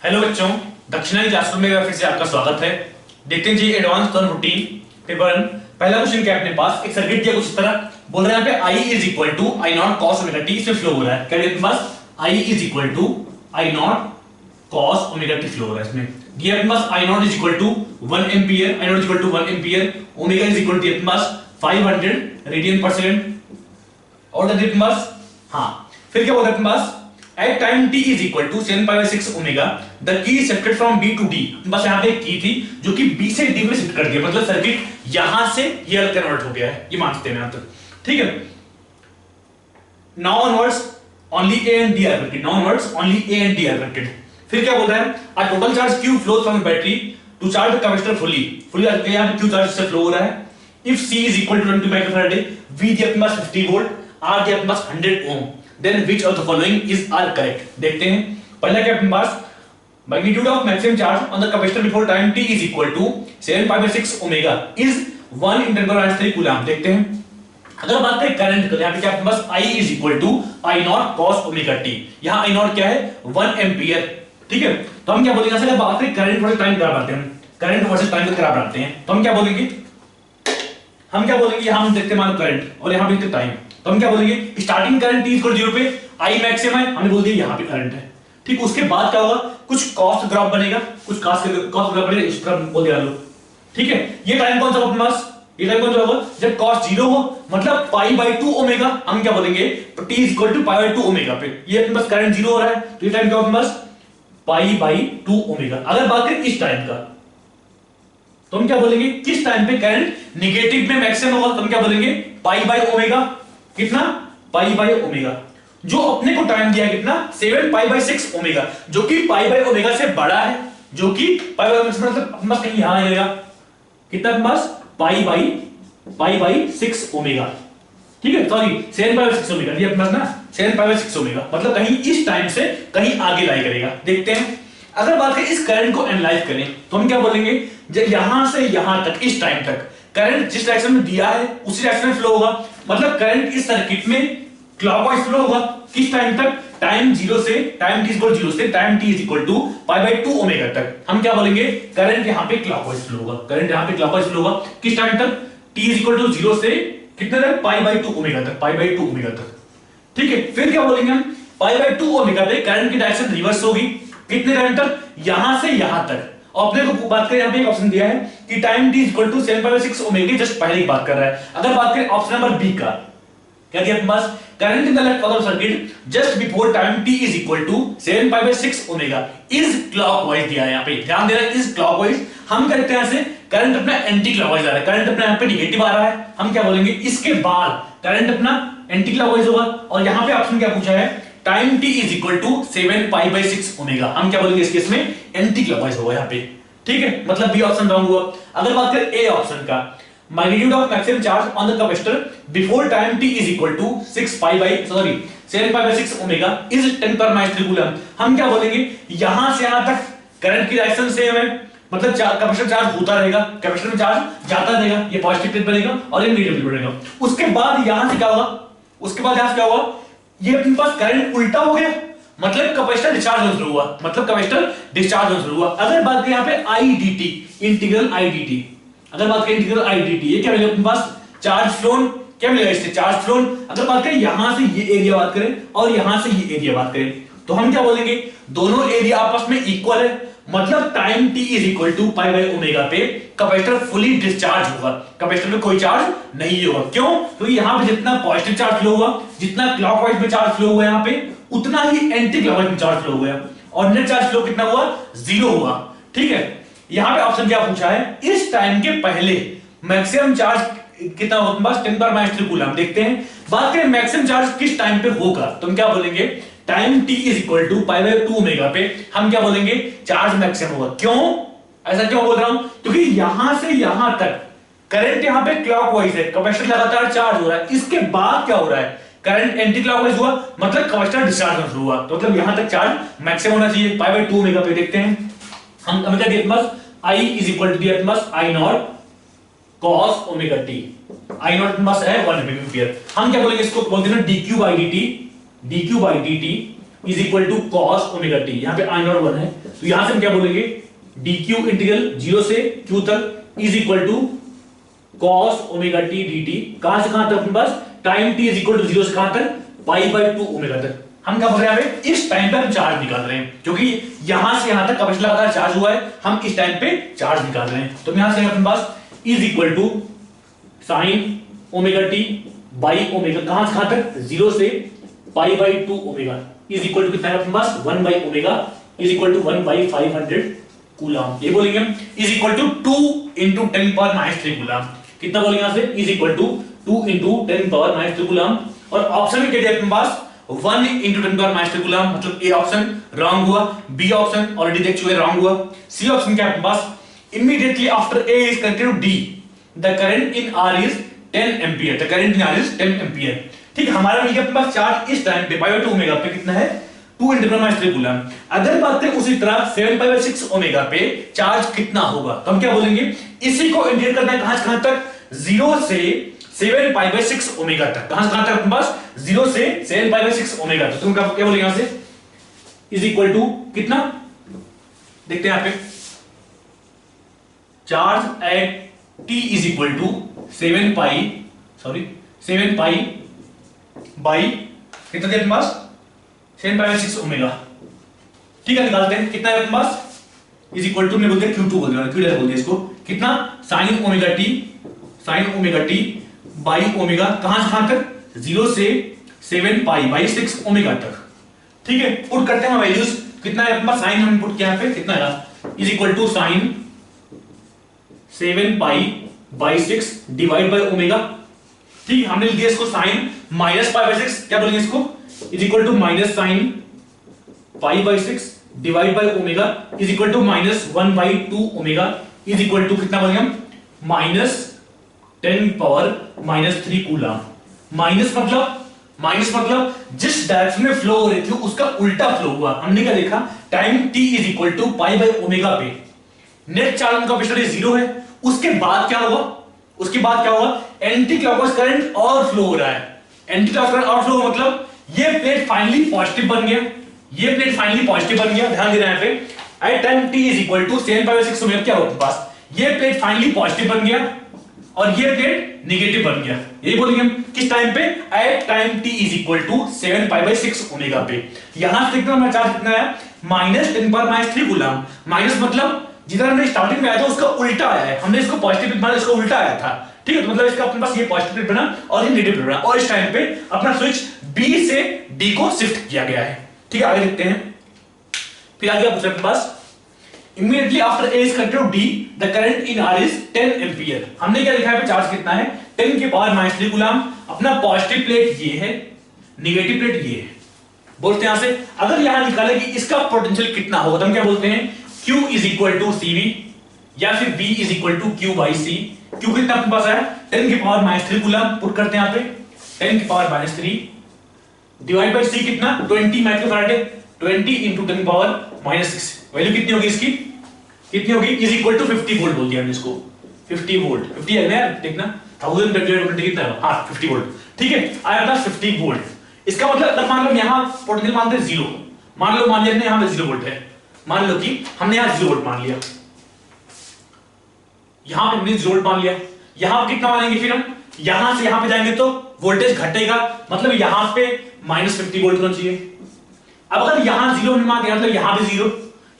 Hello बच्चों, दक्षिणाई classroom में फिर से आपका स्वागत है। देखते हैं जी एडवांस टर्न रूटीन पेपर 1। पहला क्वेश्चन क्या है अपने पास, एक सर्किट दिया कुछ इस तरह, बोल रहे हैं यहाँ पे I is equal to I naught cos omega t, इसमें फ्लो हो रहा है। क्या अपने पास I is equal to I naught cos omega t flow हो रहा है इसमें। दिया अपने पास I naught is equal to 1 ampere, I naught is equal to 1 ampere, omega is equal to अपने पास 500 रेडियन पर सेकंड। और अपने पास हाँ, फिर क्या बोल रहा है अपने पास at time t is equal to 7 pi by 6 omega the key is shifted from b to d। बस यहाँ पे एक की थी जो कि b से d में शिफ्ट कर दिया, मतलब सर्किट यहां से ये कन्वर्ट हो गया है, ये मानते हैं यहां तक, ठीक है। now onwards only a and d are connected, now onwards only a and d are connected। फिर क्या बोल रहा है, a total charge q flows from the battery to charge the capacitor fully यहाँ पे q चार्ज से flow हो रहा है। if c is equal to 20 microfarad, v दिया अपने पास 50 वोल्ट, r दिया अपने पास 100 ओम, then which of the following is are correct। देखते हैं पहला क्या अपने पास, magnitude of maximum charge on the capacitor before time t is equal to 7 pi by 6 omega is 1 × 10⁻³ coulomb. देखते हैं अगर बात करें करंट को, यहाँ पे क्या अपने पास I is equal to I naught cos omega t, यहाँ I naught क्या है 1 एम्पियर, ठीक है। तो हम क्या बोलेंगे, अगर बात करें करंट वर्सेस टाइम करा बनाते हैं, करंट वर्सेस टाइम को करा बनाते हैं, तो हम क्या बोलेंगे, यहाँ हम देखते हैं मान करंट और यहाँ पे देखते टाइम, तो हम क्या बोलेंगे स्टार्टिंग करंट t इक्वल 0 पे I मैक्सिमम है, हमने बोल दिया यहाँ पे करंट है, ठीक। उसके बाद क्या होगा, कुछ कॉस्ट ग्राफ बनेगा, कुछ कॉस्ट ग्राफ बनेगा, इस तरह बोल दिया लो, ठीक है। ये टाइम कौन सा अपने पास, ये टाइम कौन सा होगा जब कॉस्ट 0 हो, मतलब पाई बाई 2 ओमेगा, हम क्या बोलेंगे t equal to pi by 2 omega पे, ये अपने पास करंट 0 हो रहा है, तो ये टाइम क्या अपने पास पाई बाई 2 ओमेगा। अगर बात करें इस टाइम का, तो हम क्या बोलेंगे किस टाइम पे करंट नेगेटिव में मैक्सिमम होगा, तो हम क्या बोलेंगे पाई बाई ओमेगा, कितना पाई बाई ओमेगा, जो अपने को टाइम दिया कितना 7 पाई बाई 6 ओमेगा, जो कि पाई बाई ओमेगा से बड़ा है, जो कि पाई बाई मतलब बस कहीं यहां आएगा, कितना बस पाई बाई 6 ओमेगा, ठीक है। सॉरी 7 पाई बाई 6 ओमेगा, ये अपना ना 7 पाई बाई 6 ओमेगा, मतलब कहीं इस टाइम से कहीं आगे लाई करेगा। देखते हैं अगर बात करें इस करंट को एनालाइज करें, तो हम क्या बोलेंगे जब यहां से यहां तक इस टाइम तक करंट जिस डायरेक्शन में दिया है उसी डायरेक्शन में फ्लो होगा, मतलब करंट इस सर्किट में क्लॉकवाइज फ्लो होगा। किस टाइम तक, टाइम 0 से टाइम t इक्वल 0 से time t is equal to pi by 2 omega तक, हम क्या बोलेंगे करंट यहां पे क्लॉकवाइज फ्लो होगा, करंट यहां पे क्लॉकवाइज फ्लो होगा। किस टाइम तक, t इज इक्वल टू 0 से कितने तक, पाई बाई 2 ओमेगा तक, पाई बाई 2 ओमेगा तक, ठीक है। फिर क्या बोलेंगे हम पाई बाई 2 ओमेगा पे करंट की डायरेक्शन रिवर्स होगी, कितने टाइम तक, यहां से यहां तक। और अपने को बात करें, यहां पे एक ऑप्शन दिया है कि time t equal to 7 pi by 6 omega, just पहले की बात कर रहा है। अगर बात करें ऑप्शन नंबर बी का, क्या दिया अपने पास current in the left corner circuit just before time t is equal to 7 pi by 6 omega is clockwise दिया है, यहां पे ध्यान देना इज क्लॉकवाइज। हम कहते हैं ऐसे करंट अपना एंटी क्लॉकवाइज आ रहा है, करंट अपना यहां पे नेगेटिव आ रहा है, हम क्या बोलेंगे इसके बाद करंट अपना एंटी क्लॉकवाइज होगा। और यहां पे ऑप्शन क्या पूछा है, time t is equal to 7 pi by 6 omega, हम क्या बोलेंगे इस केस में एंटी क्लॉकवाइज होगा यहां पे, ठीक है, मतलब बी ऑप्शन रॉन्ग हुआ। अगर बात करें ए ऑप्शन का, magnitude of maximum charge on the capacitor before time t is equal to 7 pi by 6 omega is 10⁻³ coulomb, हम क्या बोलेंगे यहां से यहां तक करंट की डायरेक्शन सेम है, मतलब कैपेसिटर चार्ज होता रहेगा, कैपेसिटर में चार्ज जाता रहेगा, ये पॉजिटिव प्लेट बनेगा और ये नेगेटिव प्लेट बनेगा। उसके बाद यहां से क्या होगा, उसके बाद यहां से क्या होगा, ये अपने पास करंट उल्टा हो गया, मतलब कैपेसिटर डिस्चार्ज होना शुरू हुआ, मतलब कैपेसिटर डिस्चार्ज होना शुरू हुआ। अगर बात करें यहां पे IDT, इंटीग्रल IDT, अगर बात करें इंटीग्रल IDT, ये क्या मिलेगा अपने पास चार्ज फ्लोन, क्या मिलेगा इससे चार्ज फ्लोन। अगर बात करें यहां से ये एरिया बात करें और यहां से ये एरिया बात करें, तो हम क्या बोलेंगे दोनों एरिया आपस में इक्वल है, मतलब time t is equal to pi by omega पे कैपेसिटर फुली डिस्चार्ज होगा, कैपेसिटर में कोई चार्ज नहीं होगा। क्यों, क्योंकि यहां पे जितना पॉजिटिव चार्ज फ्लो हुआ, जितना क्लॉकवाइज में चार्ज फ्लो हुआ यहां पे, उतना ही एंटी क्लॉकवाइज में चार्ज फ्लो हुआ, और नेट चार्ज फ्लो कितना हुआ 0 हुआ, ठीक है। यहां पे ऑप्शन क्या पूछा है, इस टाइम के पहले मैक्सिमम चार्ज कितना होगा, 10⁻³ कूलम। देखते हैं बात करें मैक्सिमम चार्ज किस टाइम पे होगा, तो हम क्या बोलेंगे time t is equal to pi by 2 omega पे हम क्या बोलेंगे चार्ज मैक्सिमम होगा। क्यों, ऐसा क्यों बोल रहा हूं, क्योंकि यहां से यहां तक करंट यहां पे क्लॉकवाइज है, कैपेसिटर लगातार चार्ज हो रहा है, इसके बाद क्या हो रहा है करंट एंटी क्लॉकवाइज हुआ, मतलब कैपेसिटर डिस्चार्ज होना शुरू हुआ, तो मतलब यहां तक चार्ज मैक्सिमम होना चाहिए पाई बाई 2 ओमेगा पे। देखते हैं हम हमें क्या दिया बस I इज इक्वल टू दिया बस I not cos omega t, I not बस है 1 एम्पियर। हम क्या बोलेंगे इसको, बोलते हैं dq by dt, dq by dt is equal to cos omega T, यहाँ पे आई नॉट 1 है तो यहां से हम क्या बोलेंगे dq इंटीग्रल 0 से q तक is equal to cos omega t dt। कहां से कहां तक अपने पास time t is equal to 0 से कहां तक पाई बाय 2 ओमेगा तक। हम क्या बोल रहे हैं यहाँ पे इस टाइम पे हम चार्ज निकाल रहे हैं क्योंकि यहां से यहां तक कैपेसिटर लगातार चार्ज हुआ है, हम इस टाइम पे चार्ज निकाल रहे हैं। तो यहां से अपने पास is equal to sine omega t by omega कहां से कहां तक 0 से pi by 2 omega is equal to कितना है अपने पास 1 by omega is equal to 1 by 500 coulomb. ये बोलेंगे हम is equal to 2 into 10 power -3 coulomb. कितना बोलेंगे यहां से is equal to 2 into 10 power -3 coulomb. और ऑप्शन में क्या दिया अपने पास 1 into 10 पावर -3 कूलम, मतलब ए ऑप्शन रॉन्ग हुआ, बी ऑप्शन ऑलरेडी देख चुके रॉन्ग हुआ, सी ऑप्शन क्या है अपने पास immediately after A is connected to D the current in R is 10 ampere, the current in R is 10 ampere. ठीक है, हमारा मिल गया अपने पास चार्ज इस टाइम पे पाई बाय 2 ओमेगा पे कितना है 2 into 10 -3 कूलम। अगर बात करें उसी तरह 7 पाई बाय 6 ओमेगा पे चार्ज कितना होगा तो हम क्या बोलेंगे इसी को इंडिकेट करना है कहां से कहां तक 0 से 7 पाई बाय 6 ओमेगा तक। कहां से कहां तक अपने पास 0 से 7 पाई बाय 6 ओमेगा तक। तो तुम क्या बोलेंगे यहां से इज इक्वल टू कितना, देखते हैं यहां पे charge at t is equal to 7 pi by कितना दिया अपने पास 7 पाई बाय 6 ओमेगा। ठीक है, निकालते हैं कितना है अपने पास इज इक्वल टू बोलते हैं q2 बोल दिया इसको कितना sign omega t by omega कहां से कहां तक 0 से 7 पाई बाई 6 ओमेगा तक। ठीक है, पुट करते हैं वैल्यूज कितना है अपने पास साइन हम पुट किया यहां पे कितना है is equal to sine 7 pi by 6 divide by omega. ठीक, हमने लिख दिया इसको साइन माइनस पाई बाई 6 क्या बोलेंगे इसको is equal to minus sine pi by 6 divide by omega is equal to minus 1 by 2 omega is equal to कितना बोलेंगे हम माइनस 10 पावर -3 कूलम। माइनस मतलब जिस डायरेक्शन में फ्लो हो रही थी उसका उल्टा फ्लो हुआ। हमने क्या देखा time t is equal to pi by omega पे नेट चार्ज का कैपेसिटर 0 है, उसके बाद क्या हुआ एंटी क्लॉकवाइज करंट और फ्लो हो रहा है। एंटी क्लॉकवाइज करंट और फ्लो मतलब ये प्लेट फाइनली पॉजिटिव बन गया, ध्यान देना है पे at time t is equal to 7 pi by 6 omega क्या होता है पास ये प्लेट फाइनली पॉजिटिव बन गया और ये प्लेट नेगेटिव बन गया। यही बोलेंगे हम किस टाइम पे at time t is equal to 7 pi by 6 omega पे। यहां से देखते हैं चार्ज कितना है -10 पावर -3 कूलम। माइनस मतलब जितना हमने स्टार्टिंग में आया था उसका उल्टा आया है, हमने इसको पॉजिटिव प्लेट माना इसको उल्टा आया था। ठीक है, तो मतलब इसका अपने पास ये पॉजिटिव प्लेट बना और ये नेगेटिव प्लेट बना और इस टाइम पे अपना स्विच B से D को शिफ्ट किया गया है। ठीक है, आगे देखते हैं फिर आगे आप अपने पास immediately after A is connected to D the current in R is 10 ampere. हमने क्या लिखा है पे चार्ज कितना है 10 के पावर -3 कूलम। अपना पॉजिटिव प्लेट ये है, नेगेटिव प्लेट ये है। बोलते हैं यहां से अगर यहां निकाले कि इसका पोटेंशियल कितना होगा तो हम क्या बोलते हैं Q is equal to CV या फिर V is equal to Q by C। Q कितना अपने पास है 10 के पावर -3 कूलम, पुट करते हैं यहां पे 10 के पावर -3 डिवाइड बाय C कितना 20 माइक्रोफैराड है 20 into 10 पावर -6 वैल्यू कितनी होगी इसकी कितनी होगी इज इक्वल टू 50 वोल्ट बोल दिया हमने इसको 50 वोल्ट 50 है ना यार देखना 1000 डिवाइडेड बाय 20 कितना है हां 50 वोल्ट। ठीक है, आया अपना 50 वोल्ट। इसका मतलब मान लो यहां पोटेंशियल मानते हैं 0, मान लिया हमने यहां पे 0 वोल्ट है, मान लो कि हमने यहां 0 वोल्ट मान लिया, यहां पे हमने 0 वोल्ट मान लिया। यहां पे कितना मानेंगे फिर हम यहां से यहां पे जाएंगे तो वोल्टेज घटेगा, मतलब यहां पे -50 वोल्ट होना चाहिए। अब अगर यहां 0 हमने मान दिया मतलब यहां पे 0।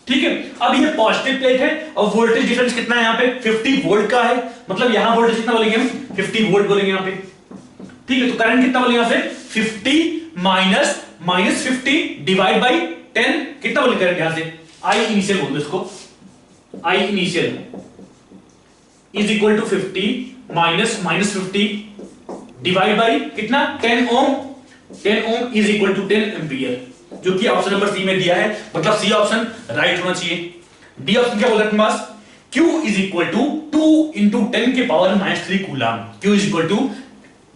ठीक है, अब ये पॉजिटिव प्लेट है और वोल्टेज डिफरेंस कितना है यहां पे 50 वोल्ट का है, मतलब यहां वोल्टेज कितना बोलेंगे हम 50 वोल्ट बोलेंगे यहां पे। ठीक है, तो करंट कितना बोलेंगे यहां से 50 माइनस 50 डिवाइड बाय 10 कितना बोलेंगे करंट यहां से आई इनिशियल बोल दो इसको, I initial is equal to 50 minus -50 divide by कितना 10 ohm is equal to 10 ampere, जो कि ऑप्शन नंबर सी में दिया है, मतलब सी ऑप्शन राइट होना चाहिए। डी ऑप्शन क्या बोल रहा है तुम्हारे पास Q is equal to 2 into 10 के power -3 coulomb. Q is equal to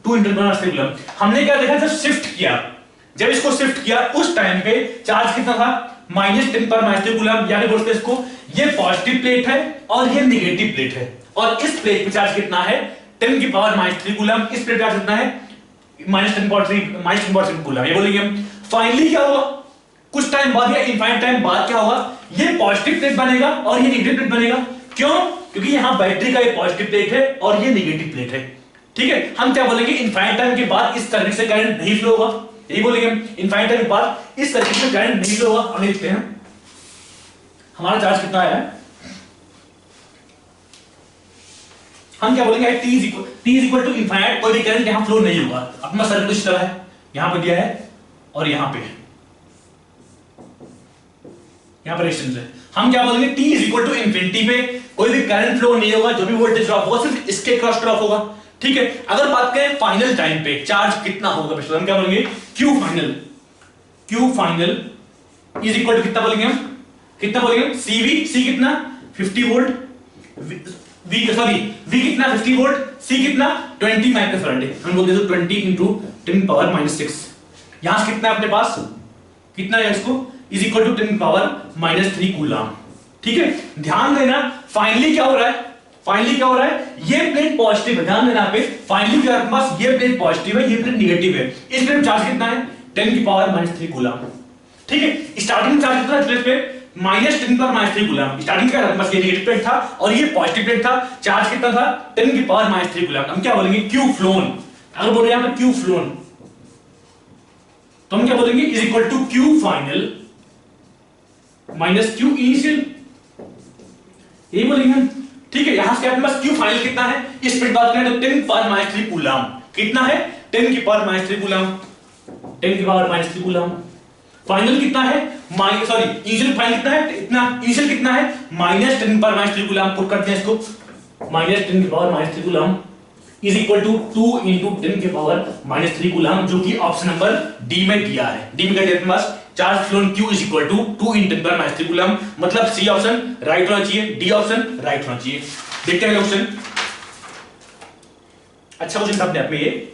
2 into 10 power -3 coulomb. हमने क्या देखा जब शिफ्ट किया, जब इसको शिफ्ट किया उस टाइम पे चार्ज कितना था -10 पावर -3 कूलम, यानी बोलते हैं इसको ये पॉजिटिव प्लेट है और ये नेगेटिव प्लेट है और इस प्लेट पे चार्ज कितना है 10 की पावर -3 कूलम, इस प्लेट पे चार्ज कितना है -10 पावर 3 कूलम। ये बोलेंगे हम फाइनली क्या हुआ कुछ टाइम बाद या इनफाइनाइट टाइम बाद क्या होगा, ये पॉजिटिव प्लेट बनेगा और ये नेगेटिव प्लेट बनेगा। क्यों? क्योंकि यहां बैटरी का ये पॉजिटिव प्लेट है और ये नेगेटिव प्लेट है। ठीक है, हम क्या बोलेंगे, इनफाइनाइट टाइम के बाद इस सर्किट से करंट नहीं फ्लो होगा, यही बोलेंगे हम, इनफाइनाइट टाइम के बाद इस सर्किट से करंट नहीं फ्लो होगा। हम लिखते हैं हमारा चार्ज कितना आया है, हम क्या बोलेंगे, t is equal to infinite, कोई भी करंट यहां फ्लो नहीं होगा। अपना सर्किट इस तरह है, यहां पर दिया है और यहां पे यहां पर रेजिस्टेंस है। हम क्या बोलेंगे, t is equal to infinity पे कोई भी करंट फ्लो नहीं होगा, जो भी वोल्टेज ड्रॉप होगा सिर्फ इसके क्रॉस ड्रॉप होगा। ठीक है, अगर बात करें फाइनल टाइम पे चार्ज कितना होगा, हम क्या बोलेंगे, q final is equal to कितना बोलेंगे हम, कितना बोलेंगे, CV, C कितना 50 वोल्ट, V कितना 50 वोल्ट, C कितना 20 माइक्रोफैराड। हम बोलते हैं 20 into 10 पावर -6। यहां से कितना है अपने पास, कितना है इसको, is equal to 10 power -3 coulomb. ठीक है, ध्यान देना फाइनली क्या हो रहा है, फाइनली क्या हो रहा है, ये प्लेट पॉजिटिव है, ध्यान देना पे, फाइनली क्या है पास, ये प्लेट पॉजिटिव है, ये प्लेट नेगेटिव है। इस प्लेट चार्ज कितना है, 10 की पावर -3 कूलम। ठीक है, स्टार्टिंग चार्ज कितना है प्लेट पे, -10 पर -3 कूलम। स्टार्टिंग क्या था, बस ये नेगेटिव प्लेट था और ये पॉजिटिव प्लेट था, चार्ज कितना था, 10 की पावर -3 कूलम। हम क्या बोलेंगे, Q फ्लोन। अगर बोल रहे हैं यहां पे Q फ्लोन, तो हम क्या बोलेंगे, is equal to Q final minus Q initial, यही बोलेंगे हम। ठीक है, यहां से अपने पास Q फाइनल कितना है, इस पर बात करें तो 10 पावर -3 कूलम। कितना है, 10 की पावर -3 कूलम, 10 की पावर -3 कूलम। फाइनल कितना है, सॉरी इनिशियल फाइनल कितना है, इतना इनिशियल कितना है, -10 पावर -3 कूलम। पुट करते हैं इसको, -10 की power -3 coulomb is equal to 2 into 10 की पावर -3 कूलम, जो कि ऑप्शन नंबर डी में दिया है। डी में क्या दिया अपने पास, charge flown Q is equal to 2 into 10 power -3 coulomb, मतलब सी ऑप्शन राइट होना चाहिए, डी ऑप्शन राइट होना चाहिए। देखते हैं क्वेश्चन, अच्छा क्वेश्चन था अपने आप में ये।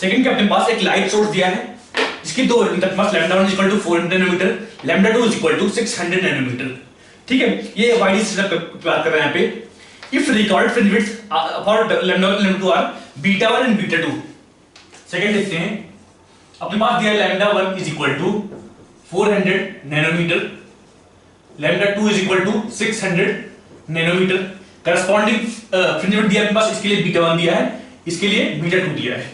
सेकंड के अपने पास एक लाइट सोर्स दिया है जिसकी दो मास lambda 1 equal to 400 nanometre, lambda 2 equal to 600 nanometre. ठीक है, ये वाईडी सेटअप बात कर रहे हैं यहां पे। If recorded fringe width for lambda 1 lambda 2 are beta 1 and beta 2। Second देखते हैं, अपने पास दिया है lambda 1 is equal to 400 nanometre, lambda 2 is equal to 600 nanometre. Corresponding fringe width दिया है अपने पास, इसके लिए बीटा 1 दिया है, इसके लिए बीटा 2 दिया है।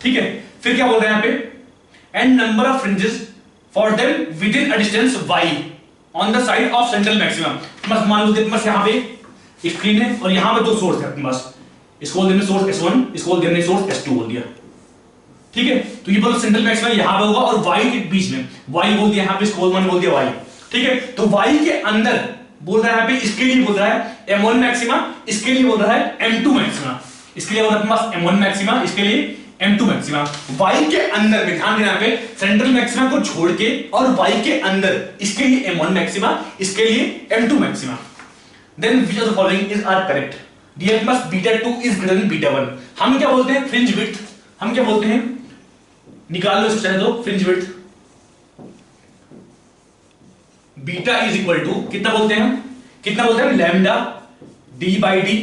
ठीक है, फिर क्या बोल रहे हैं यहां पे, and number of fringes for them with in a distance y on the side of central maximum. बस मान लो बस यहां पे स्क्रीन है और यहां पे दो सोर्स है अपने पास, इसको बोल देंगे सोर्स S1, इसको बोल देंगे सोर्स S2 बोल दिया। ठीक है, तो ये बोलो सेंट्रल मैक्सिमम यहां पे होगा और y के बीच में, y बोल दिया यहां पे, इसको बोल दिया y। ठीक है, तो y के अंदर बोल रहा है यहां पे, इसके लिए बोल रहा है M1 मैक्सिमा, इसके लिए बोल रहा है M2 मैक्सिमा, इसके लिए बोल रहा है अपने पास M1 मैक्सिमा, इसके लिए M2 मैक्सिमा। y के अंदर में ध्यान देना पे, सेंट्रल मैक्सिमा को छोड़ के और y के अंदर इसके लिए M1 मैक्सिमा, इसके लिए M2 maxima. Then which of the following is are correct. Dear plus beta 2 is greater than beta 1। हम क्या बोलते हैं, फ्रिंज विड्थ, हम क्या बोलते हैं, निकाल लो इसको, तो fringe width beta is equal to कितना बोलते हैं हम, कितना बोलते हैं, लैम्डा d बाई डी,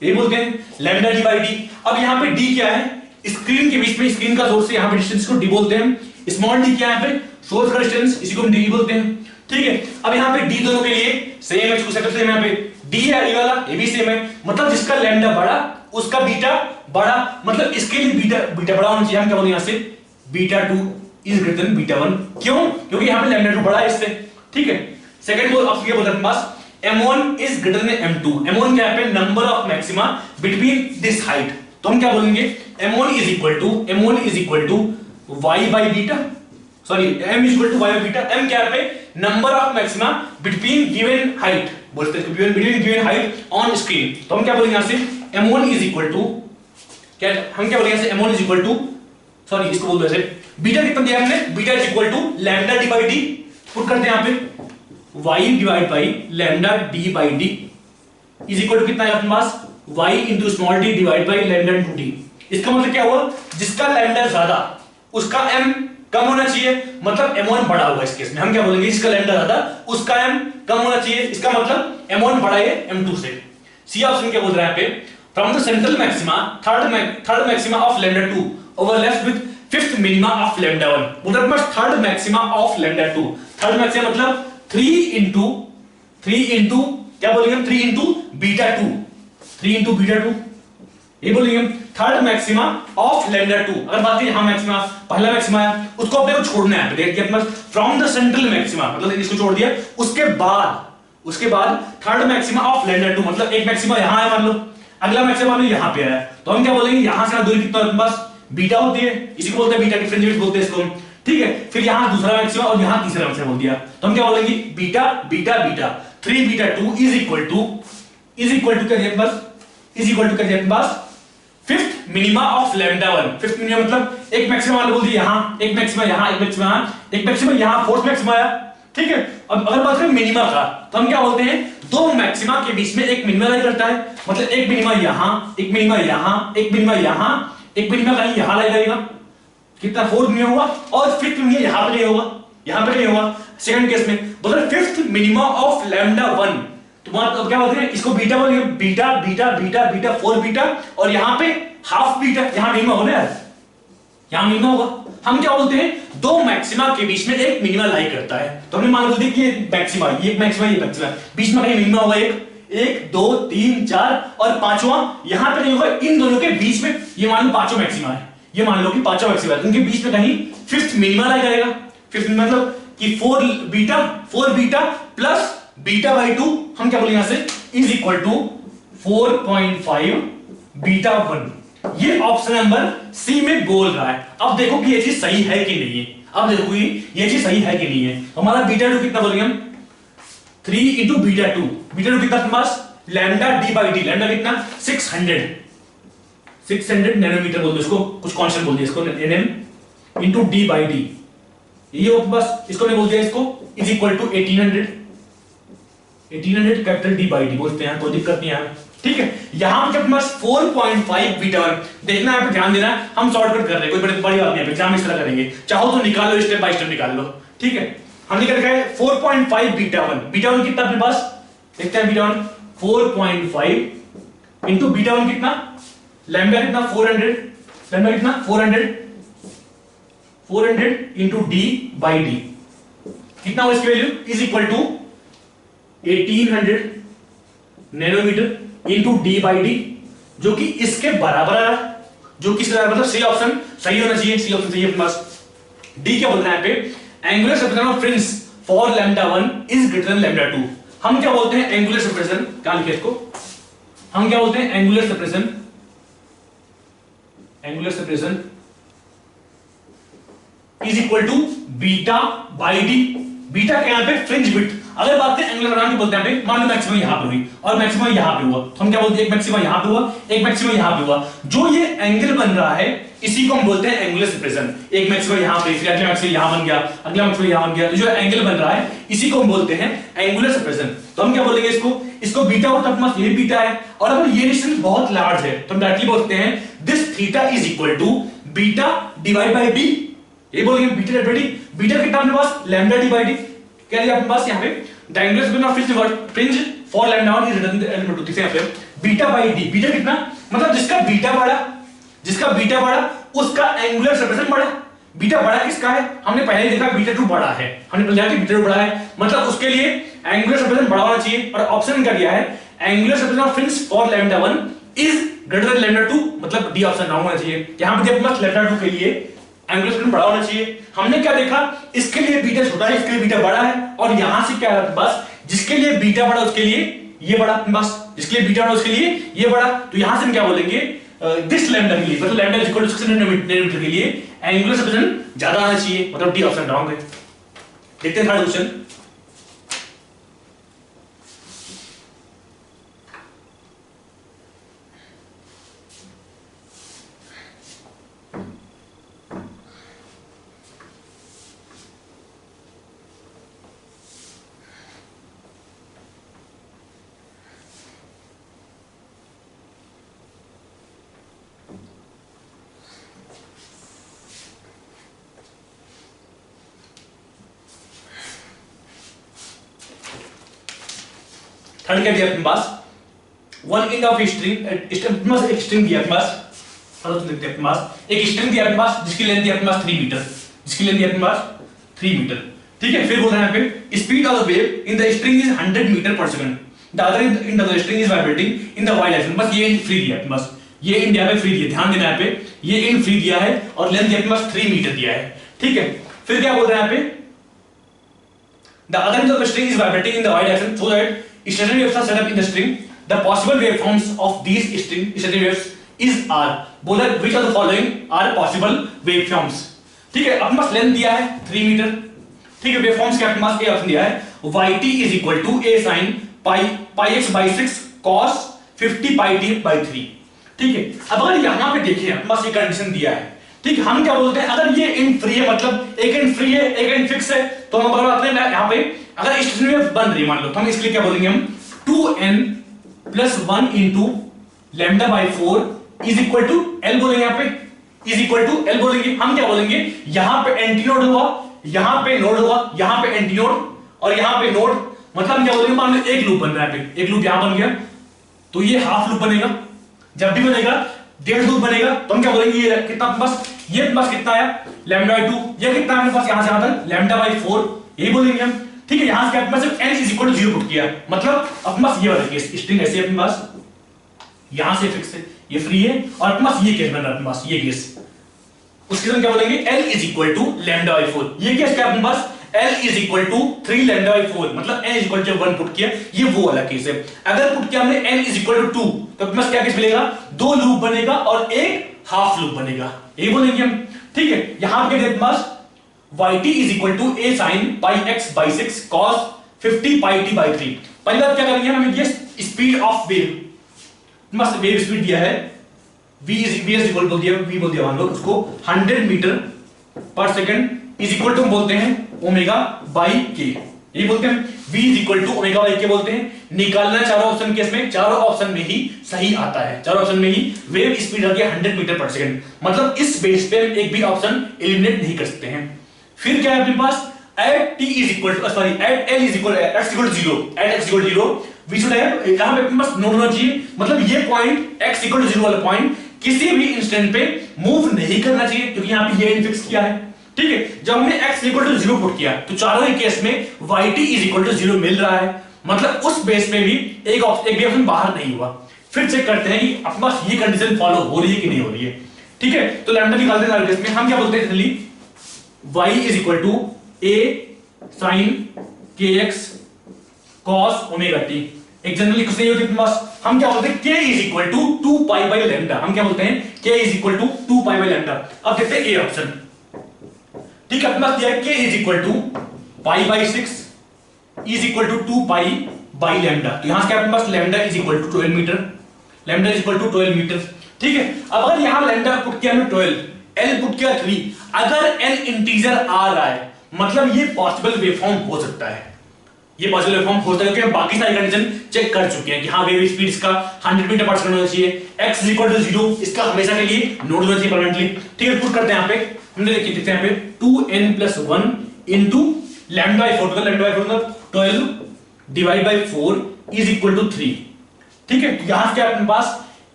ये बोलते हैं लैम्डा d बाई डी। अब यहां पे d क्या है, स्क्रीन के बीच में, स्क्रीन का सोर्स है, यहां पे डिस्टेंस को d बोलते हैं, स्मॉल d क्या है यहां पे, सोर्स का डिस्टेंस, इसी को हम d बोलते हैं। ठीक है, अब यहां पे d दोनों के लिए सेम है, इसको सेटअप सेम है, यहां पे d है, ये वाला ये भी सेम है, मतलब जिसका लैम्डा बड़ा उसका बीटा बड़ा, मतलब इसके लिए बीटा बड़ा होना चाहिए। हम क्या बोलेंगे यहां से, beta 2 is greater than beta 1। क्यों, क्योंकि यहां पे लैम्डा 2 बड़ा है इससे। ठीक है, सेकंड बोल अब ये बोलते हैं पास M1 is greater then M2। M1 क्या है, number of maxima between this height, तो हम क्या बोलेंगे, M1 is equal to y by beta, sorry m is equal to y by beta. m क्या है, number of maxima between given height, बोलते हैं between given height on screen, तो हम क्या बोलेंगे यहां से, M1 इज इक्वल टू क्या हम क्या बोलेंगे ऐसे m1 is equal to, sorry इसको बोल दो ऐसे, बीटा कितना दिया हमने, beta is equal to lambda D by D, put करते हैं यहां पे y divide by lambda D by D is equal to कितना है अपने पास, y into small D divide by lambda into D. इसका मतलब क्या हुआ, जिसका लैम्डा ज्यादा उसका m कम होना चाहिए, मतलब m1 बड़ा होगा इस केस में। हम क्या बोलेंगे, जिसका लैम्डा ज्यादा उसका m कम होना चाहिए, इसका मतलब m1 बड़ा है m2 से। सी ऑप्शन क्या बोल रहा है यहाँ पे, from the central maxima third maxima of lambda 2 overlaps with fifth minima of lambda 1, बोल रहा है third maxima of lambda 2। Third maxima मतलब 3 इंटू क्या बोलेंगे हम, 3 इंटू बीटा 2, 3 इंटू बीटा 2 ये बोलेंगे हम थर्ड मैक्सिमा ऑफ लैम्डा 2। अगर बात करें यहां मैक्सिमा पहला मैक्सिमा है उसको अपने को छोड़ना है, देखिए अपने पास फ्रॉम द सेंट्रल मैक्सिमा मतलब इसको छोड़ दिया, उसके बाद थर्ड मैक्सिमा ऑफ लैम्डा 2 मतलब एक मैक्सिमा यहां है मान लो, अगला मैक्सिमा मान लो यहां पे है, तो हम क्या बोलेंगे यहां से दूरी कितना अपने पास बीटा होती है, इसी को बोलते हैं बीटा की फ्रिंज विड्थ बोलते हैं इसको, ठीक है। फिर यहां दूसरा मैक्सिमा और यहां तीसरा मैक्सिमा बोल दिया, तो हम क्या बोलेंगे beta beta beta 3 beta 2 is equal to क्या दिया अपने पास, इज इक्वल टू क्या दिया अपने पास fifth minima of lambda 1। Fifth minima मतलब एक मैक्सिमा वाला बोल दिया यहां, एक मैक्सिमा यहां, एक मैक्सिमा यहां, एक मैक्सिमा यहां, फोर्थ मैक्सिमा आया, ठीक है। अब अगर बात करें मिनिमा का तो हम क्या बोलते हैं, दो मैक्सिमा के बीच में एक मिनिमा लाई करता है, मतलब एक मिनिमा यहां, एक मिनिमा यहां, एक मिनिमा यहां, एक मिनिमा कहीं यहां लाई जाएगा, कितना फोर्थ मिनिमा हुआ, और फिफ्थ मिनिमा यहां पे नहीं होगा, यहां पे नहीं होगा सेकंड केस में, बोल फिफ्थ मिनिमा ऑफ लैम्डा 1। तो अब क्या बोलते हैं इसको बीटा बोलेंगे, beta beta beta beta 4 beta, और यहां पे हाफ बीटा, यहां मिनिमा होगा यार, यहां मिनिमा होगा। हम क्या बोलते हैं दो मैक्सिमा के बीच में एक मिनिमा लाई करता है, तो हमने मान लो कि ये मैक्सिमा, ये मैक्सिमा, ये मैक्सिमा, बीच में कहीं मिनिमा होगा, एक 2 3 4 और पांचवा यहां पे नहीं होगा, इन दोनों के बीच में ये मान लो पांचवा मैक्सिमा है, ये मान लो कि पांचवा मैक्सिमा है, उनके बीच में कहीं फिफ्थ मिनिमा लाई करेगा। फिफ्थ मतलब कि 4 बीटा प्लस बीटा बाई 2, हम क्या बोलेंगे यहां से इज इक्वल टू 4.5 बीटा 1। ये ऑप्शन नंबर सी में बोल रहा है। अब देखो कि ये चीज सही है कि नहीं है, अब देखो ये चीज सही है कि नहीं है। हमारा बीटा 2 कितना बोलेंगे हम, 3 इंटू बीटा 2, बीटा 2 कितना अपने पास lambda D by D, lambda कितना 600 नैनोमीटर बोलते इसको, कुछ कांस्टेंट बोल दिया इसको nm into D by D, ये बस इसको नहीं बोल दिया, इसको is equal to 1800 capital D by D बोलते हैं, कोई दिक्कत नहीं है, ठीक है। यहां पे अपने पास 4.5 बीटा 1 देखना है, यहाँ पे ध्यान देना है, हम शॉर्टकट कर रहे हैं, कोई बड़ी बात नहीं है, एग्जाम इस तरह करेंगे, चाहो तो निकाल लो, स्टेप बाय स्टेप निकाल लो, ठीक है। हमने क्या लिखा है 4.5 बीटा 1, बीटा 1 कितना अपने पास देखते हैं, बीटा 1 4.5 इंटू बीटा 1 कितना, लैम्डा कितना 400, लैम्डा कितना 400 इंटू डी बाई डी कितना हो, इसकी value is equal to 1800 nanometre into D by D, जो कि इसके बराबर है, जो कि मतलब सी ऑप्शन सही होना चाहिए, सी ऑप्शन सही है अपने पास। डी क्या बोल रहा है यहाँ पे, angular separation of fringe for lambda 1 is greater than lambda 2। हम क्या बोलते हैं एंगुलर सेपरेशन, क्या लिखे इसको, हम क्या बोलते हैं angular separation, angular separation is equal to beta by D. Beta क्या यहां पे फ्रिंज विड्थ, अगर बात करें एंगुलर बनाने की बोलते हैं पे, मान लो मैक्सिमम यहां पे हुई और मैक्सिमम यहां पे हुआ, तो हम क्या बोलते हैं एक मैक्सिमम यहां पे हुआ, एक मैक्सिमम यहां पे हुआ, जो ये एंगल बन रहा है इसी को हम बोलते हैं एंगुलर सेपरेशन। एक मैक्सिमम यहां पे, फिर अगला मैक्सिमम यहां बन गया, अगला मैक्सिमम यहां बन गया, तो जो एंगल बन रहा है इसी को हम बोलते हैं एंगुलर सेपरेशन। तो हम क्या बोलेंगे इसको बीटा और तब ये बीटा है, और अगर ये डिस्टेंस बहुत लार्ज है तो हम डायरेक्टली बोलते हैं this theta is equal to beta divide by D, ये बोलेंगे beta divide by D. Beta कितना अपने पास लैम्डा डी बाई डी, क्या दिया अपने पास यहां पे diagonal separation of fringe for lambda 1 is greater than lambda 2, यहां पे बीटा बाई डी, बीटा कितना मतलब जिसका बीटा बड़ा उसका एंगुलर सेपरेशन बड़ा। बीटा बड़ा किसका है, हमने पहले ही देखा बीटा 2 बड़ा है, हमने पहले देखा बीटा 2 बड़ा है, मतलब उसके लिए एंगुलर सेपरेशन बड़ा होना चाहिए, और ऑप्शन क्या दिया है angular separation of fringe for lambda 1 is greater than lambda 2, मतलब डी ऑप्शन रॉन्ग होना चाहिए। यहां पे अपने लैम्डा 2 के लिए एंगुलर सेपरेशन बड़ा होना चाहिए। हमने क्या देखा, इसके लिए बीटा छोटा है, इसके लिए बीटा बड़ा है, और यहां से क्या है बस जिसके लिए बीटा बड़ा उसके लिए ये बड़ा, बस जिसके लिए बीटा बड़ा उसके लिए ये बड़ा। तो यहां से हम क्या बोलेंगे दिस लैम्डा के लिए, मतलब lambda is equal to 600 nanometre के लिए एंगुलर सेपरेशन ज्यादा आना चाहिए, मतलब डी ऑप्शन रॉन्ग है। देखते हैं थर्ड क्वेश्चन, थर्ड क्या दिया अपने पास, वन एंड ऑफ स्ट्रिंग, एक स्ट्रिंग दिया अपने पास, अपने पास एक स्ट्रिंग दिया अपने पास जिसकी लेंथ दिया अपने पास 3 मीटर, जिसकी लेंथ दिया अपने पास 3 मीटर। ठीक है, फिर बोल रहा है यहाँ पे speed of the wave in the string is 100 metre पर second, the other in the string is vibrating in the y direction. बस ये एंड फ्री दिया अपने पास, ये एंड यहाँ पे फ्री दिया, ध्यान देना यहाँ पे, ये एंड फ्री दिया है और लेंथ अपने पास 3 मीटर दिया है। ठीक है, फिर क्या बोल रहा है यहाँ पे, the other end of the string is vibrating in the y direction so that stationary waves are set up in the string, the possible waveforms of these string stationary waves is are, बोला which of the following are possible waveforms. ठीक है, अपने पास length दिया है 3 metre. ठीक है, waveforms के अपने पास ए ऑप्शन दिया है, yt is equal to a sin pi x by 6 cos 50 pi t by 3। ठीक है, अब अगर यहां पे देखिए अपने पास ये कंडीशन दिया है, ठीक है, हम क्या बोलते हैं, अगर ये एंड फ्री है, मतलब एक एंड फ्री है एक एंड फिक्स है, तो हम बताते हैं यहां पे अगर स्टेशनरी वेव बन रही मान लो, तो हम इसके लिए क्या बोलेंगे, हम 2n plus 1 into lambda by 4 is equal to l बोलेंगे, यहां पे इज इक्वल टू l बोलेंगे। हम क्या बोलेंगे, यहां पे एंटी नोड होगा, यहां पे नोड होगा, यहां पे एंटी नोड और यहां पे नोड, मतलब हम क्या बोलेंगे, मान लो एक लूप बन रहा है, एक लूप यहां बन गया, तो ये हाफ लूप बनेगा, जब भी बनेगा डेढ़ लूप बनेगा, तो हम क्या बोलेंगे, ये कितना बस, ये बस कितना है लैम्डा बाई 2, ये कितना है अपने पास यहां से यहां तक लैम्डा बाई 4, यही बोलेंगे हम। ठीक है, यहां से अपने पास n is equal to 0 put किया, मतलब अपने पास ये वाला केस स्ट्रिंग ऐसे अपने पास यहां से फिक्स है, ये फ्री है, और अपने पास ये केस बन रहा है अपने पास, ये केस, उसके लिए क्या बोलेंगे, l is equal to lambda by 4। ये केस क्या अपने पास, l is equal to 3 lambda by 4, मतलब n is equal to 1 put किया, ये वो वाला केस है। अगर पुट किया हमने n इज इक्वल टू 2, तो अपने पास क्या केस मिलेगा, 2 लूप बनेगा और एक हाफ लूप बनेगा, ये बोलेंगे हम। ठीक है, यहां पे अपने पास yt is equal to a sin pi x by 6 cos 50 pi t by 3। पहली बात क्या करेंगे, हमें दिया स्पीड ऑफ वेव, मस्त वेव स्पीड दिया है, v इज इक्वल टू दिया, v बोल दिया मान लो उसको 100 मीटर पर सेकंड इज इक्वल टू बोलते हैं ओमेगा बाई के, यही बोलते हैं v is equal to omega by K बोलते हैं। निकालना चारों ऑप्शन केस में, चारों ऑप्शन में ही सही आता है, चारों ऑप्शन में ही वेव स्पीड आ गया 100 मीटर पर सेकंड, मतलब इस बेस पे हम एक भी ऑप्शन एलिमिनेट नहीं कर सकते हैं। फिर क्या है अपने पास, at t is equal to sorry at l is equal x equal to 0, at x equal to 0 we should have, यहां पे अपने पास नोट होना चाहिए, मतलब ये पॉइंट x equal to 0 वाला पॉइंट किसी भी इंस्टेंट पे मूव नहीं करना चाहिए, क्योंकि यहां पे ये फिक्स किया है। ठीक है, जब हमने x equal to 0 पुट किया, तो चारों ही केस में yt is equal to 0 मिल रहा है, मतलब उस बेस पे भी एक भी ऑप्शन बाहर नहीं हुआ। फिर चेक करते हैं कि अपने पास ये कंडीशन फॉलो हो रही है कि नहीं हो रही है। ठीक है, तो लैम्डा निकालते हैं सारे केस में, हम क्या बोलते हैं generally, y is equal to a sin kx cos omega t। एक जनरली कुछ नहीं होती अपने पास, हम क्या बोलते हैं, k is equal to 2 pi by lambda, हम क्या बोलते हैं, k is equal to 2 pi by lambda. अब देखते हैं a ऑप्शन। ठीक है, अपने पास दिया है k is equal to pi by 6 is equal to 2 pi by lambda, तो यहां से क्या अपने पास lambda is equal to 12 metre, lambda is equal to 12 metre. ठीक है, अब अगर यहां लैम्डा पुट किया हमने 12, l पुट किया 3, अगर n इंटीजर आ रहा है, मतलब ये पॉसिबल वेवफॉर्म हो सकता है, ये पॉसिबल वेवफॉर्म हो सकता है, क्योंकि हम बाकी सारी कंडीशन चेक कर चुके हैं कि हाँ वेव स्पीड इसका 100 मीटर पर सेकंड होना चाहिए, x इज इक्वल टू 0 इसका हमेशा के लिए नोट होना चाहिए परमानेंटली। ठीक है, पुट करते हैं यहां पे, हमने देखिए देखते हैं यहां पे 2n plus 1 into lambda by 4, तो लैम्डा बाय 4 मतलब 12 divide by 4 is equal to 3। ठीक है, तो यहां से अपने पास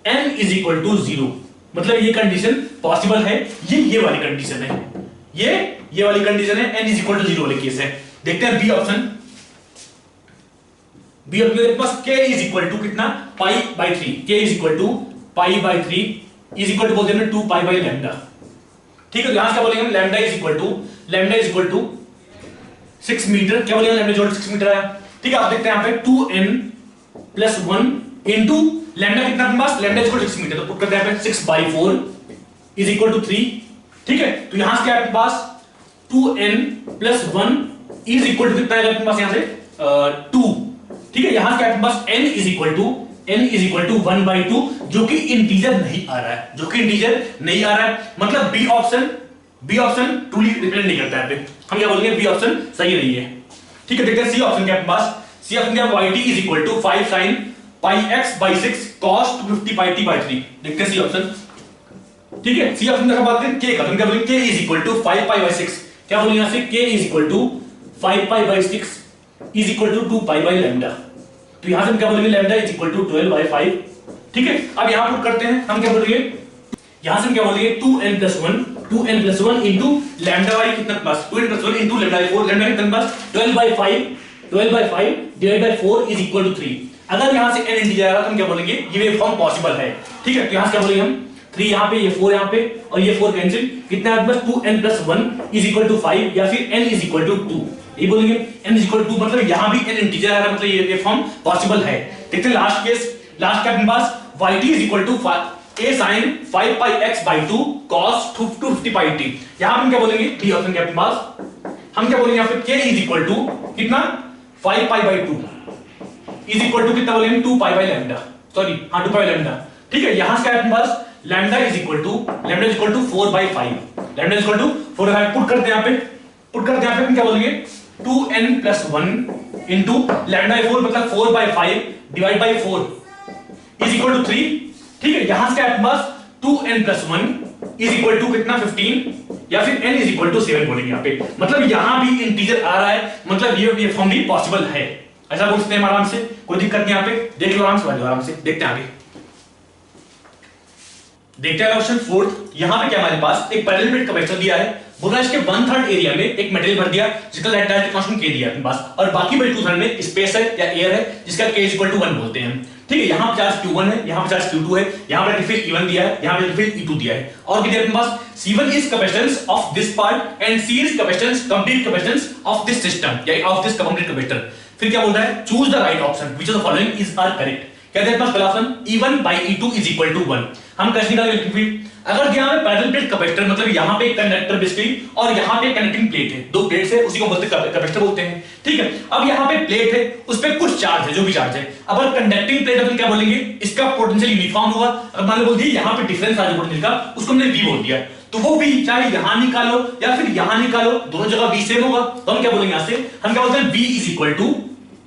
n इज इक्वल टू 0, मतलब ये कंडीशन पॉसिबल है, ये वाली कंडीशन है, ये वाली कंडीशन है, n इज इक्वल टू 0 वाली केस है। देखते हैं बी ऑप्शन, बी ऑप्शन के पास k इज इक्वल टू कितना, pi by 3, k is equal to pi by 3 is equal to बोलते हैं 2 पाई बाई लैम्डा। ठीक है, तो यहां से क्या बोलेंगे हम, lambda is equal to 6 metre, क्या बोलेंगे लैम्डा जोड़ 6 मीटर आया। ठीक है, आप देखते हैं यहां पे 2n प्लस 1 इनटू लैम्डा कितना अपने पास, lambda is equal to 6 metre, तो पुट करते हैं यहां पे 6 बाई 4 इज इक्वल टू 3। ठीक है, तो यहां से क्या है अपने पास 2n plus 1 is equal to कितना है अपने पास यहां से 2। ठीक है, यहां से क्या है अपने पास n is equal to 1 by 2, जो कि इंटीजर नहीं आ रहा है, जो कि इंटीजर नहीं आ रहा है, मतलब बी ऑप्शन ट्रूली रिप्रेजेंट नहीं करता है पे, हम क्या बोलेंगे बी ऑप्शन सही नहीं है। ठीक है, देखते हैं सी ऑप्शन क्या है अपने पास, सी ऑप्शन क्या है, yt is equal to 5 sin pi x by 6 cos 250 pi t by 3। देखते हैं सी ऑप्शन। ठीक है, सी ऑप्शन का बात करें k का, तो हम क्या बोलेंगे k is equal to 5 pi by 6, क्या बोलेंगे यहां से k is equal to 5 pi by 6 is equal to 2 pi by lambda. तो यहां से हम क्या बोलेंगे लैम्डा इज इक्वल टू 12/5। ठीक है, अब यहां पुट करते हैं, हम क्या बोलेंगे यहां से हम क्या बोलेंगे 2n+1 इनटू लैम्डा y कितना plus 2n+1 into lambda y 4, lambda कितना plus 12/5 divide by 4 is equal to 3। अगर यहां से n इंटीजर आएगा तो हम क्या बोलेंगे ये वेवफॉर्म पॉसिबल है। ठीक है, तो यहां से क्या बोलेंगे हम 3 यहां पे, ये 4 यहां पे और ये 4 कैंसिल, कितना है बस 2n+1 इज इक्वल टू 5 या फिर n इज इक्वल टू 2। ये बोलेंगे n इज इक्वल टू 2 मतलब यहां भी n इंटीजर आ रहा है, मतलब ये वेवफॉर्म पॉसिबल है। देखते हैं लास्ट केस, लास्ट का अपने पास yt is equal to a sin 5 pi x by 2 cos 250 pi t। यहां हम क्या बोलेंगे b ऑप्शन के अपने पास हम क्या बोलेंगे यहां पे k इज इक्वल टू कितना 5 pi by 2 is equal to कितना बोलेंगे 2 pi by लैम्डा, सॉरी हां 2 pi लैम्डा। ठीक है, यहां से क्या अपने पास lambda is equal to 4/5, lambda is equal to 4/5 put करते हैं यहां पे, पुट करते हैं यहां पे हम क्या बोलेंगे 2n+1 इनटू लैम्डा 4 मतलब 4/5 divide by 4 is equal to 3। ठीक है, यहां से क्या पास 2n+1 इज इक्वल टू कितना 15 या फिर n इज इक्वल टू 7 बोलेंगे यहां पे, मतलब यहां भी इंटीजर आ रहा है, मतलब ये फॉर्म भी पॉसिबल है। ऐसा बोल सकते हैं आराम से, कोई दिक्कत नहीं। यहां पे देख लो आराम से, आराम से देखते हैं आगे। देखते हैं ऑप्शन 4। यहां पे क्या हमारे पास एक पैरेलल प्लेट कैपेसिटर दिया है, बोला इसके 1/3 एरिया में एक मटेरियल भर दिया जिसका डायरेक्ट कांस्टेंट k दिया अपने पास, और बाकी बचे 2/3 में स्पेस है या एयर है जिसका k इज इक्वल टू 1 बोलते हैं। ठीक है, यहां पे चार्ज q1 है, यहां पे चार्ज q2 है, यहां पे रिफिल e1 दिया है, यहां पे रिफिल e2 दिया है, और कितना अपने पास c1 इज capacitance of this part and c is capacitance complete capacitance of this system या ऑफ दिस कंप्लीट कैपेसिटर। फिर क्या बोल रहा है choose the right option which of the following is are correct. कहते हैं पहला option e1/e2 is equal to 1। हम कैसे निकालेंगे इलेक्ट्रिक फील्ड, अगर यहां पे पैरेलल प्लेट कैपेसिटर मतलब यहां पे एक कंडक्टर बेसिकली और यहां पे कनेक्टिंग प्लेट है, दो प्लेट्स है, उसी को बोलते हैं कैपेसिटर बोलते हैं। ठीक है, अब यहां पे प्लेट है, उस पे कुछ चार्ज है, जो भी चार्ज है, अब अगर कंडक्टिंग प्लेट है तो क्या बोलेंगे इसका पोटेंशियल यूनिफॉर्म होगा। अगर मान लो बोल दिया यहां पे डिफरेंस आ जो पोटेंशियल का, उसको हमने v बोल दिया, तो वो भी चाहे यहां निकालो या फिर यहां निकालो, दोनों जगह v सेम होगा। तो हम क्या बोलेंगे यहां से, हम क्या बोलते हैं v is equal to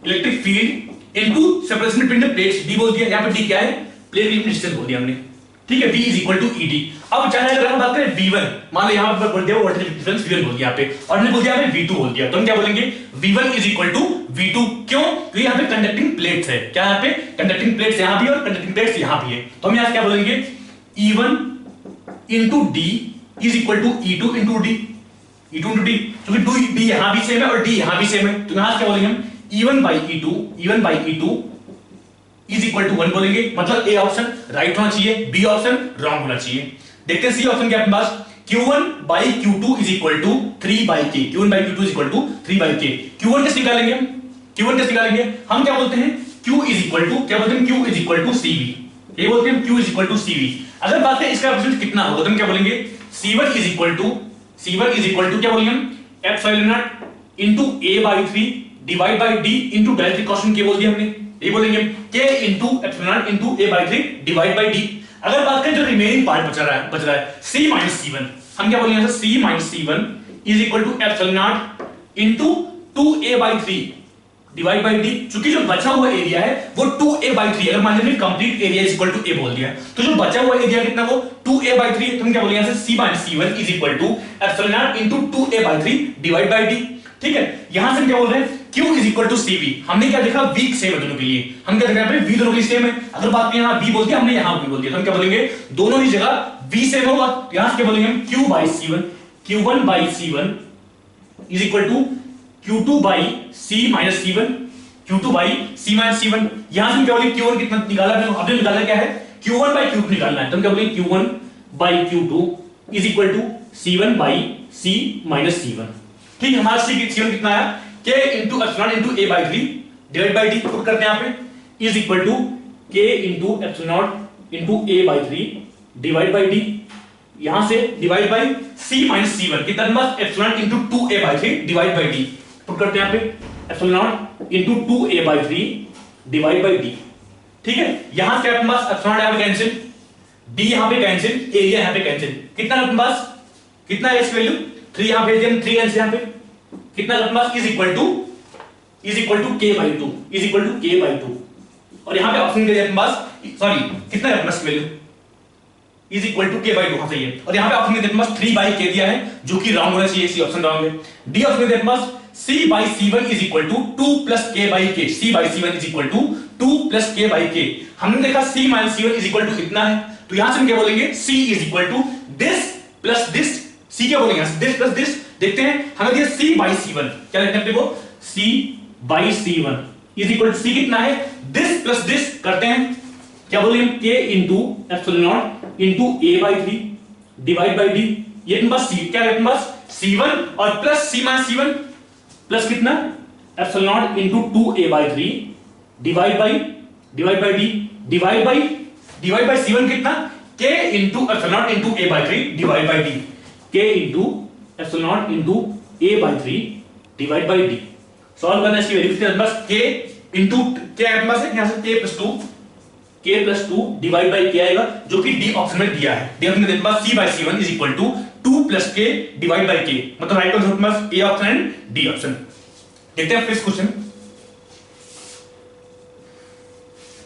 electric field into separation between the plates, d बोल दिया, यहां पे d क्या है प्लेट की डिस्टेंस बोल दिया हमने। ठीक है, v is equal to ed। अब चाहे अगर हम बात करें v1, मान लो यहां पर बोल दिया वोल्टेज डिफरेंस v1 बोल दिया यहाँ पे, और हमने बोल दिया हमें v2 बोल दिया, तो हम क्या बोलेंगे v1 is equal to v2। क्यों, क्योंकि यहां पे कंडक्टिंग प्लेट्स है, क्या यहां पे कंडक्टिंग प्लेट्स यहां भी और कंडक्टिंग प्लेट्स यहां भी है, तो हम यहां क्या बोलेंगे e1 into d is equal to e2 into d, e2 into d, क्योंकि d यहां भी सेम है और d यहां भी सेम है, तो यहां क्या बोलेंगे हम e1/e2 इज इक्वल टू 1 बोलेंगे, मतलब ए ऑप्शन राइट होना चाहिए, बी ऑप्शन रॉन्ग होना चाहिए। देखते हैं सी ऑप्शन क्या है अपने पास, q1/q2 is equal to 3/k, q1/q2 is equal to 3/k। q1 कैसे निकालेंगे हम, q1 कैसे निकालेंगे, हम क्या बोलते हैं q इज इक्वल टू, क्या बोलते हैं q is equal to cv, ये बोलते हैं q is equal to cv। अगर बात करें इसका रिजल्ट कितना होगा तो हम क्या बोलेंगे c1 इज इक्वल टू क्या बोलेंगे हम epsilon naught into a/3 divide by d into direct constant के बोल दिया हमने, ये बोलेंगे k into epsilon naught into a/3 divide by d। अगर बात करें जो रिमेनिंग पार्ट बच रहा है c माइनस c1, हम क्या बोलेंगे c minus c1 is equal to epsilon naught into 2a/3 divide by d। चूंकि जो बचा हुआ एरिया है वो 2a/3, अगर मान लीजिए complete area is equal to a बोल दिया, तो जो बचा हुआ एरिया कितना वो 2a/3, तो हम क्या बोलेंगे यहां से c minus c1 is equal to epsilon naught into 2a/3 divide by d। ठीक है, यहां से हम क्या बोल रहे हैं q is equal to cv, हमने क्या देखा v सेम है दोनों के लिए, हम क्या देख रहे हैं v दोनों के लिए सेम है। अगर बात करें यहां v बोल दिया हमने, यहां v बोल दिया, तो हम क्या बोलेंगे दोनों ही जगह v सेम होगा, तो यहां से क्या बोलेंगे हम q1/c1 is equal to q2/c minus c1, q2/c minus c1। यहां से हम क्या बोलेंगे q1 कितना निकाला है, हमने निकाला क्या है q1/q2 निकालना है, तो हम क्या बोलेंगे q1/q2 is equal to c1/c minus c1। ठीक है, हमारा c1 कितना आया k into epsilon into a/3 divide by d, put करते हैं यहां पे is equal to k into epsilon into a/3 divide by d, यहां से divide by c minus c1 कितना बस epsilon into 2a/3 divide by d, put करते हैं यहां पे epsilon into 2a/3 divide by d। ठीक है, यहां से अपने पास एप्सिलॉन यहां पे कैंसिल, d यहां पे कैंसिल, एरिया यहां पे कैंसिल, कितना अपने पास कितना है इस वैल्यू 3 यहां भेज दिया 3 यहां पे, कितना अपने पास is equal to k/2 is equal to k/2, और यहां पे ऑप्शन के लिए अपने पास सॉरी कितना है अपने पास वैल्यू इज इक्वल टू के बाई 2, हाँ सही है। और यहाँ पे ऑप्शन में देखते 3 बाई के दिया है जो कि रॉन्ग होना चाहिए, सी ऑप्शन रॉन्ग है। डी ऑप्शन में देखते c by c1 is equal to 2 plus k by k, c by c1 is equal to 2 plus k by k. हमने देखा c minus c1 is equal to इतना है, तो यहां से हम क्या बोलेंगे c is equal to this plus this, c क्या बोलेंगे दिस प्लस दिस। देखते हैं हमें दिया c बाई c1, क्या लिखते हैं देखो c by c1 is equal to c कितना है दिस प्लस दिस, करते हैं क्या बोलेंगे k into epsilon naught into a by 3 divide by d। ये अपने पास c क्या है अपने पास c1 और plus c minus c1 plus कितना epsilon naught into 2a by 3 divide by d divide by c1 कितना k into epsilon naught into a by 3 divide by d, k into epsilon naught into a by 3 divide by d। Solve करना इसकी value कितनी है बस k into क्या है बस यहां से k plus 2 divide by k आएगा जो कि d ऑप्शन में दिया है। d ऑप्शन में देखते हैं c by c1 is equal to 2 plus k divide by k, मतलब राइट आंसर पास a option and d option. देखते हैं फिर क्वेश्चन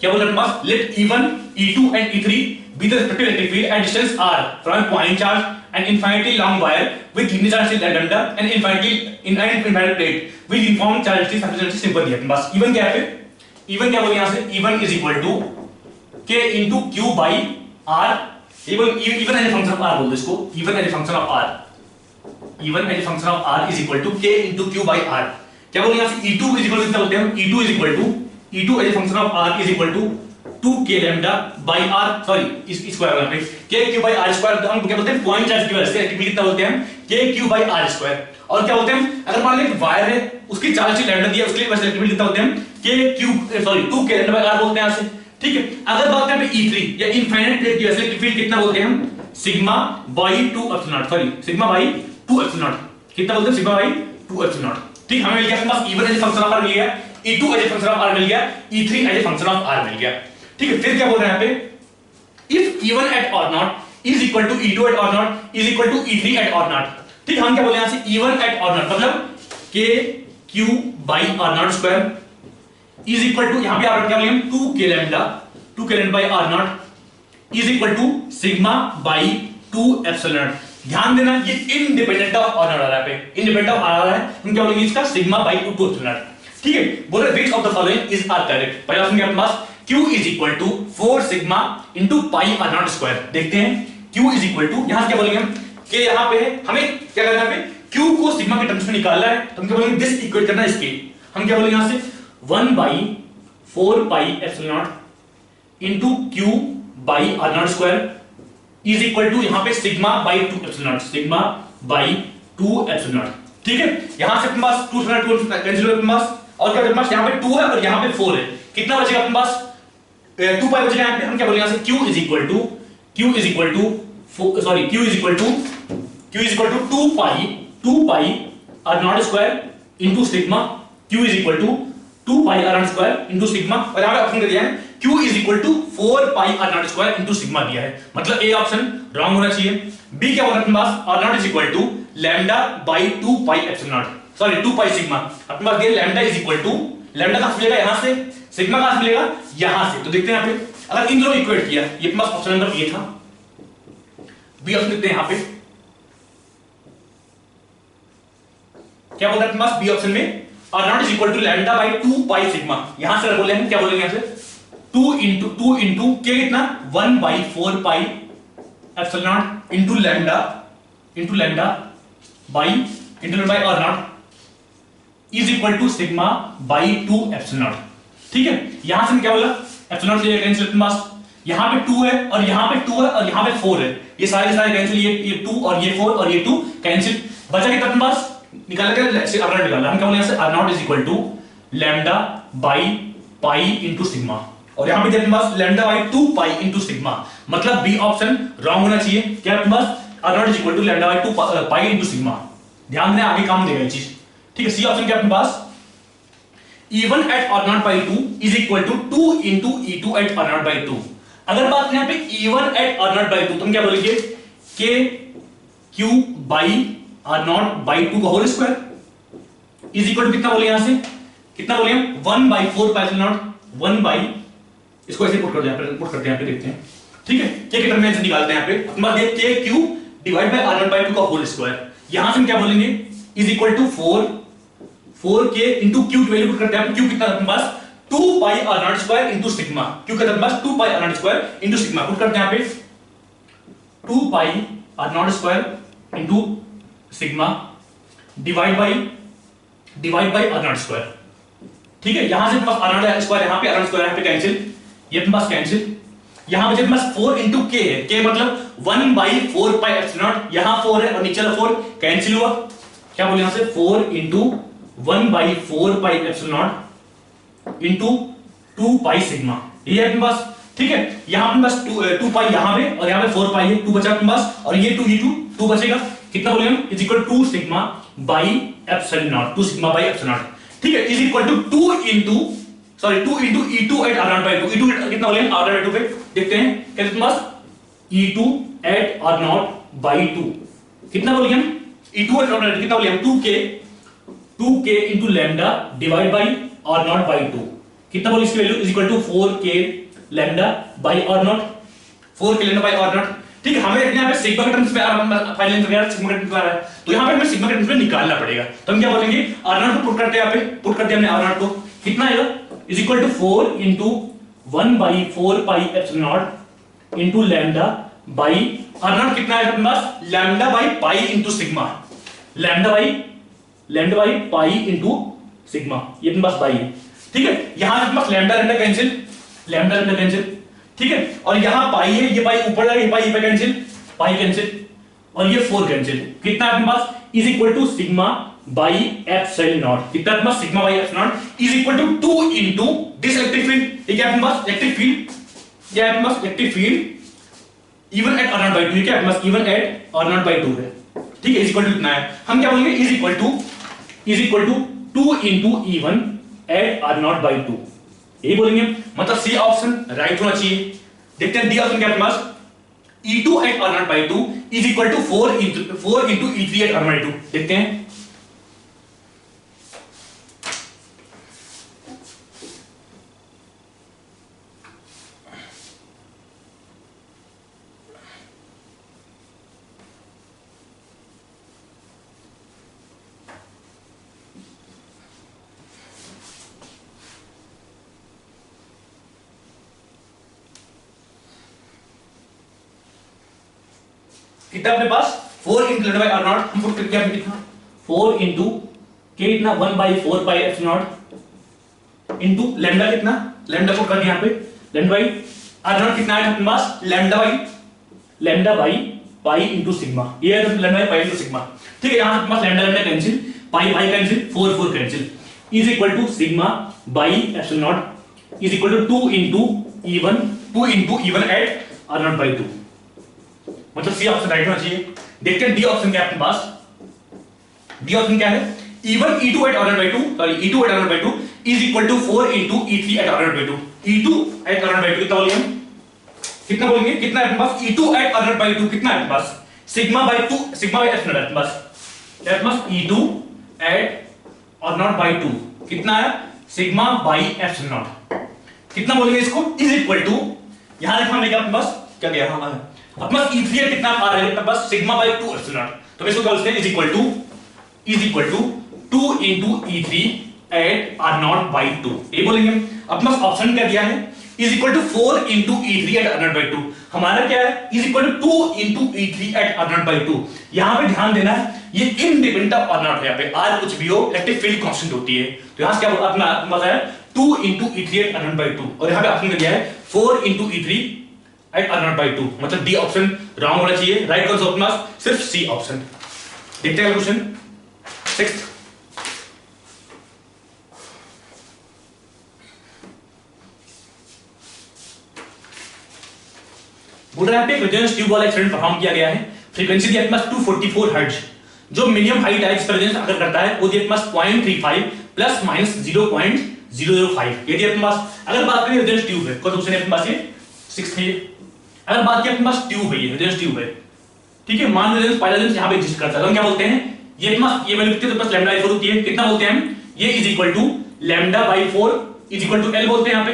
क्या बोला अपने पास, let e1 e2 and e3 be the respective electric field at distance r from a point charge and infinitely long wire with linear charge lambda and infinite plate with uniform charge density simple दिया अपने पास। e1 क्या है, e1 क्या बोले यहां से e1 is equal to k into q by r, even as a function of r बोल दो इसको, even as a function of r, even as a function of r is equal to k into q by r। क्या बोले यहां से e2 is equal to कितना बोलते हैं हम, e2 is equal to e2 as a function of r is equal to 2k lambda by r, sorry इस square वाला पे k q by r square हम क्या बोलते हैं पॉइंट चार्ज की वजह से एक्टिविटी कितना बोलते हैं k q by r square. और क्या बोलते हैं अगर मान लो एक वायर है उसकी चार्ज की लैम्डा दिया उसके लिए वैसे एक्टिविटी कितना बोलते हैं k q sorry 2k lambda by r बोलते हैं यहां से, ठीक है। अगर बात करें e3 या इनफाइनाइट प्लेट की वैसे एक्टिविटी कितना बोलते हैं हम sigma by 2 epsilon not, sorry sigma by 2 epsilon naught, कितना बोलते हैं सिग्मा by 2 एप्सिलॉन नॉट, ठीक। हमें मिल गया अपने पास e1 as a function of r मिल गया, e2 as a function of r मिल गया, e3 as a function of r मिल गया, ठीक है। फिर क्या बोल रहे हैं यहां पे if e1 at r naught is equal to e2 at r naught is equal to e3 at r naught, ठीक। हम क्या बोले यहां से e1 at r naught मतलब k q by r naught square is equal to, यहां पे आप क्या बोलेंगे 2k lambda by r naught is equal to sigma by 2 epsilon naught। ध्यान देना ये इंडिपेंडेंट ऑफ r naught आ रहा है, पे इंडिपेंडेंट ऑफ r आ रहा है, हम क्या बोलेंगे इसका सिग्मा by 2 epsilon naught, ठीक है। बोले which of the following is r correct, पहला ऑप्शन क्या अपने पास q is equal to 4 sigma into pi r naught square। देखते हैं q is equal to, यहां से क्या बोलेंगे हम k यहां पे है, हमें क्या करना है पे q को सिग्मा के टर्म्स में निकालना है, तो हम क्या बोलेंगे दिस इक्वेट करना है इसके, हम क्या बोलेंगे यहां से 1 by 4 pi epsilon naught into q by r naught square is equal to यहां पे sigma by 2 epsilon naught, sigma by 2 epsilon naught, ठीक है। यहां से अपने पास 2 कैंसिल हो अपने पास, और क्या अपने पास यहां पे 2 है और यहां पे 4 है, कितना बचेगा अपने पास 2 पाई बचेगा यहां पे, हम क्या बोलेंगे यहां से q is equal to 2 pi r naught square into sigma, q is equal to 2 pi r naught square into sigma, और यहां पे ऑप्शन दे दिया है q is equal to 4 pi r naught square into sigma दिया है, मतलब a option wrong होना चाहिए। b क्या बोला अपने पास r naught is equal to lambda by 2 pi epsilon naught, sorry 2 pi sigma, अपने पास ये lambda is equal to, lambda कहां से मिलेगा यहां से, सिग्मा कहां से मिलेगा यहां से, तो देखते हैं यहां पे अगर इन दोनों इक्वेट किया, ये अपने पास ऑप्शन नंबर ए था, बी ऑप्शन देखते हैं यहां पे क्या बोलता है अपने पास बी ऑप्शन में r naught is equal to lambda by 2 pi sigma, यहां से बोले हम क्या बोलेंगे यहां से 2 into k कितना 1 by 4 pi epsilon naught into lambda by r naught is equal to sigma by 2 epsilon naught, ठीक है। यहां से हम क्या बोला epsilon naught से कैंसिल अपने पास, यहां पे 2 है और यहां पे 2 है और यहां पे 4 है, ये सारे कैंसिल, ये 2 और ये 4 और ये 2 कैंसिल, बचा कितना अपने पास निकाला गया r naught निकाला, हम क्या बोले यहां से r naught is equal to lambda by pi into sigma, और यहां पे अपने पास lambda by 2 pi into sigma, मतलब बी ऑप्शन रॉन्ग होना चाहिए। क्या अपने पास r naught is equal to lambda by 2 pi into sigma, ध्यान देना आगे काम देगा ये चीज, ठीक है। सी ऑप्शन क्या अपने पास e1 at r naught by 2 is equal to 2 into e2 at r naught by 2। अगर बात करें यहां पे e1 at r naught by 2 तो हम क्या बोलेंगे k q by r naught by 2 का whole square is equal to कितना बोले यहां से, कितना बोले हम 1 by 4 pi epsilon naught, 1 by, इसको ऐसे पुट करते हैं, पुट करते हैं, देखते हैं ठीक है, के के टर्म में से निकालते हैं यहाँ पे अपने पास ये के cube divide by r1 by 2 का होल स्क्वायर, यहां से हम क्या बोलेंगे इज इक्वल टू 4 के इंटू क्यू की वैल्यू पुट करते हैं, क्यू कितना है अपने पास 2 पाई r0 square into sigma, Q का अपने पास 2 पाई r0 square into sigma put करते हैं यहाँ पे 2 पाई r0 square into sigma divide by r0 square. ठीक है, यहां से अपने पास r0 स्क्वायर यहां पे r0 स्क्वायर यहां पे कैंसिल, ये अपने पास कैंसिल, यहां पे अपने पास 4 इंटू के है, के मतलब 1 बाई 4 पाई एप्सिलॉन, यहां 4 है और नीचे वाला 4 कैंसिल हुआ, क्या बोले यहां से 4 into 1 by 4 pi epsilon into 2 pi sigma, ये है अपने पास। ठीक है, यहां अपने पास 2 पाई यहां पे और यहां पे 4 पाई है, 2 बचा अपने पास और ये 2 बचेगा, कितना बोले हम is equal 2 sigma by epsilon, 2 sigma by epsilon. ठीक है, is equal to 2 into E2 at R0 by 2, E2 कितना बोले R0 by 2 पे देखते हैं क्या कितना E2 एट R0 by 2 कितना बोले हम E2 एट R0 कितना बोले हम 2k into lambda divide by R0 by 2 कितना बोले इसकी value is equal to 4k lambda by R0, 4k lambda by R0। ठीक है, हमें यहाँ पे सिग्मा के टर्म्स में फाइनल आंसर क्या सिग्मा के टर्म्स में आ रहा है, तो यहाँ पे हमें सिग्मा के टर्म्स में निकालना पड़ेगा, तो हम क्या बोलेंगे R0 को पुट करते हैं, यहाँ पे पुट करते हैं हमने R0 को, कितना आएगा is equal to 4 into 1 by 4 pi epsilon naught into lambda by R0 कितना है अपने पास lambda by pi into sigma, lambda by pi into sigma, ये अपने पास पाई है। ठीक है, यहां अपने पास लैम्डा कैंसिल, ठीक है, और यहां पाई है, ये पाई ऊपर जाएगा, ये पाई कैंसिल और ये 4 कैंसिल, कितना है अपने पास is equal to sigma by epsilon naught, कितना अपने पास sigma by epsilon naught is equal to 2 into this electric field, ठीक है अपने पास इलेक्ट्रिक फील्ड, ये अपने पास electric field even at R0 by 2, ये क्या अपने पास इवन एट R0 by 2 है। ठीक है, इज इक्वल टू कितना है, हम क्या बोलेंगे is equal to 2 into even at R0 by 2, यही बोलेंगे, मतलब सी ऑप्शन राइट होना चाहिए। देखते हैं डी ऑप्शन क्या अपने पास E2 at R0 by 2 is equal to 4 into E3 at R0 by 2, देखते हैं कितना अपने पास 4 इंटू लैम्डा बाई R0, हम पुट करके आपने लिखा 4 इंटू के इतना 1 by 4 pi epsilon into lambda कितना, लैम्डा पुट कर दिया यहाँ पे लैम्डा बाई R0 कितना है अपने पास lambda by pi into sigma, ये है lambda by pi into sigma. ठीक है, यहां अपने पास lambda cancel, pi cancel, 4 cancel, is equal to sigma by epsilon is equal to 2 into even at R0 by 2, मतलब सी ऑप्शन राइट होना चाहिए। देखते हैं डी ऑप्शन क्या है अपने पास, डी ऑप्शन क्या है E one E2 at R0 by 2, sorry E2 at R0 by 2 is equal to 4 into E3 at R0 by 2, E2 at R0 by 2 कितना बोलेंगे हम, कितना बोलेंगे कितना है अपने पास E2 एट R0 by 2 कितना है अपने पास sigma by 2, sigma by epsilon है अपने पास E2 एट R0 by 2 कितना है सिग्मा बाई एप्सिलॉन, कितना बोलेंगे इसको इज इक्वल टू, यहां लिखा हमने क्या अपने पास क्या दिया हमारा अपने पास E3 कितना आ रहा है अपने पास सिग्मा बाई 2 एप्सिलॉन, तो इसको क्या बोलते हैं is equal to 2 into E3 at R0 by 2, ये बोलेंगे हम। अपने पास ऑप्शन क्या दिया है is equal to 4 into E3 at R0 by 2, हमारा क्या है is equal to 2 into E3 at R0 by 2। यहां पे ध्यान देना है ये इनडिपेंडेंट ऑफ R0 है, यहाँ पे R कुछ भी हो इलेक्ट्रिक फील्ड कांस्टेंट होती है, तो यहां से क्या अपना मतलब है 2 into E3 at R0 by 2 और यहां पे ऑप्शन दिया है 4 into E3 at R0 by 2, मतलब डी ऑप्शन रॉन्ग होना चाहिए, राइट कौन सा अपना सिर्फ सी ऑप्शन। देखते हैं क्वेश्चन 6th, बोल रहा है रेजोनेंस ट्यूब वाला एक्सपेरिमेंट परफॉर्म किया गया है, फ्रीक्वेंसी दी अपने पास 244 हर्ट्ज, जो मिनिमम हाइट है जिस पर रेजोनेंस अगर करता है वो दी अपने पास 0.35 प्लस माइनस 0.005, ये दी अपने पास। अगर बात करें रेजोनेंस ट्यूब है, कौन सा अपने पास ये 6th है, अगर बात करें अपने पास ट्यूब है, ये रेजोनेंस ट्यूब है, ठीक है, मान रेजोनेंस पाई रेजोनेंस यहां पे एग्जिस्ट करता है, तो हम क्या बोलते हैं ये अपने पास ये वैल्यू कितनी है, प्लस लैम्डा बाई 4 होती है, कितना बोलते हैं हम ये is equal to lambda by 4 is equal to L बोलते हैं यहां पे।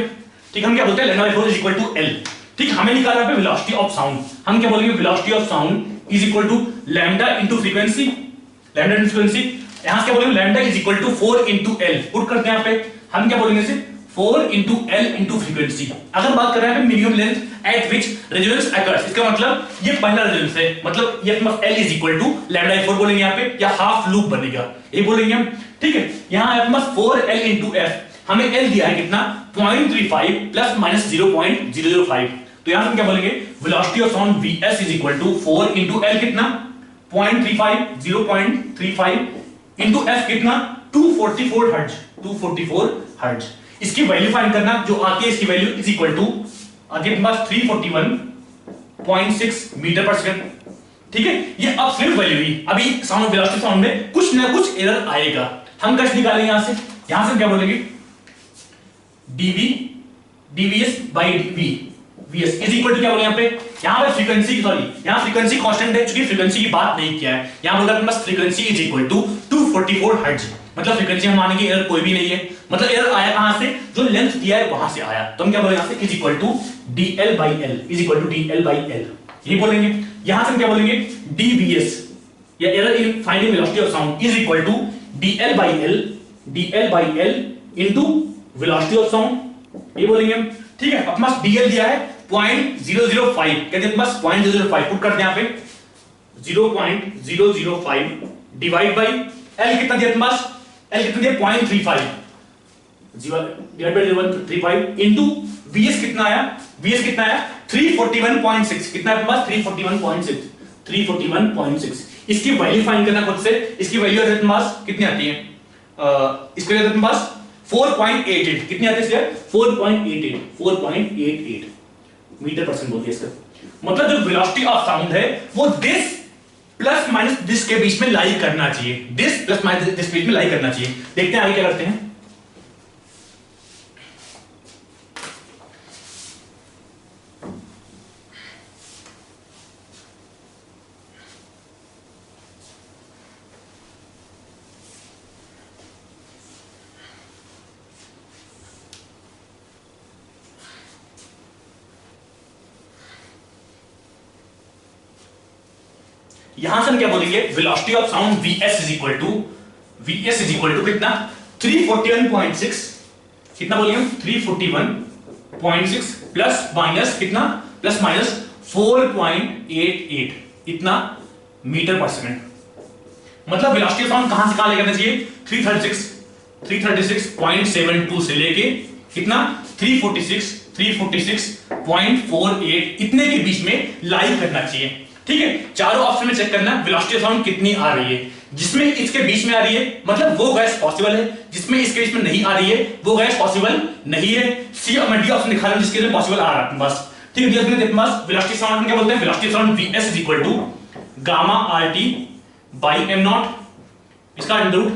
ठीक, हम क्या बोलते हैं lambda by 4 is equal to L, ठीक, हमें निकालना है वेलोसिटी ऑफ साउंड। हम क्या बोलेंगे, velocity of sound is equal to lambda into frequency, lambda into frequency. यहां से क्या बोलेंगे, lambda is equal to 4 into L. Put करते हैं यहां पे, हम क्या बोलेंगे इसे 4 इनटू एल इनटू फ्रीक्वेंसी। अगर बात कर रहे हैं minimum length at which resonance occurs, इसका मतलब ये पहला रेजोनेंस है, मतलब ये अपना L is equal to lambda 4 बोलेंगे यहां पे, या हाफ लूप बनेगा ये बोलेंगे हम। ठीक है, यहां है अपना 4l इनटू एफ, हमें एल दिया है कितना 0.35 प्लस माइनस 0.005, तो यहां हम क्या बोलेंगे, velocity of sound vs is equal to 4 into L कितना 0.35 0.35 इनटू एफ कितना 244 हर्ट्ज, 244 हर्ट्ज। इसकी वैल्यू फाइंड करना जो आती है, इसकी वैल्यू इज इक्वल टू आगे हमारे पास 341.6 मीटर पर सेकंड। ठीक है, ये एब्सोल्यूट वैल्यू ही, अभी साउंड वेलोसिटी साउंड में कुछ ना कुछ एरर आएगा, हम कैसे निकालेंगे यहां से क्या बोलेंगे dv dvs by vs is equal to क्या बोले, यहां पे फ्रीक्वेंसी यहां फ्रीक्वेंसी कांस्टेंट है, चूंकि फ्रीक्वेंसी की बात नहीं किया है, यहां बोल रहा है बस frequency is equal to 244 hertz, मतलब फ्रीक्वेंसी हम मानेंगे एरर कोई भी नहीं है, मतलब एरर आया कहां से, जो लेंथ दिया है वहां से आया, तो हम क्या बोलेंगे यहां से is equal to dl by l, is equal to dl by l, ये बोलेंगे। यहां से हम क्या बोलेंगे dvs या error in finding velocity of sound is equal to dl by l into velocity of sound, ये बोलेंगे हम। ठीक है, अपने पास dl दिया है 0.005, कहते हैं बस 0.005 पुट करते हैं यहां पे 0.005 डिवाइड बाय l कितना दिया अपने पास, l कितना दिया 0.35 डिवाइड बाय 0.35 इनटू vs कितना आया, 341.6, कितना अपने पास 341.6, इसकी वैल्यू फाइंड करना खुद से, इसकी वैल्यू अपने पास कितनी आती है, इसके लिए अपने पास 4.88, कितनी आती है इसके 4.88 मीटर पर सेकंड बोलते हैं इसका, मतलब जो वेलोसिटी ऑफ साउंड है वो दिस प्लस माइनस दिस के बीच में लाई करना चाहिए, दिस प्लस माइनस दिस बीच में लाई करना चाहिए। देखते हैं आगे क्या करते हैं। यहां से हम क्या बोलेंगे, velocity of sound vs is equal to कितना 341.6, कितना बोलेंगे 341.6 प्लस माइनस कितना, प्लस माइनस 4.88 इतना मीटर पर सेकंड, मतलब वेलोसिटी ऑफ साउंड कहां से कहां ले करना चाहिए 336.72 से लेके कितना 346.48 इतने के बीच में लाई करना चाहिए। ठीक है, चारों ऑप्शन में चेक करना वेलोसिटी ऑफ साउंड कितनी आ रही है, जिसमें इसके बीच में आ रही है मतलब वो गैस पॉसिबल है, जिसमें इसके बीच में नहीं आ रही है वो गैस पॉसिबल नहीं है। सी और डी ऑप्शन दिखा रहा हूं जिसके लिए पॉसिबल आ रहा है बस। ठीक है, डी ऑप्शन के पास वेलोसिटी साउंड क्या बोलते हैं, velocity sound vs is equal to gamma rt by m0 इसका अंडर रूट।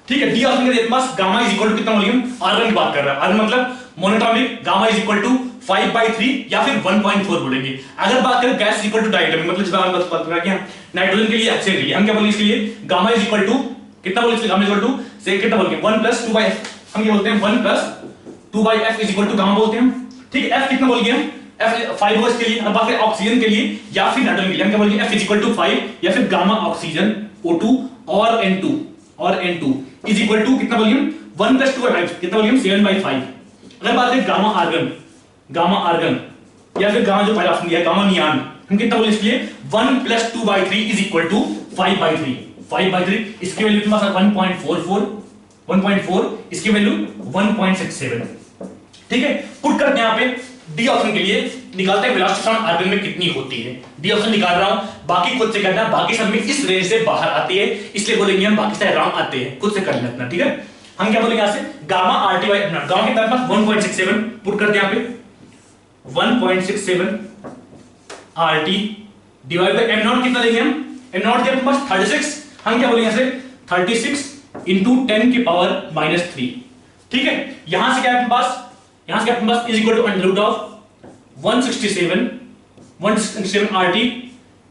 ठीक है, डी ऑप्शन के पास गामा इज इक्वल टू कितना बोलिए, r1 की बात कर रहा है, r1 मतलब monatomic, gamma is equal to 5/3 या फिर 1.4 बोलेंगे। अगर बात करें गैस इक्वल टू डायटोमिक, मतलब जिस बात बात कर रहा है नाइट्रोजन के लिए ऑक्सीजन के लिए हम क्या बोलेंगे, इसके लिए गामा इज इक्वल टू कितना बोलेंगे, गामा इज इक्वल टू से कितना बोलेंगे 1 + 2/f, हम क्या बोलते हैं 1 + 2/f is equal to gamma बोलते हैं हम। ठीक है, f कितना बोलेंगे हम, f 5 होगा इसके लिए, अब बात करें ऑक्सीजन के लिए या फिर नाइट्रोजन के लिए हम क्या बोलेंगे f इज इक्वल टू 5 या फिर गामा ऑक्सीजन O2 और N2 इज इक्वल टू कितना बोलेंगे 1 + 2/5 कितना बोलेंगे 7/5। अगर बात करें गामा आर्गन या फिर गामा जो पहला ऑप्शन दिया गामा नियान, हम कितना बोले इसके लिए 1 + 2/3 इज इक्वल टू 5/3 इसकी वैल्यू तुम्हारे पास 1.4 इसकी वैल्यू 1.67। ठीक है, पुट करते हैं यहां पे डी ऑप्शन के लिए, निकालते हैं वेलोसिटी साउंड आर्गन में कितनी होती है, डी ऑप्शन निकाल रहा हूं, बाकी खुद से करना, बाकी सब में इस रेंज से बाहर आती है इसलिए बोलेंगे हम बाकी से अराउंड आते हैं, खुद से कर लेना। ठीक है, हम क्या बोलेंगे यहां से gamma rt by m0, gamma के पास 1.67 पुट करते हैं यहां पे 1.67 rt डिवाइड बाय m0 कितना लेंगे हम, m0 के पास 36, हम क्या बोलेंगे यहां से 36 into 10 की पावर -3। ठीक है, यहां से क्या है अपने पास is equal to under root of 167 rt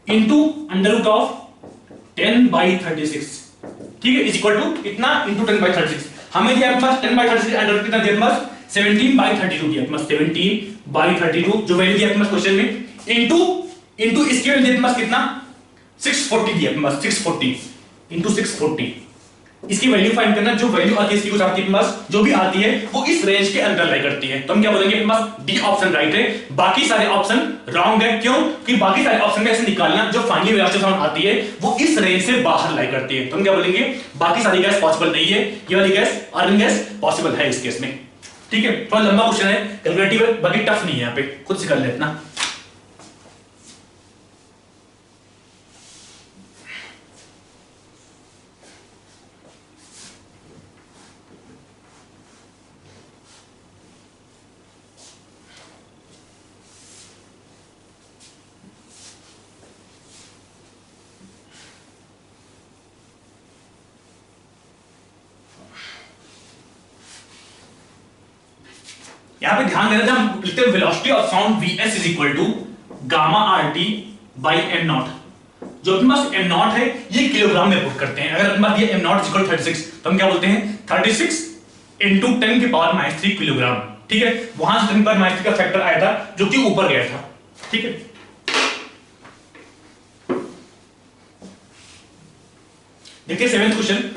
into under root of 10/36। ठीक है, इज इक्वल टू इतना into 10/36, हमें दिया अपने पास 10/36 अंडर रूट कितना दिया अपने पास 17/32 दिया आपके पास, 17/32 जो वैल्यू दिया आपके पास क्वेश्चन में, इनटू इसकी वैल्यू आपके पास कितना 640 दिया आपके पास, 640 इनटू 640। इसकी वैल्यू फाइंड करना, जो वैल्यू आती है इसकी कुछ आती है पास, जो भी आती है वो इस रेंज के अंदर लाई करती है। तो हम क्या बोलेंगे अपने पास डी ऑप्शन राइट है, बाकी सारे ऑप्शन रॉन्ग है। क्यों? कि बाकी सारे ऑप्शन में ऐसे निकालना जो फाइनली वेलोसिटी साउंड आती है वो इस रेंज से बाहर लाई करती है। तो हम क्या बोलेंगे बाकी सारी गैस पॉसिबल नहीं है, ये वाली गैस आर्गन गैस पॉसिबल है इस केस में। ठीक है, थोड़ा लंबा क्वेश्चन है, कैलकुलेटिव है, बाकी टफ नहीं है, यहाँ पे खुद से कर लेना। यहां पे ध्यान देना, जब हम लिखते हैं velocity of sound vs is equal to gamma RT by m naught. जो अपने पास m नॉट है ये किलोग्राम में पुट करते हैं। अगर अपने पास ये m नॉट इज इक्वल 36 तो हम क्या बोलते हैं 36 इंटू 10 की पावर -3 किलोग्राम। ठीक है, वहां से 10 की पावर -3 का फैक्टर आया था जो कि ऊपर गया था। ठीक है, देखिए 7th क्वेश्चन,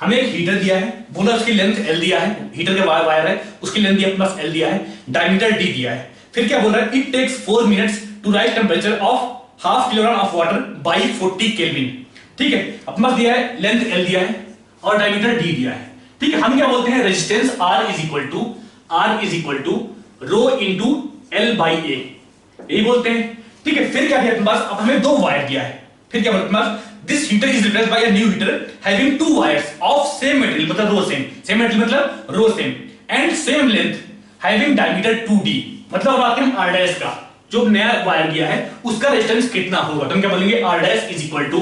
हमें एक हीटर दिया है, बोला उसकी लेंथ L दिया है, हीटर के वायर है उसकी लेंथ अपने पास L दिया है, डायमीटर D दिया है। फिर क्या बोल रहा है, it takes 4 minutes to raise temperature of half kilogram of water by 40 kelvin. ठीक है, अपने पास दिया है लेंथ L दिया है और डायमीटर D दिया है। ठीक है, हम क्या बोलते हैं resistance R is equal to rho into L by A, यही बोलते हैं। ठीक है, फिर क्या दिया अपने पास, अब हमें 2 वायर दिया है। फिर क्या बोलते हैं, this heater is replaced by a new heater having 2 wires of same material, मतलब रो same material मतलब रो same and same length having diameter 2d। मतलब बात करें r डैश का, जो नया वायर दिया है उसका रेजिस्टेंस कितना होगा, तो हम क्या बोलेंगे r dash is equal to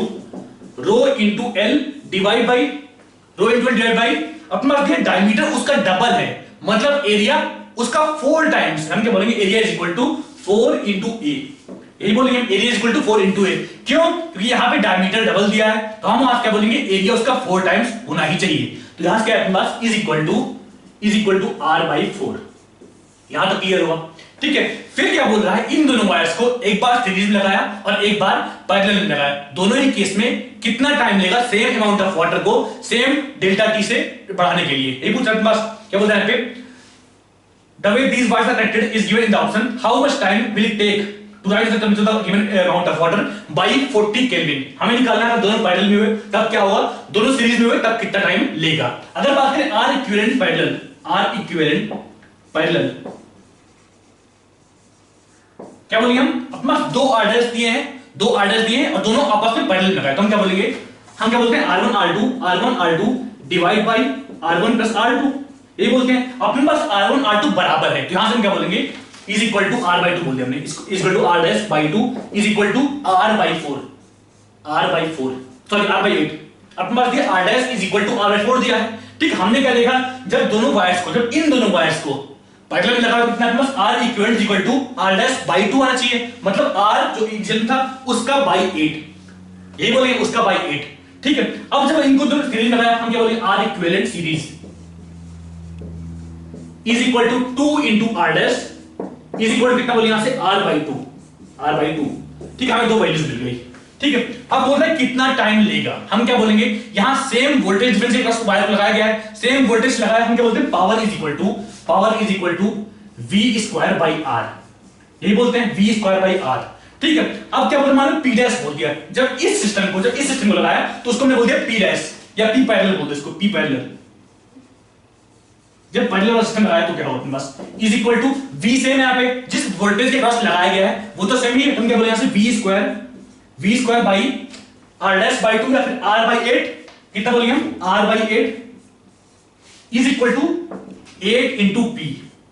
rho into L divide by अपना दिया डायमीटर उसका डबल है, मतलब एरिया उसका 4 टाइम्स। हम क्या बोलेंगे area is equal to 4 into A, यही बोलेंगे area is equal to 4 into A. क्यों? क्योंकि यहां पे डायमीटर डबल दिया है, तो हम आज क्या बोलेंगे एरिया उसका 4 टाइम्स होना ही चाहिए। तो यहां से क्या है अपने पास is equal to r by 4। यहां तक क्लियर हुआ? ठीक है, फिर क्या बोल रहा है, इन दोनों वायर्स को एक बार सीरीज में लगाया और एक बार पैरेलल में लगाया, दोनों ही केस में कितना टाइम लेगा सेम अमाउंट ऑफ वाटर को सेम डेल्टा टी से बढ़ाने के लिए, यही पूछ रहा है अपने पास। क्या बोल रहा है यहाँ पे, the way these wires are connected is given in the option, how much time will it take to rise the temperature of the given amount of water by 40 Kelvin। हमें निकालना है दोनों पैरेलल में हुए तब क्या होगा, दोनों सीरीज में हुए तब कितना टाइम लेगा। अगर बात करें R इक्विवेलेंट पैरेलल, क्या बोलेंगे हम अपने पास 2 आर्डर्स दिए हैं और दोनों आपस में पैरेलल लगाए, तो हम क्या बोलेंगे, हम क्या बोलते हैं R1 R2 divide by R1 plus R2, यही बोलते हैं। अपने पास R1 R2 बराबर है, तो यहां से हम क्या बोलेंगे is equal to R by 2 बोल दिया हमने, is equal to R dash by 2 is equal to R by 4 sorry R by 8। अपने पास दिया R dash is equal to R by 4 दिया है। ठीक, हमने क्या देखा, जब इन दोनों वायर्स को पैरेलल में लगा कितना अपने पास R equivalent equal to R dash by 2 आना चाहिए, मतलब R जो इक्विवेलेंट था उसका बाई 8, यही बोलेंगे उसका बाई 8। ठीक है, अब जब इनको दोनों सीरीज में लगाया हम क्या बोलेंगे R equivalent series is equal to 2 into R dash is equal कितना बोले यहां से R बाई 2। ठीक है, हमें 2 वैल्यूज मिल गई। ठीक है, अब बोल रहे हैं कितना टाइम लेगा, हम क्या बोलेंगे, यहां सेम वोल्टेज डिफरेंस के वायर लगाया गया है, सेम वोल्टेज लगाया, हम क्या बोलते हैं power is equal to V square by R, यही बोलते हैं V स्क्वायर बाई R। ठीक है, अब क्या बोलते हैं, मान लो P डैश बोल दिया, जब इस सिस्टम को लगाया तो उसको हमने बोल दिया P डैश या P पैरेलल बोल दिया इसको, P पैरेलल। जब पैरेलल सिस्टम लगाया तो क्या होगा, बस is equal to V same है, यहाँ पे जिस वोल्टेज के क्रॉस लगाया गया है वो तो सेम ही है, हम क्या बोले यहां से V square by R dash by 2 या फिर R बाई 8, कितना बोलेंगे हम R by 8 is equal to 8 into P,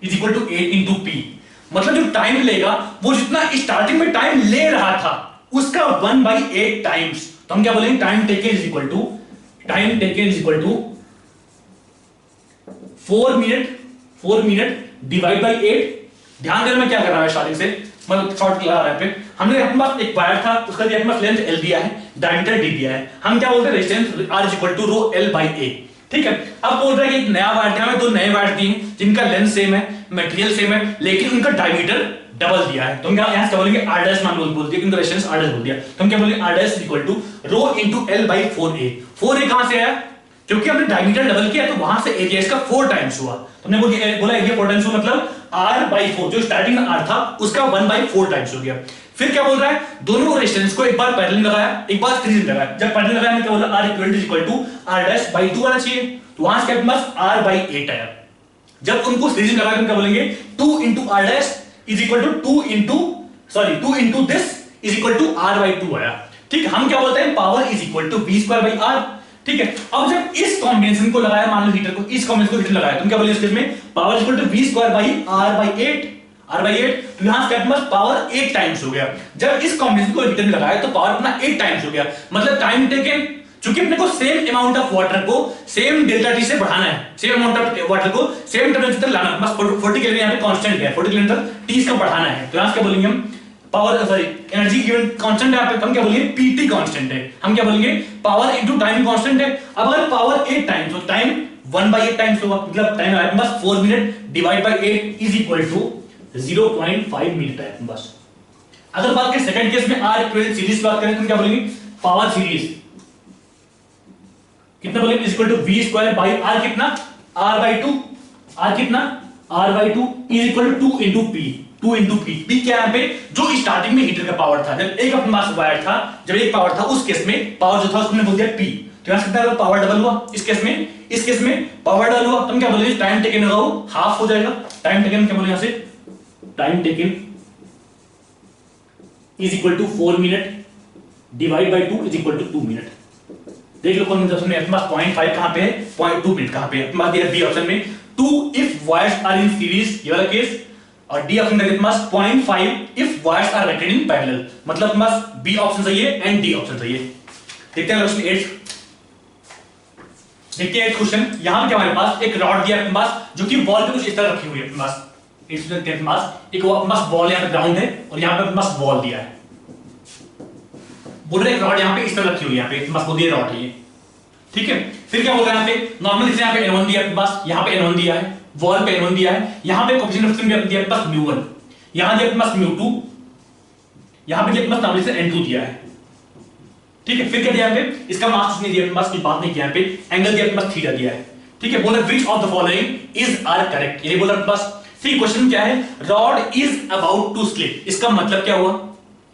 is equal to 8 into P। मतलब जो टाइम लेगा वो जितना स्टार्टिंग में टाइम ले रहा था उसका 1/8 टाइम्स। तो हम क्या बोलेंगे time taken is equal to 4 minute divide by 8। ध्यान देना मैं क्या कर रहा है स्टार्टिंग से, मतलब शॉर्ट लगा रहा है पे, हमने अपने पास एक वायर था उसका दिया अपने पास लेंथ L दिया है, डायमीटर D दिया है, हम क्या बोलते हैं resistance R is equal to rho L by A। ठीक है, अब बोल रहा है कि एक नया वायर हमें दो नए वायर दिए जिनका लेंथ सेम है, मटेरियल सेम है, लेकिन उनका डायमीटर डबल दिया है। तो हम यहां से बोलेंगे r डैश मान बोल दिया, इनका रेजिस्टेंस r डैश बोल दिया, तो हम क्या बोलेंगे r dash equal to rho into l by 4a। 4a कहां से आया, क्योंकि हमने डायमीटर डबल किया तो वहां से एरिया इसका 4 टाइम्स हुआ, तो हमने बोला एरिया 4 टाइम्स हुआ, मतलब r बाय 4 जो स्टार्टिंग में r था उसका 1 बाय 4 टाइम्स हो गया। फिर क्या बोल रहा है, दोनों रेजिस्टेंस को एक बार पैरेलल लगाया, एक बार सीरीज में लगाया। जब पैरेलल लगाया क्या बोला, r equal to r dash by 2 आना चाहिए, तो वहां से क्या r बाय 8 आया। जब उनको सीरीज में लगाया तो क्या बोलेंगे 2 into r dash is equal to 2 into this is equal to r by 2 आया। ठीक है, हम क्या बोलते हैं power is equal to v square by r। ठीक है, अब जब इस कॉम्बिनेशन को लगाया, मान लो हीटर को, इस कॉम्बिनेशन को हीटर लगाया, तुम क्या बोले इस केस में power equal to v square by r by 8, तो यहां से पावर 8 टाइम्स हो गया। जब इस कॉम्बिनेशन को हीटर में लगाया तो पावर अपना 8 टाइम्स हो गया, मतलब टाइम टेकन, चूंकि अपने को सेम अमाउंट ऑफ वाटर को सेम डेल्टा टी से बढ़ाना है, सेम अमाउंट ऑफ वाटर को सेम टेंपरेचर तक लाना, बस 40 केल्विन यहां पे कांस्टेंट है, 40 केल्विन तक टी का बढ़ाना है। तो यहां क्या बोलेंगे हम, power sorry energy given constant है, यहां पे हम क्या बोलेंगे पीटी कांस्टेंट है, हम क्या बोलेंगे पावर इनटू टाइम कांस्टेंट है। अब अगर पावर 8 टाइम्स, तो टाइम 1 बाय 8 टाइम्स होगा, मतलब टाइम है बस 4 minute divide by 8 is equal to 0.5 minute है बस। अगर बात करें सेकंड केस में r इक्वल सीरीज बात करें तो क्या बोलेंगे पावर सीरीज कितना बोलेंगे is equal to v square by r, कितना r बाय 2, r कितना r by 2 is equal to 2 into p, 2 into p। p क्या है यहाँ पे, जो स्टार्टिंग में हीटर का पावर था, जब एक अपने पास वायर था, जब एक पावर था, उस केस में पावर जो था उसको हमने बोल दिया p। तो यहां कितना पावर डबल हुआ, इस केस में पावर डबल हुआ, तुम क्या बोलोगे टाइम टेकन होगा वो हाफ हो जाएगा। टाइम टेकन क्या बोले यहां से, time taken is equal to 4 minute divide by 2 is equal to 2 minute. देख लो कौन सा ऑप्शन में अपने पास 0.5 कहां पे है, 0.2 मिनट कहां पे है, अपने पास दिया बी ऑप्शन में 2 if wires are in series, ये वाला केस, और डी ऑप्शन का अपने पास 0.5 if wires are connected in parallel, मतलब अपने पास बी ऑप्शन सही है एंड डी ऑप्शन सही है। देखते हैं क्वेश्चन 8, देखते हैं 8 क्वेश्चन। यहां पे हमारे पास एक रॉड दिया अपने पास जो कि वॉल पे कुछ इस तरह रखी हुई है, अपने पास अपने पास एक वॉल, यहाँ पे ग्राउंड है और यहाँ पे अपने पास वॉल दिया है, बोल रहे एक रॉड यहाँ पे इस तरह रखी हुई है, यहाँ पे बस बोल दिया रॉड है ये, ठीक है। फिर क्या बोल रहा है यहाँ पे नॉर्मल, इसे यहाँ पे n1 दिया अपने पास, यहाँ पे n1 दिया है, वॉल पे n1 दिया है, यहाँ पे कोएफिशिएंट ऑफ फ्रिक्शन दिया अपने पास μ1, यहाँ दिया अपने पास μ2, यहाँ पे दिया अपने पास नॉर्मल से n2 दिया है, ठीक है। फिर क्या दिया यहाँ पे, इसका मास कुछ नहीं दिया अपने पास, कुछ बात नहीं किया, यहाँ पे एंगल दिया अपने पास थीटा दिया है, ठीक है। बोला which of the following is are correct, ये बोला अपने पास। फिर क्वेश्चन क्या है, rod is about to slip, इसका मतलब क्या हुआ,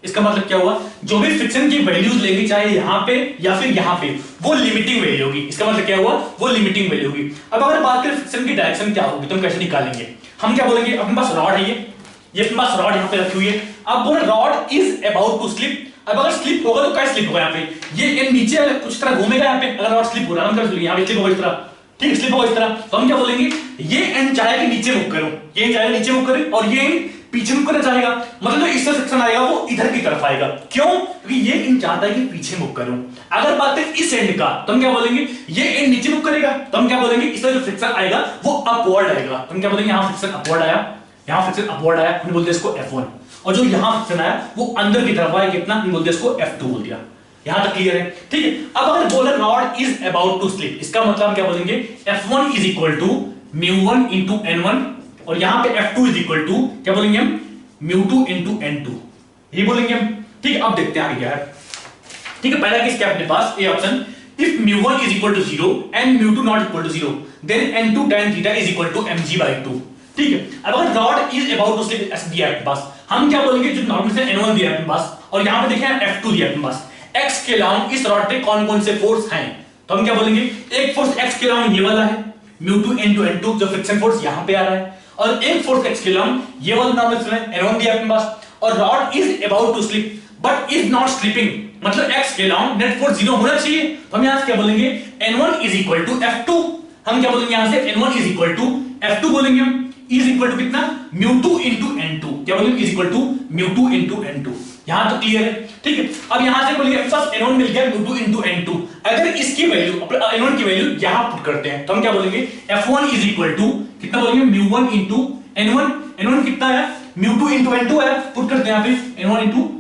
इसका मतलब क्या हुआ, जो भी फ्रिक्शन की वैल्यूज लेंगे चाहे यहां पे या फिर यहां पे, वो लिमिटिंग वैल्यू होगी, इसका मतलब क्या हुआ, वो लिमिटिंग वैल्यू होगी। अब अगर बात करें फ्रिक्शन की डायरेक्शन क्या होगी तो हम कैसे निकालेंगे, हम क्या बोलेंगे, अपने पास रॉड है, ये अपने पास रॉड यहां पे रखी हुई है, अब बोले rod is about to slip. अब अगर स्लिप होगा तो कैसे स्लिप होगा, यहाँ पे ये नीचे कुछ तरह घूमेगा, यहाँ पे अगर रॉड स्लिप हो रहा है, हम क्या बोलेंगे यहाँ पे स्लिप होगा इस तरह, ठीक, स्लिप होगा इस तरह, तो हम क्या बोलेंगे ये एंड चाहे कि नीचे मूव करो, ये चाहे नीचे मूव करे और ये पीछे मूव करना चाहेगा, मतलब जो इससे सेक्शन आएगा वो इधर की तरफ आएगा, क्यों, क्योंकि ये इन चाहता है कि पीछे मूव करूं। अगर बात करें इस एंड का तो हम क्या बोलेंगे, ये एंड नीचे मूव करेगा, तो हम क्या बोलेंगे इसका जो फ्रिक्शन आएगा वो अपवर्ड आएगा, तो हम क्या बोलेंगे यहां फ्रिक्शन अपवर्ड आया, यहां फ्रिक्शन अपवर्ड आया, हम बोलते हैं इसको F1, और जो यहां फ्रिक्शन आया वो अंदर की तरफ आया, कितना, हम बोलते हैं इसको F2 बोल दिया। यहां तक क्लियर है, ठीक है। अब अगर बोले rod is about to slip, इसका मतलब हम क्या बोलेंगे F1 is equal to μ1 into n1, और यहां पे F2 इज इक्वल टू क्या बोलेंगे हम μ2 इंटू n2, ये बोलेंगे हम, ठीक है। अब देखते हैं आगे क्या है, ठीक है। पहला केस क्या अपने पास A option, if μ1 is equal to 0 and μ2 not equal to 0 then n2 tan theta is equal to mg/2, ठीक है। अब अगर rod is about to slip ऐसे दिया अपने पास, हम क्या बोलेंगे, जो नॉर्मल से n1 दिया अपने पास और यहां पे देखें F2 दिया अपने पास, x के अलाउंग इस रॉड पे कौन कौन से फोर्स हैं, तो हम क्या बोलेंगे, एक फोर्स x के अलाउंग ये वाला है μ2 n2 जो फ्रिक्शन फोर्स यहां पे आ रहा है, और एक फोर्स x के अलाउंग ये वाला नॉर्मल से n1 दिया अपने पास, और rod is about to slip but is not slipping, मतलब x के अलाउंग नेट फोर्स 0 होना चाहिए, तो हम यहां से क्या बोलेंगे n1 is equal to F2, हम क्या बोलेंगे यहां से n1 is equal to F2 बोलेंगे हम, इज इक्वल टू कितना μ2 इंटू n2, क्या बोलेंगे is equal to μ2 into n2, यहां तो क्लियर है, ठीक है। अब यहां से बोलेंगे फर्स्ट n1 मिल गया μ2 इंटू n2, अगर इसकी वैल्यू n1 की वैल्यू यहां पुट करते हैं तो हम क्या बोलेंगे F1 इज इक्वल टू कितना बोलेंगे μ1 इंटू n1, n1 कितना है μ2 इंटू n2 है, पुट करते हैं यहां पे n1 इंटू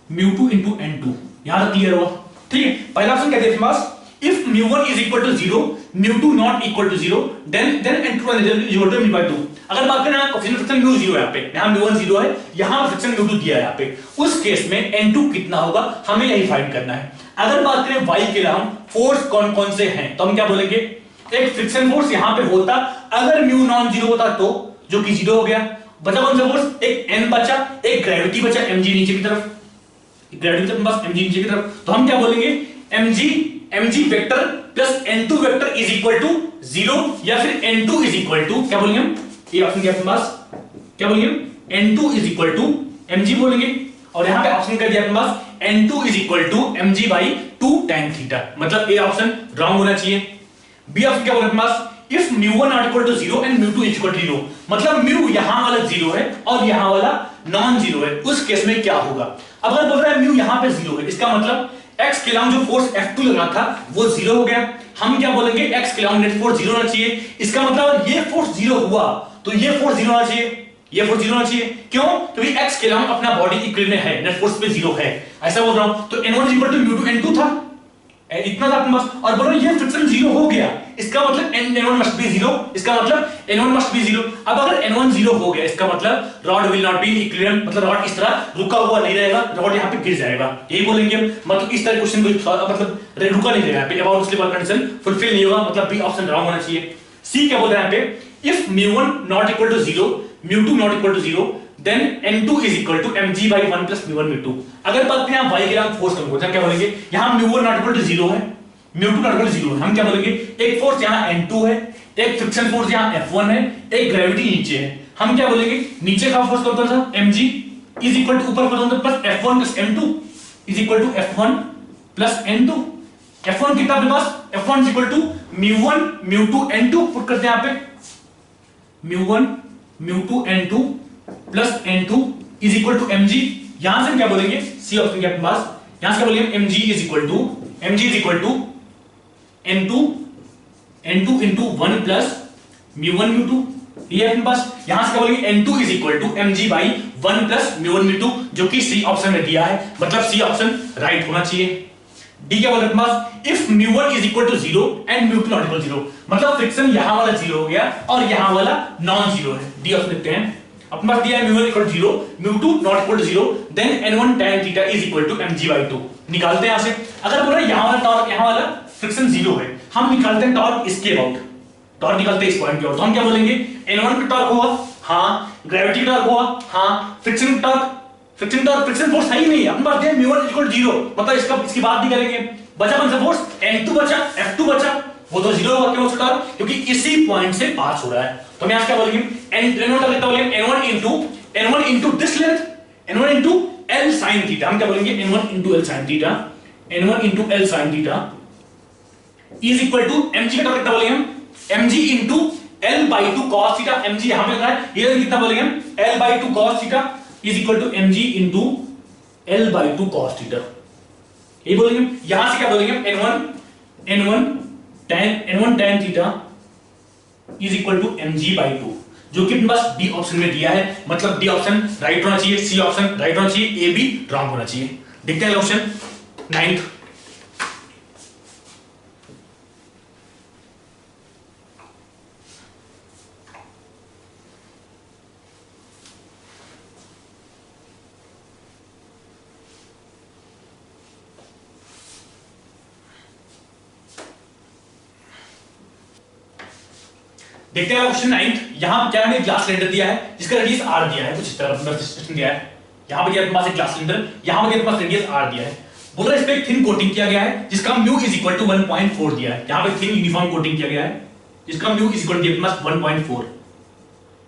μ2 इंटू n2, यहां तक क्लियर हुआ, ठीक है। पहला ऑप्शन क्या दिया अपने पास if μ1 is equal to 0, μ2 not equal to 0, then n2 is equal to μ/2। अगर बात करें यहाँ कोएफिशिएंट फ्रिक्शन μ 0 है, यहाँ पे यहाँ μ1 0 है, यहाँ फ्रिक्शन μ2 दिया है यहाँ पे, उस केस में n2 कितना होगा हमें यही फाइंड करना है। अगर बात करें y के लिए हम फोर्स कौन कौन से हैं तो हम क्या बोलेंगे, एक फ्रिक्शन फोर्स यहाँ पे होता, अगर μ नॉन 0 होता तो, जो कि 0 हो गया, बचा कौन सा फोर्स, एक n बचा, एक ग्रेविटी बचा mg नीचे की तरफ, ग्रेविटी के पास mg नीचे की तरफ, तो हम क्या बोलेंगे mg vector plus n2 vector is equal to 0, या फिर n2 इज इक्वल टू क्या बोलेंगे हम, ये ऑप्शन के पास क्या बोलेंगे हम, n2 is equal to mg बोलेंगे, और यहां पे ऑप्शन कर दिया अपने पास n2 is equal to mg by 2 tan theta, मतलब ए ऑप्शन रॉन्ग होना चाहिए। बी ऑप्शन क्या बोला अपने पास, if μ1 not equal to 0 and μ2 is equal to 0, मतलब μ यहां वाला 0 है और यहां वाला नॉन 0 है, उस केस में क्या होगा। अब अगर बोल रहा है μ यहां पे 0 है, इसका मतलब x के अलावा जो फोर्स F2 लगा था वो 0 हो गया, हम क्या बोलेंगे x के अलावा नेट फोर्स 0 होना चाहिए, इसका मतलब ये फोर्स 0 हुआ तो ये फोर्स 0 होना चाहिए, ये फोर्स 0 होना चाहिए, क्यों, क्योंकि x के अलावा अपना बॉडी इक्विलिब्रियम में है, नेट फोर्स पे 0 है, ऐसा बोल रहा हूं। तो n1 इक्वल टू μ2 n2 था, इतना था अपने पास, और बोलो ये फ्रिक्शन 0 हो गया, इसका मतलब n1 मस्ट बी 0, इसका मतलब n1 मस्ट बी 0। अब अगर n1 0 हो गया, इसका मतलब rod will not be equilibrium, मतलब रॉड इस तरह रुका हुआ नहीं रहेगा, रॉड यहां पे गिर जाएगा, यही बोलेंगे हम, मतलब इस तरह क्वेश्चन को मतलब रुका नहीं रहेगा यहां पे, अबाउट स्लिप कंडीशन फुलफिल नहीं होगा, मतलब बी ऑप्शन रॉन्ग होना चाहिए। सी क्या बोल रहा है यहां पे, if μ1 not equal to 0, μ2 not equal to 0, then n2 is equal to mg by 1 plus μ1 μ2। अगर बात करें हम y के लिए फोर्स कम होता क्या बोलेंगे, यहां μ1 नॉट इक्वल टू 0 है, μ2 नॉट इक्वल टू 0 है, हम क्या बोलेंगे, एक फोर्स यहां n2 है, एक फ्रिक्शन फोर्स यहां F1 है, एक ग्रेविटी नीचे है, हम क्या बोलेंगे, नीचे का फोर्स कौन सा mg इज इक्वल टू ऊपर कौन सा plus F1 plus m2 is equal to F1 plus n2। F1 कितना अपने पास, F1 is equal to μ1 μ2 n2, put करते हैं यहां पे μ1 μ2 n2 plus n2 is equal to mg, यहां से हम क्या बोलेंगे, सी ऑप्शन के अपने पास, यहां से क्या बोलेंगे mg is equal to n2 into 1 plus μ1 μ2, ये अपने पास, यहां से क्या बोलेंगे n2 is equal to mg by 1 plus μ1 μ2, जो कि सी ऑप्शन में दिया है, मतलब सी ऑप्शन राइट होना चाहिए। डी क्या बोल रहे हैं, if μ1 is equal to 0 and μ2 not equal 0, मतलब फ्रिक्शन यहां वाला 0 हो गया और यहां वाला नॉन 0 है, डी ऑप्शन लिखते हैं। अपने पास दिया है μ1 equal to 0, μ2 not equal to 0, then n1 tan theta is equal to mg by 2, निकालते हैं यहां से। अगर बोल रहे हैं यहां वाला टॉर्क, यहां वाला फ्रिक्शन 0 है, हम निकालते हैं टॉर्क इसके अबाउट, टॉर्क निकालते हैं इस पॉइंट के अबाउट, तो हम क्या बोलेंगे, n1 पे टॉर्क हुआ, हां, ग्रेविटी टॉर्क हुआ, हां, फ्रिक्शन टॉर्क, फ्रिक्शन फोर्स है ही नहीं है, अपने पास दिया μ1 इक्वल टू 0, मतलब इसकी बात नहीं करेंगे, बचा कौन सा फोर्स, n2 बचा, F2 बचा, वो तो 0 होगा, क्यों उसका टॉर्क, क्योंकि इसी पॉइंट से पास हो रहा है, तो हम यहां क्या बोलेंगे, n1 का कितना बोलेंगे, n1 into this length, n1 into L sin theta, हम क्या बोलेंगे, n1 into L sin theta, n1 into L sin theta is equal to mg का टॉर्क कितना बोलेंगे हम, mg into L by 2 cos theta, mg यहां पे लिखा है, ये कितना बोलेंगे हम, L by 2 cos theta is equal to mg into L by 2 cos theta, ये बोलेंगे। यहां से क्या बोलेंगे, n1 tan theta is equal to mg by 2, जो कि बस डी ऑप्शन में दिया है, मतलब डी ऑप्शन राइट होना चाहिए, सी ऑप्शन राइट होना चाहिए, ए बी रॉन्ग होना चाहिए। देखते हैं ऑप्शन 9th, देखते हैं क्वेश्चन 9th, यहां क्या है, ग्लास सिलेंडर दिया है जिसका रेडियस r दिया है, कुछ इस तरह सिस्टम दिया है, यहां पे दिया पास एक ग्लास सिलेंडर, यहां पे दिया पास रेडियस r दिया है, बोल रहा है इस पे एक थिन कोटिंग किया गया है जिसका μ इज इक्वल टू 1.4 दिया है, यहां पे थिन यूनिफॉर्म कोटिंग किया गया है जिसका μ इज इक्वल टू 1.4,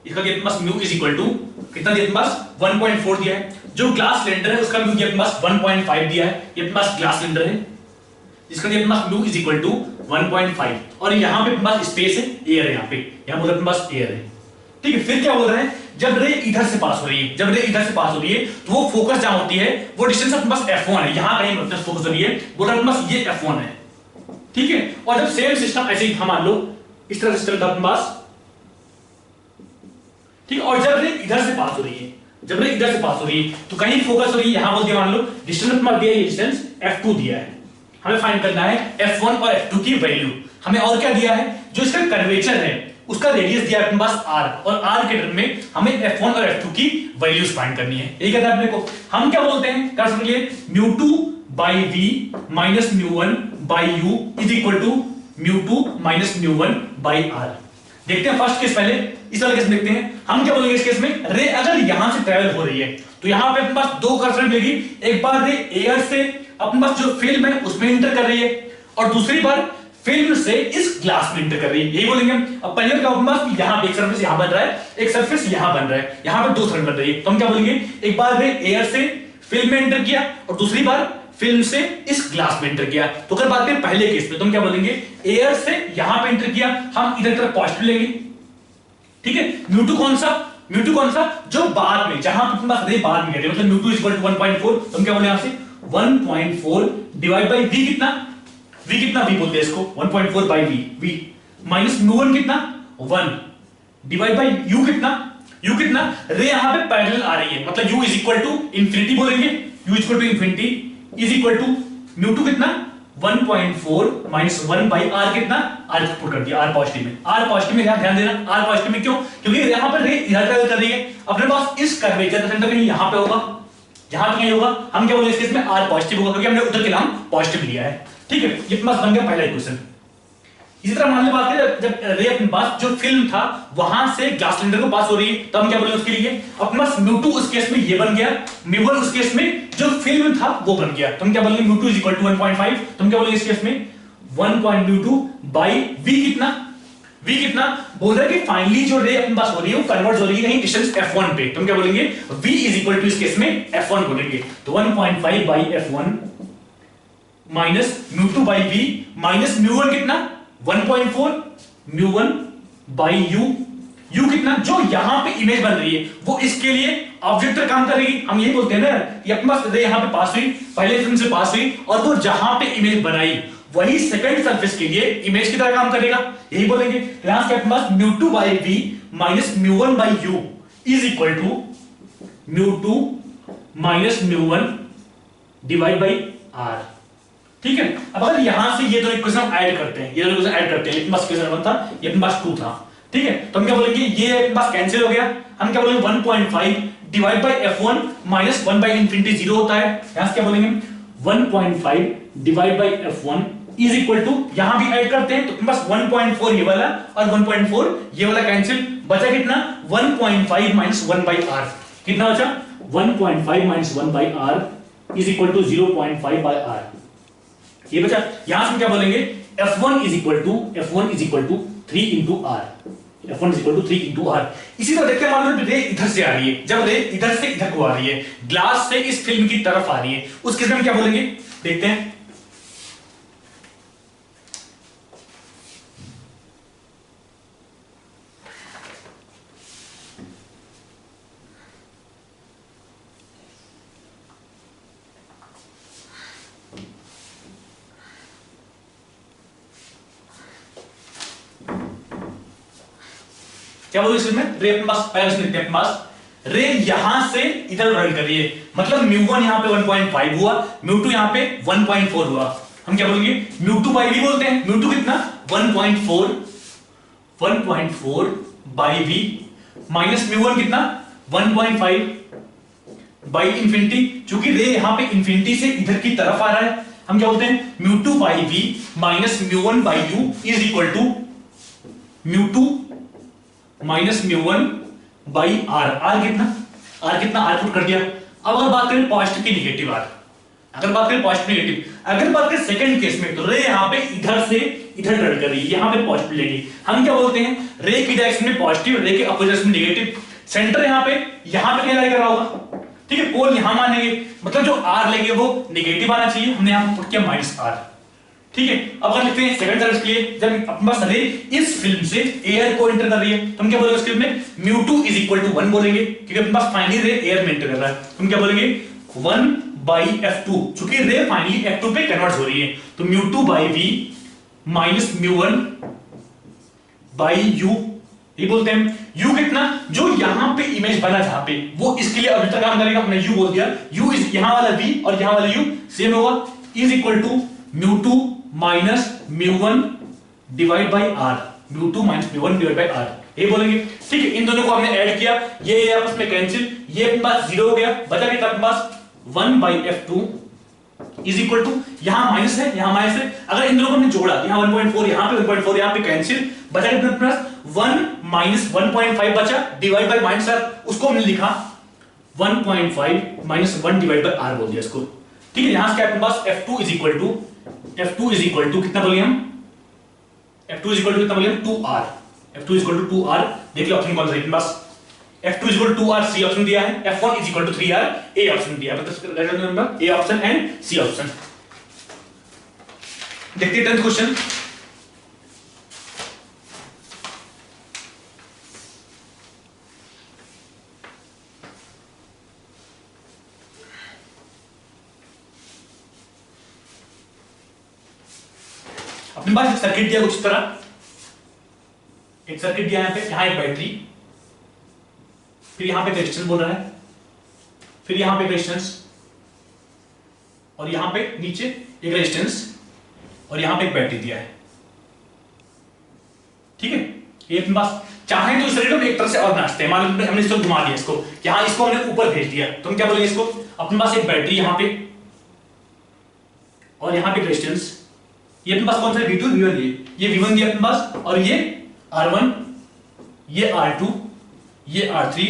इसका दिया पास μ इज इक्वल टू कितना दिया पास 1.4 दिया है, जो ग्लास सिलेंडर है उसका μ दिया पास 1.5 दिया है, ये पास ग्लास सिलेंडर है इसका दिया पास μ इज इक्वल टू 1.5, और यहां पे पास स्पेस है, एयर है, यहां बोल रहे हैं पास एयर है, ठीक है। फिर क्या बोल रहे हैं, जब रे इधर से पास हो रही है, जब रे इधर से पास हो रही है तो वो फोकस जहां होती है वो डिस्टेंस अपने पास F1 है, यहां कहीं अपने फोकस हो रही है, बोल रहे हैं अपने पास ये F1 है, ठीक है। और जब सेम सिस्टम ऐसे ही मान लो इस तरह सिस्टम था अपने पास, ठीक, और जब रे इधर से पास हो रही है, जब रे इधर से पास हो रही है तो कहीं फोकस हो रही है, यहां बोल दिया मान लो डिस्टेंस अपना दिया है, ये डिस्टेंस F2 दिया है, हमें फाइंड करना है F1 और F2 की वैल्यू। हमें और क्या दिया है, जो इसका कर्वेचर है उसका रेडियस दिया है अपने पास r, और r के टर्म में हमें F1 और F2 की वैल्यूज फाइंड करनी है। यही कहता है अपने को। हम क्या बोलते हैं, कर सकते हैं μ2 by v minus μ1 by u is equal to μ2 minus μ1 by r। देखते हैं फर्स्ट केस पहले, इस वाले केस में देखते हैं। हम क्या बोलेंगे इस केस में, रे अगर यहां से ट्रेवल हो रही है तो यहां पे अपने पास दो कर्सर मिलेगी। एक बार रे एयर से अपने पास जो फिल्म है उसमें इंटर कर रही है, और दूसरी बार फिल्म से इस ग्लास में इंटर कर रही है। यही बोलेंगे हम। अब पहले क्या अपने पास यहां पे एक सरफेस यहां बन रहा है, एक सरफेस यहां बन रहा है, यहां पे दो सरफेस बन रही है। तो हम क्या बोलेंगे, एक बार रे एयर से फिल्म में एंटर किया और दूसरी बार फिल्म से इस ग्लास में एंटर किया। तो अगर बात करें पहले केस में तो हम क्या बोलेंगे, एयर से यहां पे एंटर किया, हम इधर तरफ पॉजिटिव लेंगे, ठीक है। μ2 कौन सा, जो बाद में जहां पे पास रे बाद में गए, मतलब μ2 = 1.4। तो हम क्या बोले यहां से 1.4 डिवाइड बाय v कितना, v बोलते हैं इसको 1.4 बाय v माइनस μ1 कितना 1 डिवाइड बाय u कितना, रे यहां पे पैरेलल आ रही है, मतलब u =इंफिनिटी बोलेंगे, u =infinity is equal to μ2 कितना 1.4 माइनस 1 बाई r कितना, r पुट कर दिया, r पॉजिटिव में, ध्यान देना, r पॉजिटिव में क्यों, क्योंकि यहां पर रे इधर ट्रैवल कर रही है। अपने पास इस कर्वेचर का सेंटर कहीं यहां पे होगा, हम क्या बोले इस केस में r पॉजिटिव होगा, क्योंकि हमने उधर के नाम पॉजिटिव लिया है, ठीक है। ये पास बन गया पहला इक्वेशन। इसी तरह मान लो बात करें, जब रे अपने पास जो फिल्म था वहां से ग्लास सिलेंडर को पास हो रही है, तो हम क्या बोले उसके लिए, अपने पास μ2 उस केस में ये बन गया, μ1 उस केस में जो फिल्म था वो बन गया। तो हम क्या बोलेंगे μ2 = 1.5। तो हम क्या बोलेंगे इस केस में 1.μ2 बाई v कितना बोल रहा है कि फाइनली जो रे अपने पास हो रही है वो कन्वर्ट हो रही है कहीं डिस्टेंस f1 पे। तो हम क्या बोलेंगे v = इस केस में f1 बोलेंगे। तो 1.5 by f1 minus μ2 by v minus μ1 कितना 1.4 μ1 बाई u कितना, जो यहां पे इमेज बन रही है वो इसके लिए ऑब्जेक्ट का काम करेगी। हम यही बोलते हैं ना कि अपने पास रे यहां पे पास हुई, पहले फिल्म से पास हुई, और वो जहां पे इमेज बनाई वही सेकंड सरफेस के लिए इमेज की तरह काम करेगा, यही बोलेंगे। यहां से अपने पास μ2 by v minus μ1 by u is equal to μ2 minus μ1 divide by r, ठीक है। अब अगर यहां से ये दो इक्वेशन ऐड करते हैं, ये अपने पास इक्वेशन 1 था, ये अपने पास 2 था, ठीक है। तो हम क्या बोलेंगे, ये अपने पास कैंसिल हो गया। हम क्या बोलेंगे 1.5 divide by f1 minus 1 by infinity 0 होता है। यहां से क्या बोलेंगे 1.5 divide by f1 is equal to, यहां भी ऐड करते हैं तो अपने पास 1.4 ये वाला और 1.4 ये वाला कैंसिल, बचा कितना 1.5 माइनस 1 बाय r, कितना बचा 1.5 minus 1 by r is equal to 0.5 by r, ये बचा। यहां से क्या बोलेंगे f1 is equal to 3 into r, f1 is equal to 3 into r। इसी तरह देखते हैं, मान लो रे इधर से आ रही है, जब रे इधर से इधर को आ रही है, ग्लास से इस फिल्म की तरफ आ रही है, उस केस में क्या बोलेंगे, देखते हैं। क्या बोलते हैं इसमें, रे अपने पास पहले से लिखते हैं, अपने पास रे यहां से इधर ट्रैवल कर रही है, मतलब μ1 यहां पे 1.5 हुआ, μ2 यहां पे 1.4 हुआ। हम क्या बोलेंगे μ2 बाई v बोलते हैं, μ2 कितना 1.4 बाई v माइनस μ1 कितना 1.5 बाई इंफिनिटी, क्योंकि रे यहां पे इंफिनिटी से इधर की तरफ आ रहा है। हम क्या बोलते हैं μ2 by v minus μ1 by u is equal to μ2 minus μ1 by r, r put कर दिया। अब अगर बात करें पॉजिटिव की नेगेटिव r, अगर बात करें सेकंड केस में, तो रे यहां पे इधर से इधर ट्रेवल कर रही है, यहां पे पॉजिटिव लेगी। हम क्या बोलते हैं, रे की डायरेक्शन में पॉजिटिव, रे के अपोजिट में नेगेटिव, सेंटर यहां पे कहीं लाई कर रहा होगा, ठीक है। पोल यहां मानेंगे, मतलब जो r लेंगे वो नेगेटिव आना चाहिए, हमने यहां पुट किया माइनस r, ठीक है। अब अगर लिखते हैं सेकंड सरफेस के लिए, जब अपने पास रे इस फिल्म से एयर को एंटर कर रही है, तो हम क्या बोलेंगे उसके में μ2 इज इक्वल टू 1 बोलेंगे, क्योंकि अपने पास फाइनली रे एयर में एंटर कर रहा है। हम क्या बोलेंगे 1 बाई f2, क्योंकि रे फाइनली f2 पे कन्वर्ट हो रही है, तो μ2 by v minus μ1 by u, ये बोलते हैं u कितना, जो यहां पे इमेज बना जहां पे, वो इसके लिए अभी तक काम करेगा, हमने u बोल दिया, u इज यहां वाला v और यहां वाला u सेम होगा, is equal to mu two minus mu one divide by R, mu two minus mu one divide by R, ये बोलेंगे। ठीक है, इन दोनों को हमने ऐड किया, ये आपस में कैंसिल, ये अपने पास जीरो हो गया, बचा क्या अपने पास 1 by F two is equal to, यहां माइनस है यहां माइनस है, अगर इन दोनों को हमने जोड़ा, यहां 1.4 यहां पे 1.4 यहां पे कैंसिल, बचा क्या अपने पास 1 माइनस 1.5 बचा डिवाइड बाई माइनस आर, उसको हमने लिखा 1.5 माइनस 1 डिवाइड बाई आर बोल दिया इसको। ठीक है, यहां से अपने पास f2 इज इक्वल टू कितना बोले हम, f2 इज इक्वल टू कितना बोले हम 2r, f2 is equal to 2r, देख लो ऑप्शन कौन सा है अपने पास, f2 is equal to 2r C option दिया है, f1 is equal to 3r A option दिया है, मतलब right number A option and C option. देखते हैं 10th क्वेश्चन। अपने पास एक सर्किट दिया कुछ तरह, एक सर्किट दिया यहां पे, यहां एक बैटरी, फिर यहां पे रेजिस्टेंस बोल रहा है, फिर यहां पे रेजिस्टेंस, और यहां पे नीचे एक रेजिस्टेंस, और यहां पे एक बैटरी दिया है। ठीक है, ये अपने पास चाहे तो इस सर्किट को एक तरह से और बनाते हैं, मान लो हमने इसको घुमा दिया, इसको यहां इसको हमने ऊपर भेज दिया, तो हम क्या बोलेंगे इसको, अपने पास एक बैटरी यहां पे, और यहां पे रेजिस्टेंस, ये अपने पास कौन सा है V2 V1, ये V1 दिया अपने पास, और ये R1, ये R2, ये R3,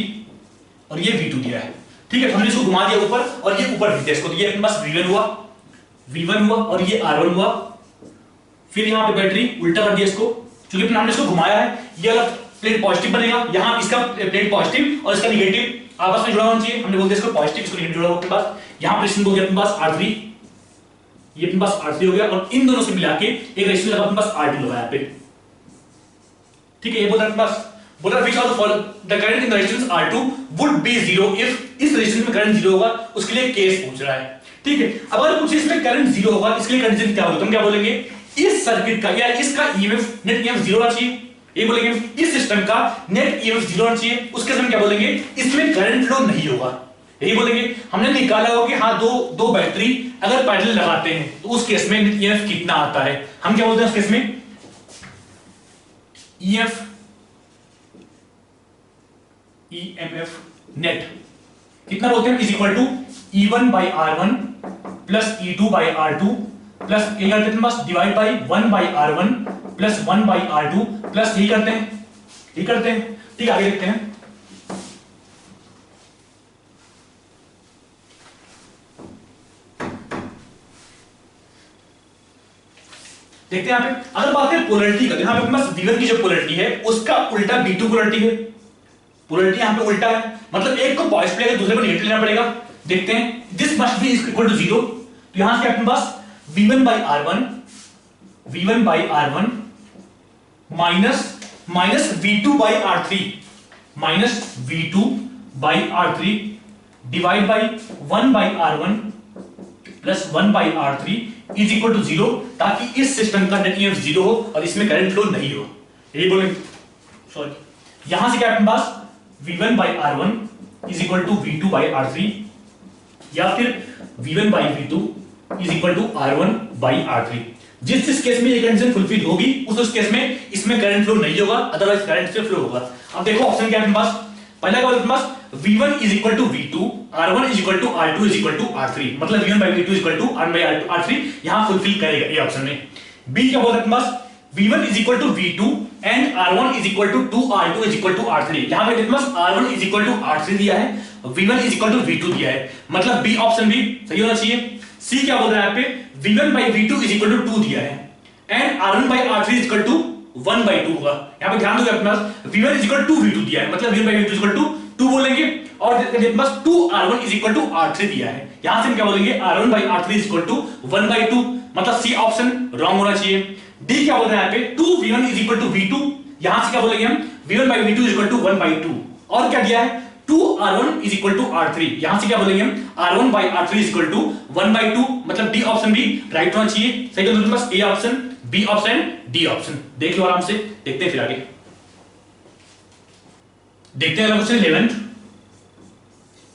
और ये V2 दिया है। ठीक है, हमने इसको घुमा दिया ऊपर, और ये ऊपर भेज दिया इसको, तो ये अपने पास V1 हुआ, और ये R1 हुआ, फिर यहां पे बैटरी उल्टा कर दिया इसको, क्योंकि हमने इसको घुमाया है, ये अगर प्लेट पॉजिटिव बनेगा, यहां इसका प्लेट पॉजिटिव और इसका निगेटिव आपस में जुड़ा होना चाहिए, हमने बोल दिया इसको पॉजिटिव, इसको निगेटिव जुड़ा हुआ अपने पास, यहां पर रेजिस्टेंस हो गया अपने पास R3, ये अपने पास R3 हो गया, और इन दोनों से मिला के एक रेजिस्टेंस लगा अपने पास R2 लगा यहां पे। ठीक है, ये बोल रहा है अपने पास, बोल रहा है which of the following the current in the resistance R2 would be 0 if इस रेजिस्टेंस में करंट 0 होगा, उसके लिए केस पूछ रहा है। ठीक है, अगर कुछ इसमें करंट 0 होगा, इसके लिए कंडीशन क्या होगी, तो हम क्या बोलेंगे, इस सर्किट का या इसका ईएमएफ नेट ईएमएफ 0 होना चाहिए, ये बोलेंगे इस सिस्टम का नेट ईएमएफ 0 होना चाहिए, उसके समय क्या बोलेंगे, इसमें करंट फ्लो नहीं होगा, यही बोलेंगे। हमने निकाला होगा कि हाँ दो बैटरी अगर पैरेलल लगाते हैं तो उस केस में ईएमएफ कितना आता है, हम क्या बोलते हैं उस केस में, ईएमएफ नेट कितना बोलते हैं, is equal to E1 by R1 plus E2 by R2 plus ये करते हैं बस divide by 1 by R1 plus 1 by R2 plus यही करते हैं, ठीक है, आगे देखते हैं। देखते हैं यहां पे, अगर बात करें पोलैरिटी का, यहां पे अपने पास V1 की जो पोलैरिटी है उसका उल्टा V2 पोलैरिटी है, पोलैरिटी यहां पे उल्टा है, मतलब एक को पॉजिटिव लेकर दूसरे को नेगेटिव लेना पड़ेगा। देखते हैं, this must be equal to 0, तो यहां से अपने पास V1 by R1 minus V2 by R3 divide by 1 by R1 plus 1 by R3 is equal to 0, ताकि इस सिस्टम का नेट ईएमएफ 0 हो और इसमें करंट फ्लो नहीं हो, यही बोलेंगे। सॉरी, यहां से क्या अपने पास V1 by R1 is equal to V2 by R3, या फिर V1 by V2 is equal to R1 by R3। जिस केस में ये कंडीशन फुलफिल होगी उस केस में इसमें करंट फ्लो नहीं होगा, अदरवाइज करंट से फ्लो होगा। अब देखो ऑप्शन क्या है अपने पास, पहला क्या अपने पास V1 is equal to V2, R1 is equal to R2 is equal to R3, मतलब V1 by V2 is equal to R1 by R3 यहां फुलफिल करेगा ये ऑप्शन में। बी क्या बोलता है अपने पास, V1 is equal to V2 and R1 is equal to 2R2 is equal to R3, यहां पे अपने पास R1 is equal to R3 दिया है, V1 is equal to V2 दिया है, मतलब बी ऑप्शन भी सही होना चाहिए। सी क्या बोल रहा है यहाँ पे, V1 by V2 is equal to 2 दिया है and R1 by R3 is equal to 1 by 2 होगा, यहाँ पे ध्यान दोगे अपने पास V1 is equal to V2 दिया है, मतलब V1 by V2 is equal to 2 बोलेंगे, और अपने पास 2R1 is equal to R3 दिया है, यहां से हम क्या बोलेंगे R1 by R3 is equal to 1 by 2, मतलब सी ऑप्शन रॉन्ग होना चाहिए। डी क्या बोल रहा है यहाँ पे, 2V1 is equal to V2, यहां से क्या बोलेंगे हम V1 by V2 is equal to 1 by 2, और क्या दिया है 2R1 is equal to R3, यहां से क्या बोलेंगे हम R1 by R3 is equal to 1 by 2, मतलब डी ऑप्शन भी राइट होना चाहिए। सही तो मेरे पास A option, B option, D option, देख लो आराम से, देखते हैं फिर आगे। देखते हैं क्वेश्चन 11।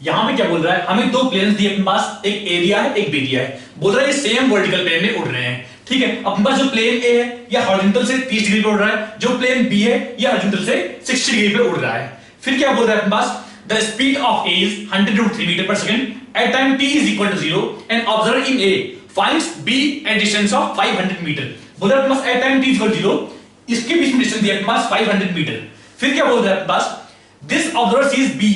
यहां पे क्या बोल रहा है, हमें दो प्लेन्स दिए अपने पास, एक ए दिया है एक बी दिया है, बोल रहा है ये सेम वर्टिकल प्लेन में उड़ रहे हैं। ठीक है, अपने पास जो प्लेन ए है या हॉरिजॉन्टल से 30 डिग्री पे उड़ रहा है, जो प्लेन बी है या हॉरिजॉन्टल से 60 डिग्री पे उड़ रहा है। फिर क्या बोल रहा है अपने पास, the speed of A is 100√3 metre पर second at time t is equal to 0 and observer in A finds b at distance of 500 metre. बोल रहा है अपने पास at time t is equal to 0, इसके बीच में डिस्टेंस दिया अपने पास 500 मीटर। फिर क्या बोल रहा है अपने पास, this observer sees b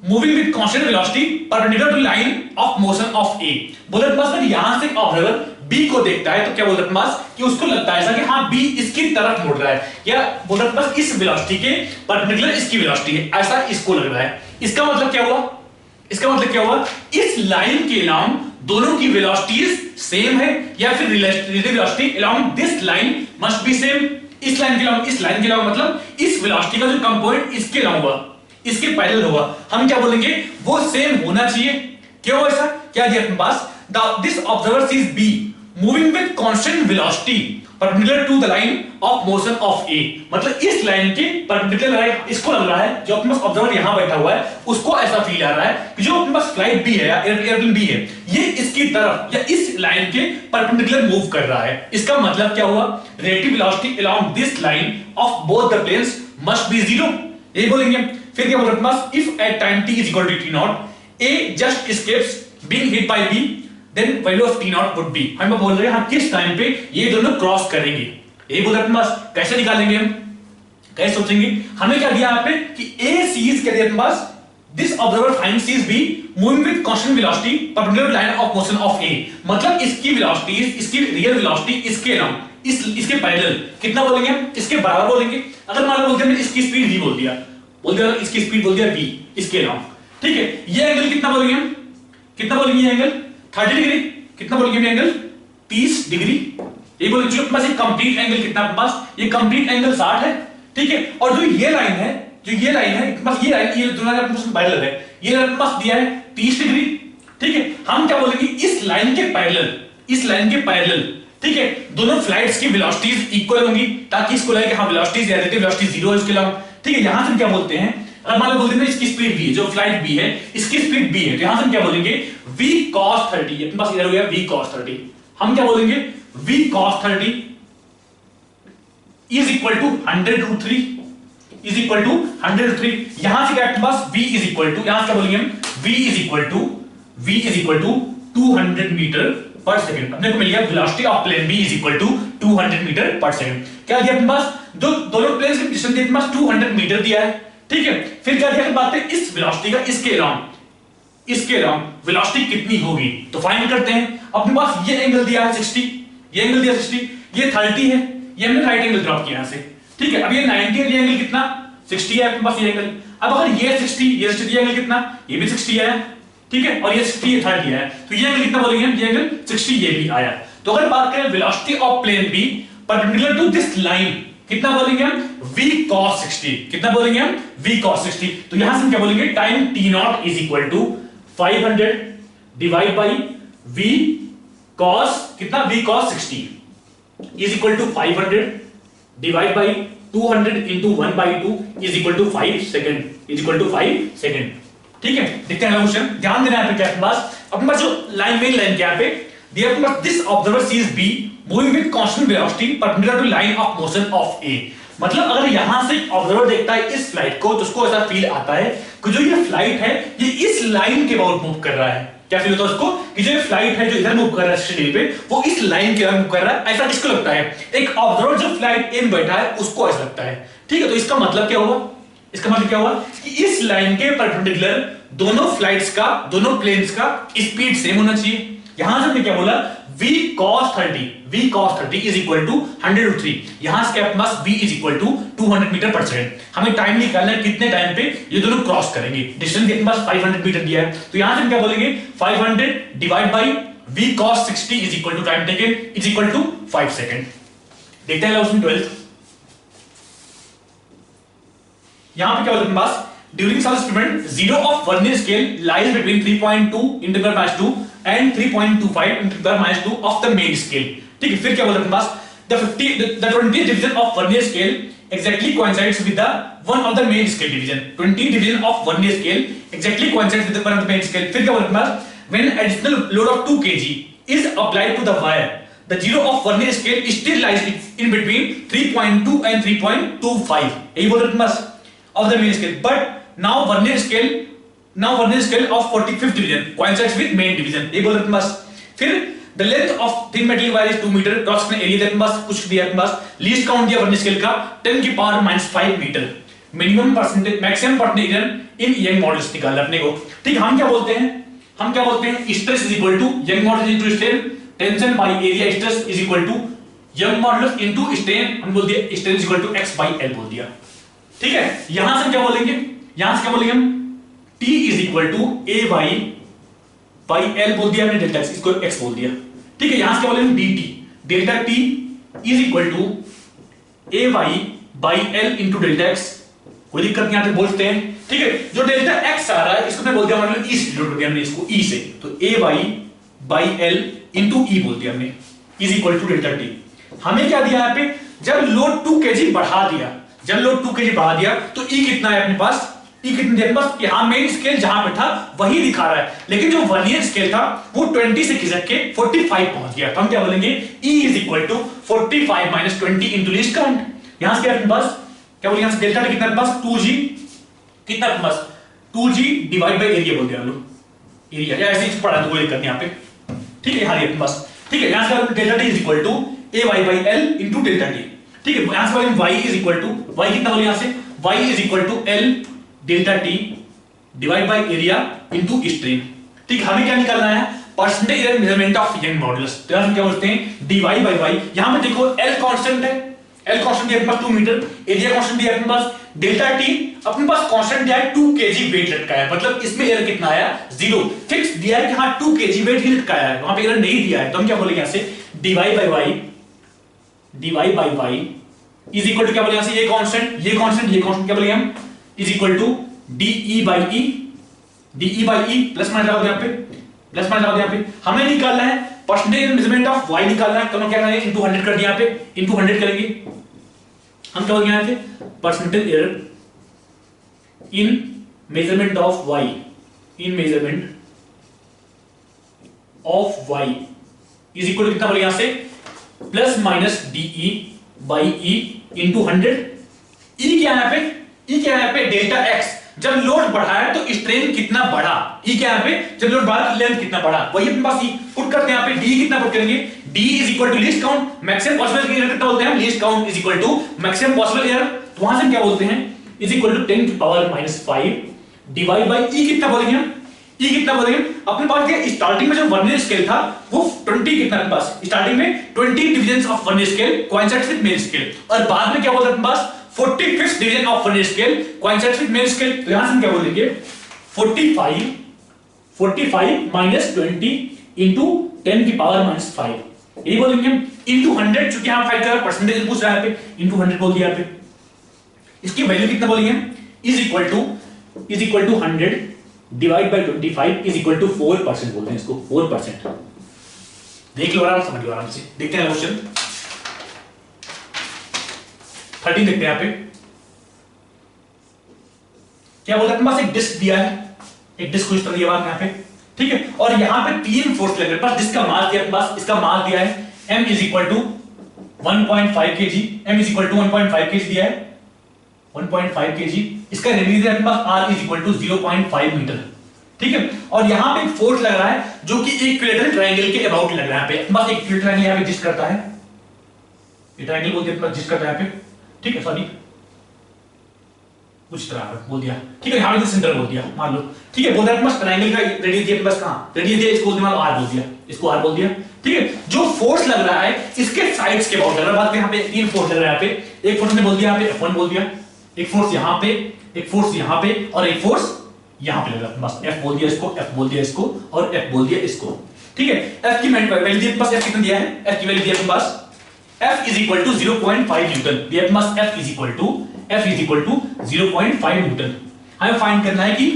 moving with constant velocity perpendicular to line of motion of A. बोल रहा है अपने पास अगर यहां से ऑब्जर्वर B को देखता है तो क्या बोल रहा है अपने पास कि उसको लगता है ऐसा कि हाँ B इसकी तरफ मुड़ रहा है, या बोल रहा है अपने पास इस वेलोसिटी के परपेंडिकुलर इसकी वेलोसिटी है, ऐसा इसको लग रहा है। इसका मतलब क्या हुआ, इसका मतलब क्या हुआ, इस लाइन के अलोंग दोनों की वेलोसिटीज सेम है, या फिर relative velocity along this line must be same. इस लाइन के अलोंग, इस लाइन के अलोंग मतलब इस वेलोसिटी का जो कंपोनेंट इसके अलोंग होगा, इसके पैरेलल होगा, हम क्या बोलेंगे वो सेम होना चाहिए। क्यों ऐसा, क्या दिया अपने पास, this observer sees B moving with constant velocity perpendicular to the line of motion of A. मतलब इस लाइन के परपेंडिकुलर लाइन इसको लग रहा है, जो अपने पास ऑब्जर्वर यहां बैठा हुआ है उसको ऐसा फील आ रहा है कि जो अपने पास फ्लाइट बी है या एयरप्लेन बी है ये इसकी तरफ या इस लाइन के परपेंडिकुलर मूव कर रहा है। इसका मतलब क्या हुआ, relative velocity along this line of both the planes must be 0, यही बोलेंगे। फिर क्या बोल रहा है, if at time t is equal to t0 a just escapes being hit by b then value of t0 would be। हम बोल रहे हैं हम किस टाइम पे ये दोनों क्रॉस करेंगे, यही बोल रहे हैं अपने पास। कैसे निकालेंगे हम, कैसे सोचेंगे, हमें क्या दिया यहाँ पे कि a sees क्या दिया अपने पास, this observer finds sees b moving with constant velocity perpendicular to line of motion of a। मतलब इसकी वेलोसिटी, इसकी रियल वेलोसिटी इसके अलोंग इसके पैरेलल कितना बोलेंगे हम, इसके बराबर बोलेंगे। अगर मान लो बोलते हैं इसकी स्पीड v बोल दिया, इसकी स्पीड बोल दिया v इसके अलावा, ठीक है। ये एंगल कितना बोलेंगे हम, कितना बोलेंगे ये एंगल 30 डिग्री, कितना बोलेंगे ये एंगल 30 डिग्री, ये बोलेंगे। जो पास ये कंप्लीट एंगल कितना अपने पास, ये कंप्लीट एंगल 60 है, ठीक है। और जो ये लाइन है, जो ये लाइन है बस ये लाइन, ये दोनों अपने पास पैरेलल है, ये अपने पास दिया है 30 डिग्री, ठीक है। हम क्या बोलेंगे इस लाइन के पैरेलल, इस लाइन के पैरेलल, ठीक है, दोनों फ्लाइट्स की वेलोसिटीज इक्वल होंगी ताकि इसको लगे कि हां वेलोसिटीज या रिलेटिव वेलोसिटी 0 है इसके अलावा, ठीक है। यहां से हम क्या बोलते हैं, अगर मान लो बोलते हैं इसकी स्पीड v है, जो फ्लाइट b है इसकी स्पीड b है, तो यहां से हम क्या बोलेंगे v cos 30, अपने पास इधर हो गया v cos 30, हम क्या बोलेंगे v cos 30 is equal to 100√3, is equal to 100√3। यहां से क्या अपने पास v इज इक्वल टू, यहां से क्या बोलेंगे हम v is equal to 200 metre पर सेकंड। अपने को मिल गया velocity of plane b is equal to 200 metre पर सेकंड। क्या दिया अपने पास, दो दोनों प्लेन्स की डिस्टेंस अपने पास 200 मीटर दिया है, ठीक है। फिर क्या दिया, बात है इस वेलोसिटी का इसके अराउंड वेलोसिटी कितनी होगी, तो फाइंड करते हैं। अपने पास ये एंगल दिया है 60, ये एंगल दिया 60, ये 30 है, ये हमने राइट एंगल ड्रॉप किया यहां से, ठीक है। अब ये 90 है, ये एंगल कितना 60 है अपने पास ये एंगल। अब अगर ये 60, ये 60, ये एंगल कितना, ये भी 60 है, ठीक है। और ये 60, ये 30 है, तो ये एंगल कितना बोलेंगे हम, ये एंगल 60 ये भी आया। तो अगर बात करें velocity of plane B perpendicular to this line, कितना बोलेंगे हम v cos 60, कितना बोलेंगे हम v cos 60। तो यहां से हम क्या बोलेंगे time t0 is equal to 500 divide by v cos, कितना v cos 60 is equal to 500 divide by 200 into 1/2 is equal to 5 second, is equal to 5 second, ठीक है। देखते हैं क्वेश्चन, ध्यान देना है क्या अपने पास जो लाइन, मेन लाइन क्या पे दिया अपने पास, this observer sees b moving with constant velocity perpendicular to line of motion of a। मतलब अगर यहां से ऑब्जर्वर देखता है इस फ्लाइट को, तो उसको ऐसा फील आता है कि जो ये फ्लाइट है ये इस लाइन के अबाउट मूव कर रहा है। क्या फील होता है उसको कि जो ये फ्लाइट है जो इधर मूव कर रहा है स्टेशन पे, वो इस लाइन के अराउंड मूव कर रहा है, ऐसा किसको लगता है, एक ऑब्जर्वर जो फ्लाइट ए में बैठा है उसको ऐसा लगता है, ठीक है। तो इसका मतलब क्या हुआ, इसका मतलब क्या हुआ कि इस लाइन के परपेंडिकुलर दोनों फ्लाइट्स का, दोनों प्लेन्स का स्पीड सेम होना चाहिए। यहां से हमने क्या बोला v cos 30 is equal to 100√3, यहां से क्या पास v is equal to 200 metre पर सेकंड। हमें टाइम निकालना है कितने टाइम पे ये दोनों क्रॉस करेंगे। डिस्टेंस अपने पास 500 मीटर दिया है, तो यहां से हम क्या बोलेंगे 500 divide by v cos 60 is equal to time taken is equal to 5 second. देखते हैं क्वेश्चन 12, यहां पे क्या बोलते हैं पास, during some experiment zero of vernier scale lies between 3.2 into the minus 2 and 3.25 into the minus 2 of the main scale, ठीक है। फिर क्या बोलते हैं पास, the 20th division of vernier scale exactly coincides with the one of the main scale division. 20 division of vernier scale exactly coincides with the one of the main scale. फिर क्या बोलते हैं, when additional load of 2 kg is applied to the wire, the zero of vernier scale still lies in between 3.2 and 3.25. यही बोल रहे हैं of the main scale. But now vernier scale of 45th division coincides with main division. ये बोल रहे हैं फिर the length of thin metal wire is 2 meter, cross sectional area दिया बस, कुछ दिया बस, लीस्ट काउंट दिया वर्नियर स्केल का 10 की power -5 metre, minimum percentage maximum percentage in Young modulus निकालना अपने को। ठीक, हम क्या बोलते हैं stress is equal to Young modulus into strain, tension by area stress is equal to Young modulus into strain, हम बोल दिया strain is equal to x by l बोल दिया। ठीक है, यहां से क्या बोलेंगे हम T is equal to a by l बोल दिया हमने, डेल्टा x इसको x बोल दिया। ठीक है, यहां से क्या बोलेंगे dt, delta t is equal to a by l into delta x, कोई दिक्कत नहीं आती बोलते हैं। ठीक है, जो डेल्टा x आ रहा है इसको मैं बोल दिया मतलब e से डिनोट कर दिया हमने इसको e से, तो a by l into e बोल दिया हमने is equal to delta t। हमें क्या दिया यहाँ पे, जब लोड 2 kg बढ़ा दिया तो e कितना है अपने पास, बस यहां मेन स्केल जहां पे था वही दिखा रहा है, लेकिन जो वर्नियर स्केल था वो 20 से खिसक के 45 पहुंच गया, तो हम क्या बोलेंगे E is equal to 45 minus 20 into least count. यहां से अपने पास क्या बोलेंगे, यहां से डेल्टा कितना अपने पास 2g, कितना अपने पास 2g डिवाइड बाय एरिया बोलते हैं हम लोग, एरिया या ऐसे ही पढ़ा तो कोई दिक्कत नहीं यहां पे। ठीक है, यहां अपने पास, ठीक है, यहां से delta t is equal to ay by l into delta t। ठीक है, यहां से बोलेंगे y is equal to, y कितना बोलेंगे यहां से, y is equal to l delta T divide by area into strain. ठीक, हमें क्या निकालना है, percentage error measurement of Young modulus, तो हम क्या बोलते हैं dy बाय y। यहां पे देखो l कांस्टेंट है, l कांस्टेंट दिया अपने पास 2 मीटर, एरिया कांस्टेंट दिया अपने पास, डेल्टा t अपने पास कांस्टेंट दिया है 2 kg वेट लटकाया है, मतलब इसमें एरर कितना आया 0, फिक्स दिया है कि हां 2 kg वेट ही लटकाया है, वहां पे एरर नहीं दिया है, तो हम क्या बोलेंगे यहां से dy by y is equal to क्या बोलेंगे यहां से, ये कांस्टेंट क्या बोलेंगे हम is equal to DE by E plus minus लगा दो यहाँ पे, प्लस माइनस लगा दो यहाँ पे। हमें निकालना है परसेंटेज मेजरमेंट ऑफ y निकालना है, तो हम क्या करेंगे इनटू 100 कर दिया यहाँ पे, इनटू 100 करेंगे, हम क्या बोलेंगे यहाँ पे percentage error in measurement of y, is equal to कितना बोलेंगे यहाँ से plus minus DE by E into 100। E क्या है यहाँ पे डेल्टा x, जब लोड बढ़ा है तो स्ट्रेन कितना बढ़ा, E क्या है यहाँ पे जब लोड बढ़ा तो लेंथ कितना बढ़ा, वही अपने पास पुट करते हैं यहाँ पे D कितना पुट करेंगे, D is equal to least count, maximum possible error कितना बोलते हैं, least count is equal to maximum possible error, तो वहां से हम क्या बोलते हैं इज इक्वल टू 10 की पावर -5 डिवाइड बाय E कितना बोलेंगे हम, E कितना बोलेंगे अपने पास क्या स्टार्टिंग में जो वर्नियर स्केल था वो 20 कितना अपने पास, स्टार्टिंग में 20 divisions of vernier scale coincides with main scale, और बाद में क्या बोलते हैं अपने पास 45th division of vernier scale coincides with main scale, तो यहां से हम क्या बोलेंगे 45 माइनस 20 इंटू 10 की पावर -5, यही बोलेंगे हम इंटू 100, चूंकि यहां फाइल कर परसेंटेज पूछ रहा है पे, इंटू 100 बोल दिया यहाँ पे। इसकी वैल्यू कितना बोलेंगे हम is equal to 100 divide by 25 is equal to 4% बोलते हैं इसको, 4%। देख लो आराम, समझ लो आराम से, देखते हैं क्वेश्चन 13 देखते हैं यहां पे क्या बोलता है, अपने पास एक डिस्क दिया है, एक डिस्क कुछ तरह दिया यहां पे, ठीक है, और यहां पे 3 फोर्स लग रहे हैं, पास जिसका मास दिया, अपने पास इसका मास दिया है m is equal to 1.5 kg, m is equal to 1.5 kg दिया है 1.5 kg, इसका रेडियस दिया है अपने पास r is equal to 0.5 metre, ठीक है, और यहां पे एक फोर्स लग रहा है जो कि इक्विलेटरल ट्रायंगल के अबाउट लग रहा है, पे बस एक इक्विलेटरल ट्रायंगल यहां पे जिस करता है, ये ट्रायंगल बोलते हैं जिस करता है यहां पे, ठीक है, सॉरी कुछ तरह बोल दिया, ठीक है, यहां पे सेंटर बोल दिया मान लो, ठीक है, बोल रहा है बस ट्रायंगल का रेडियस दिया बस, कहां रेडियस दिया, इसको मान लो r बोल दिया, इसको r बोल दिया, ठीक है, जो फोर्स लग रहा है इसके साइड्स के अबाउट लग रहा है, बात में यहां पे 3 फोर्स लग रहा है, यहां पे एक फोर्स ने बोल दिया यहां पे F1 बोल दिया, एक फोर्स यहां पे, एक फोर्स यहां पे, और एक फोर्स यहां पे लग रहा है, बस F बोल दिया इसको, F बोल दिया इसको, और F बोल दिया इसको, ठीक है, F की वैल्यू दिया बस, F कितना दिया है, F की वैल्यू दिया अपने पास F is equal to 0.5 Newton, दिया मस F is equal to 0.5 Newton. हमें फाइंड करना है कि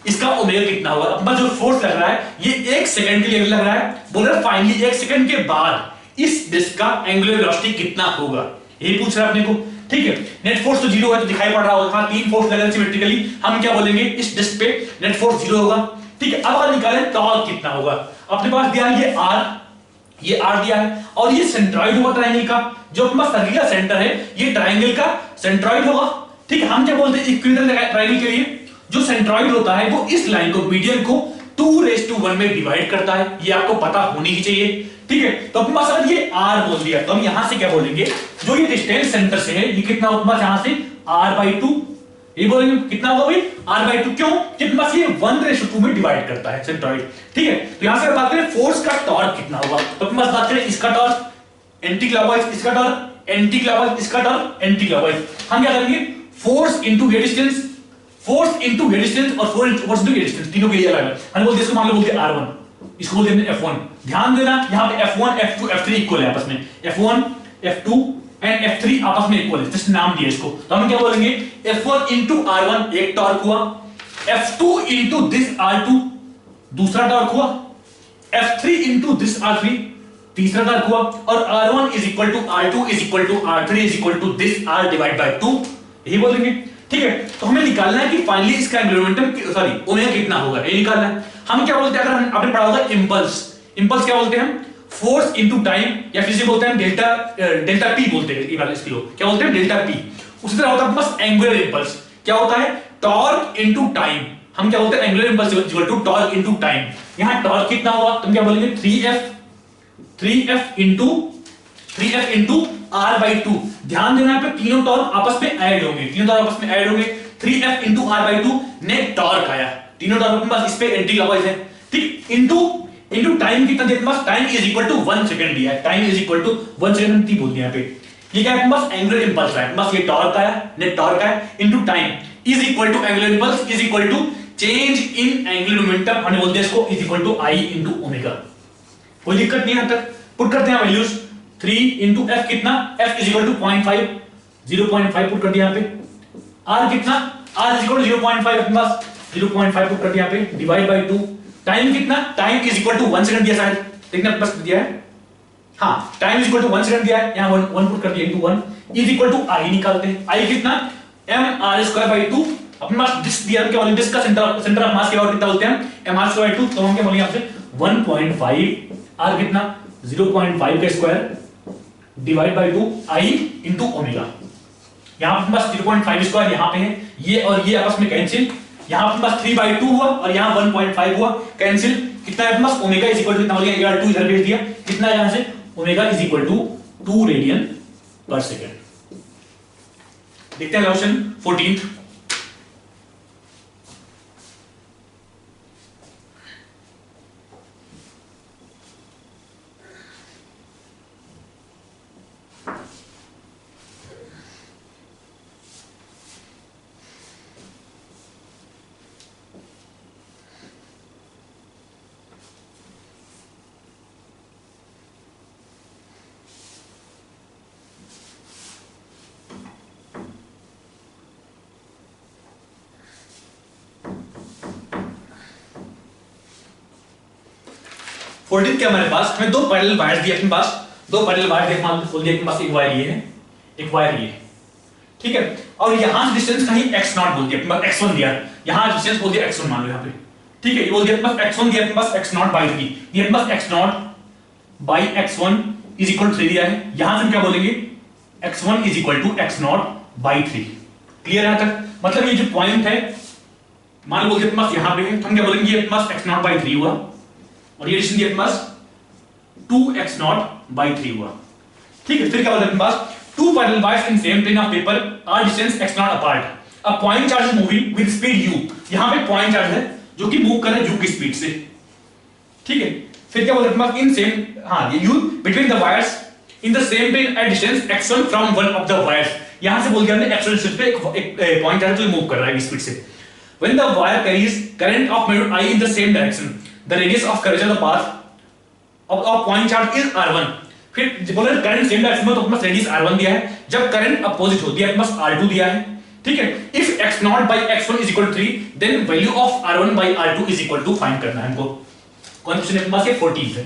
इसका ओमेगा कितना होगा, अब जो फोर्स लग रहा है ये 1 सेकंड के लिए लग रहा है, बोल रहा है फाइनली 1 सेकंड के बाद इस डिस्क का एंगुलर वेलोसिटी कितना होगा, यही पूछ रहा है अपने को। ठीक है, नेट फोर्स तो 0 है तो दिखाई पड़ रहा होगा, तीन फोर्स लगे सिमेट्रिकली, हम क्या बोलेंगे इस डिस्क पे नेट फोर्स 0 होगा। ठीक है, अब अगर निकालें टॉर्क कितना होगा, अपने पास दिया है ये r दिया है, और ये सेंट्रॉइड होगा ट्रायंगल का, जो अपने पास सर्किल का सेंटर है ये ट्रायंगल का सेंट्रॉइड होगा। ठीक है, हम क्या बोलते हैं इक्विलैटरल ट्रायंगल के लिए जो सेंट्रॉइड होता है वो इस लाइन को मीडियन को 2:1 में डिवाइड करता है, ये आपको पता होनी ही चाहिए। ठीक है, तो अपने पास अगर ये r बोल दिया तो हम यहां से क्या बोलेंगे, जो ये डिस्टेंस सेंटर से है ये कितना होगा अपने पास यहां से r/2, ये बोलेंगे कितना होगा भाई r/2, क्यों कि बस ये 1:2 में डिवाइड करता है सेंट्रॉइड। ठीक है, तो यहां से बात करें फोर्स का टॉर्क कितना होगा, तो अपने पास बात करें इसका टॉर्क एंटी क्लॉकवाइज, इसका टॉर्क एंटी क्लॉकवाइज, इसका टॉर्क एंटी क्लॉकवाइज। हम क्या करेंगे फोर्स इनटू ये डिस्टेंस, फोर्स इनटू ये डिस्टेंस और फोर्स इनटू ये डिस्टेंस, तीनों के लिए अलग है। हम बोलते हैं इसको मान लो बोलते हैं r1, इसको बोलते हैं f1। ध्यान देना यहां पे f1 f2 f3 इक्वल है आपस में, f1 f2 एंड f3 आपस में इक्वल है, जस्ट नाम दिया इसको, तो हम क्या बोलेंगे f1 इनटू r1 एक टॉर्क हुआ, f2 इनटू दिस r2 दूसरा टॉर्क हुआ, f3 इनटू दिस r3 तीसरा टॉर्क हुआ, और r1 is equal to r2 is equal to r3 is equal to this r divide by 2, यही बोलेंगे। ठीक है, तो हमें निकालना है कि फाइनली इसका एंगुलर मोमेंटम सॉरी ओमेगा कितना होगा, ये निकालना है। हम क्या बोलते हैं, अगर आपने पढ़ा होगा इंपल्स, इंपल्स क्या बोलते हैं हम फोर्स इनटू टाइम, या फिर बोलते हैं डेल्टा पी बोलते हैं, ये वाला इसकी क्या बोलते हैं डेल्टा पी। उसी तरह होता है बस एंगुलर इंपल्स, क्या होता है टॉर्क इनटू टाइम, हम क्या बोलते हैं angular impulse equal to torque into time. यहां टॉर्क कितना होगा, तुम क्या बोलेंगे 3f इनटू r/2। ध्यान देना पे तीनों टॉर्क आपस में ऐड होंगे, तीनों टॉर्क आपस में ऐड होंगे, 3f into r/2 net torque आया, तीनों टॉर्क अपने पास इस पे एंटी क्लॉकवाइज है। ठीक, इनटू टाइम कितना दिया अपने पास, time is equal to 1 second दिया है, time is equal to 1 second बोल दिया यहां पे। ये क्या है अपने पास एंगुलर इंपल्स है, बस ये टॉर्क आया नेट टॉर्क आया into time is equal to angular impulse is equal to change in angular momentum, हमने बोल दिया इसको is equal to I into omega. कोई दिक्कत नहीं है, तक पुट करते हैं वैल्यूज, 3 इनटू f कितना, f is equal to 0.5 0.5 put कर दिया यहां पे, r कितना, r इज इक्वल टू 0.5 अपने पास 0.5 पुट कर दिया यहां पे डिवाइड बाय 2। टाइम कितना, time is equal to 1 second दिया शायद, देखना बस दिया है, हां time is equal to 1 second दिया है, यहां 1 पुट कर दिया into 1 is equal to I निकालते हैं, I कितना mr²/2, अपने पास डिस्क दिया क्या बोलेंगे, डिस्क का सेंटर ऑफ मास कितना बोलते हैं mr²/2, तो हम क्या बोलेंगे आपसे 1.5 r कितना 0.5 का square divide by 2 I into omega. यहां पर बस 0.5 स्क्वायर यहां पे है, ये और ये आपस में कैंसिल, यहां पर बस 3/2 हुआ और यहां 1.5 हुआ कैंसिल, कितना है बस ओमेगा इज इक्वल टू कितना हो गया, 2 इधर भेज दिया, कितना है यहां से omega is equal to 2 radian per second. देखते हैं क्वेश्चन 14th। क्या हमारे पास हमें दो पैरेलल वायर्स दिए अपने पास, दो पैरेलल वायर दिए बोल दिया अपने पास, एक वायर ये है एक वायर ये, ठीक है, और यहां से डिस्टेंस कहीं x0 बोल दिया अपने पास, x1 दिया, यहां डिस्टेंस बोल दिया x1 मान लो यहां पे, ठीक है, ये बोल दिया अपने पास x1 दिया अपने पास x0/3, ये अपने पास x0/x1 इज इक्वल टू 3 दिया है, यहां से हम क्या बोलेंगे x1 is equal to x0/3। Clear है तक, मतलब ये जो पॉइंट है मान लो बोल दिया अपने पास यहां पे है, तो हम क्या बोलेंगे ये अपने पास x0/3 हुआ, और ये डिस्टेंस अपने पास 2x0/3 हुआ, ठीक है। फिर क्या बोलते हैं अपने पास two parallel wires in same plane of paper are distance x0 apart. A point charge is moving with speed u. यहां पे पॉइंट चार्ज है जो कि मूव कर रहा है u की स्पीड से, ठीक है। फिर क्या बोलते हैं अपने पास इन सेम, हां ये u between the wires in the same plane at distance x1 from one of the wires. यहां से बोल दिया हमने x1 डिस्टेंस पे एक पॉइंट चार्ज जो मूव कर रहा है स्पीड से। When the wire carries current of magnitude I in the same direction, the radius of curvature of the path of point charge is r1. फिर बोले करंट सेम डायरेक्शन में तो अपने पास रेडियस r1 दिया है, जब करंट अपोजिट होती है अपने पास r2 दिया है, ठीक है। If x0/x1 is equal to 3 then value of r1/r2 is equal to find करना है हमको। कौन क्वेश्चन अपने पास ये 14th है।